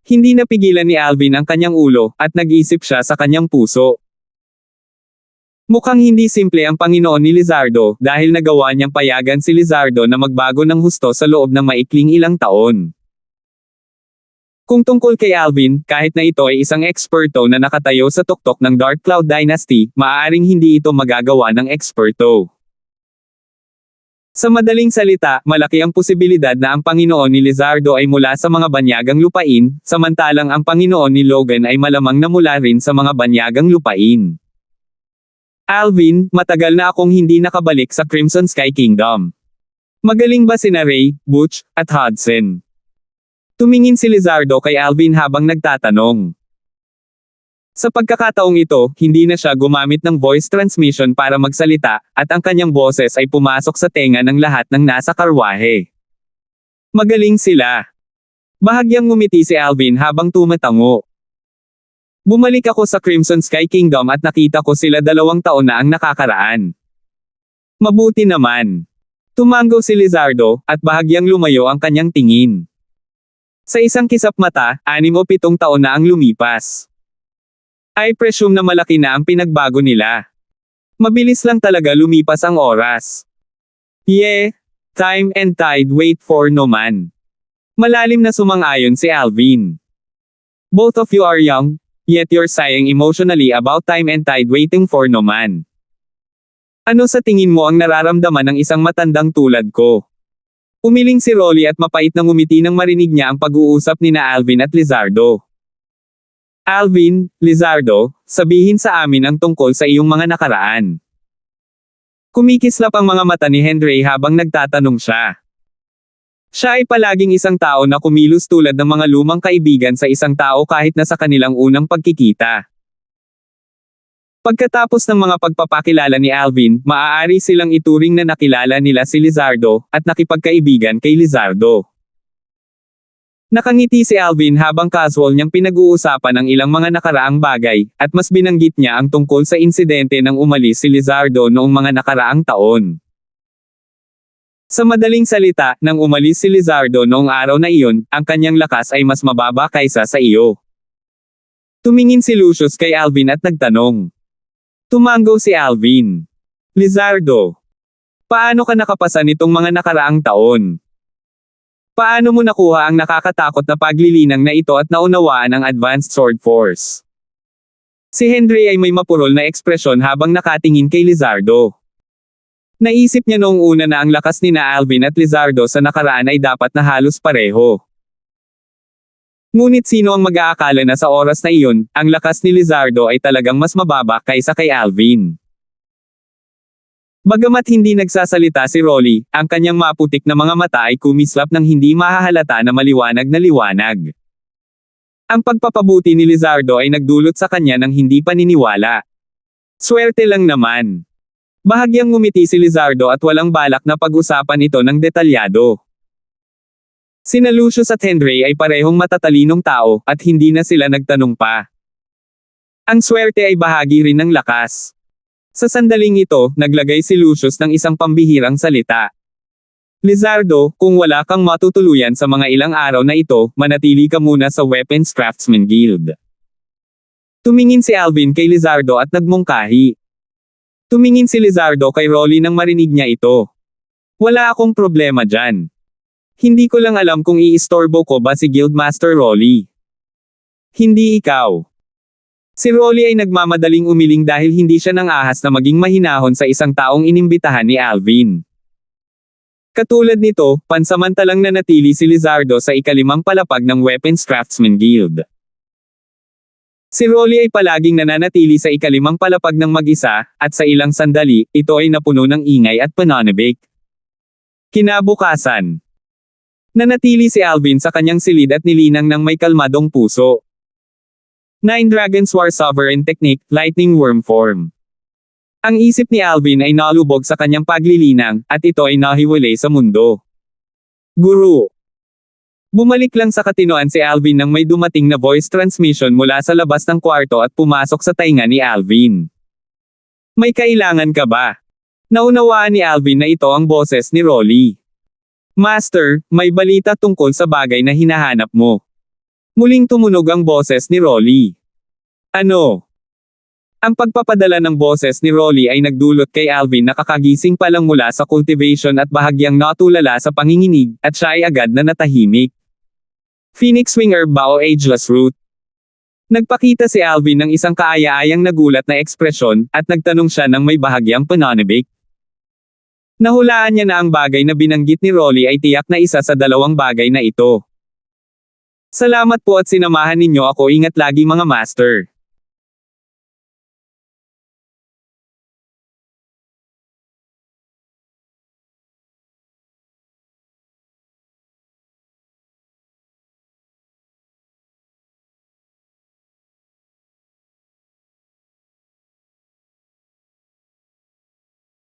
Hindi napigilan ni Alvin ang kanyang ulo, at nag-isip siya sa kanyang puso. Mukhang hindi simple ang Panginoon ni Lizardo, dahil nagawa niyang payagan si Lizardo na magbago ng husto sa loob ng maikling ilang taon. Kung tungkol kay Alvin, kahit na ito ay isang eksperto na nakatayo sa tuktok ng Dark Cloud Dynasty, maaaring hindi ito magagawa ng eksperto. Sa madaling salita, malaki ang posibilidad na ang Panginoon ni Lizardo ay mula sa mga banyagang lupain, samantalang ang Panginoon ni Logan ay malamang na mula rin sa mga banyagang lupain. Alvin, matagal na akong hindi nakabalik sa Crimson Sky Kingdom. Magaling ba sina Ray, Butch, at Hudson? Tumingin si Lizardo kay Alvin habang nagtatanong. Sa pagkakataong ito, hindi na siya gumamit ng voice transmission para magsalita, at ang kanyang boses ay pumasok sa tenga ng lahat ng nasa karwahe. Magaling sila. Bahagyang ngumiti si Alvin habang tumatango. Bumalik ako sa Crimson Sky Kingdom at nakita ko sila 2 taon na ang nakakaraan. Mabuti naman. Tumango si Lizardo, at bahagyang lumayo ang kanyang tingin. Sa isang kisap mata, 6 o 7 taon na ang lumipas. I presume na malaki na ang pinagbago nila. Mabilis lang talaga lumipas ang oras. Yeah, time and tide wait for no man. Malalim na sumang-ayon si Alvin. Both of you are young, yet you're sighing emotionally about time and tide waiting for no man. Ano sa tingin mo ang nararamdaman ng isang matandang tulad ko? Umiling si Rolly at mapait na ngumiti nang marinig niya ang pag-uusap ni na Alvin at Lizardo. Alvin, Lizardo, sabihin sa amin ang tungkol sa iyong mga nakaraan. Kumikislap ang mga mata ni Henry habang nagtatanong siya. Siya ay palaging isang tao na kumilos tulad ng mga lumang kaibigan sa isang tao kahit na sa kanilang unang pagkikita. Pagkatapos ng mga pagpapakilala ni Alvin, maaari silang ituring na nakilala nila si Lizardo, at nakipagkaibigan kay Lizardo. Nakangiti si Alvin habang casual niyang pinag-uusapan ang ilang mga nakaraang bagay, at mas binanggit niya ang tungkol sa insidente nang umalis si Lizardo noong mga nakaraang taon. Sa madaling salita, nang umalis si Lizardo noong araw na iyon, ang kanyang lakas ay mas mababa kaysa sa iyo. Tumingin si Lucius kay Alvin at nagtanong. Tumango si Alvin. Lizardo, paano ka nakapasa nitong mga nakaraang taon? Paano mo nakuha ang nakakatakot na paglilinang na ito at naunawaan ang Advanced Sword Force? Si Henry ay may mapurol na ekspresyon habang nakatingin kay Lizardo. Naisip niya noong una na ang lakas ni na Alvin at Lizardo sa nakaraan ay dapat na halos pareho. Ngunit sino ang mag-aakala na sa oras na iyon, ang lakas ni Lizardo ay talagang mas mababa kaysa kay Alvin. Bagamat hindi nagsasalita si Rolly, ang kanyang maputik na mga mata ay kumislap ng hindi mahahalata na maliwanag na liwanag. Ang pagpapabuti ni Lizardo ay nagdulot sa kanya ng hindi paniniwala. Swerte lang naman. Bahagyang ngumiti si Lizardo at walang balak na pag-usapan ito ng detalyado. Sina Lucius at Henry ay parehong matatalinong tao, at hindi na sila nagtanong pa. Ang swerte ay bahagi rin ng lakas. Sa sandaling ito, naglagay si Lucius ng isang pambihirang salita. Lizardo, kung wala kang matutuluyan sa mga ilang araw na ito, manatili ka muna sa Weapons Craftsman Guild. Tumingin si Alvin kay Lizardo at nagmungkahi. Tumingin si Lizardo kay Rolly nang marinig niya ito. Wala akong problema dyan. Hindi ko lang alam kung iistorbo ko ba si Guildmaster Rolly. Hindi ikaw. Si Rolly ay nagmamadaling umiling dahil hindi siya nang ahas na maging mahinahon sa isang taong inimbitahan ni Alvin. Katulad nito, pansamantalang nanatili si Lizardo sa ikalimang palapag ng Weapons Craftsman Guild. Si Rolly ay palaging nananatili sa ikalimang palapag ng mag-isa, at sa ilang sandali, ito ay napuno ng ingay at pananabik. Kinabukasan. Nanatili si Alvin sa kanyang silid at nilinang ng may kalmadong puso. 9 Dragons War Sovereign Technique, Lightning Worm Form. Ang isip ni Alvin ay nalubog sa kanyang paglilinang, at ito ay nahiwalay sa mundo. Guru. Bumalik lang sa katinoan si Alvin nang may dumating na voice transmission mula sa labas ng kwarto at pumasok sa tainga ni Alvin. May kailangan ka ba? Naunawaan ni Alvin na ito ang boses ni Rolly. Master, may balita tungkol sa bagay na hinahanap mo. Muling tumunog ang boses ni Rolly. Ano? Ang pagpapadala ng boses ni Rolly ay nagdulot kay Alvin na kakagising pa lang mula sa cultivation at bahagyang natulala sa panginginig, at siya ay agad na natahimik. Phoenix Wing Herb ba o Ageless Root? Nagpakita si Alvin ng isang kaaya-ayang nagulat na ekspresyon, at nagtanong siya ng may bahagyang pananabik. Nahulaan niya na ang bagay na binanggit ni Rolly ay tiyak na isa sa dalawang bagay na ito. Salamat po at sinamahan ninyo ako, ingat lagi mga master.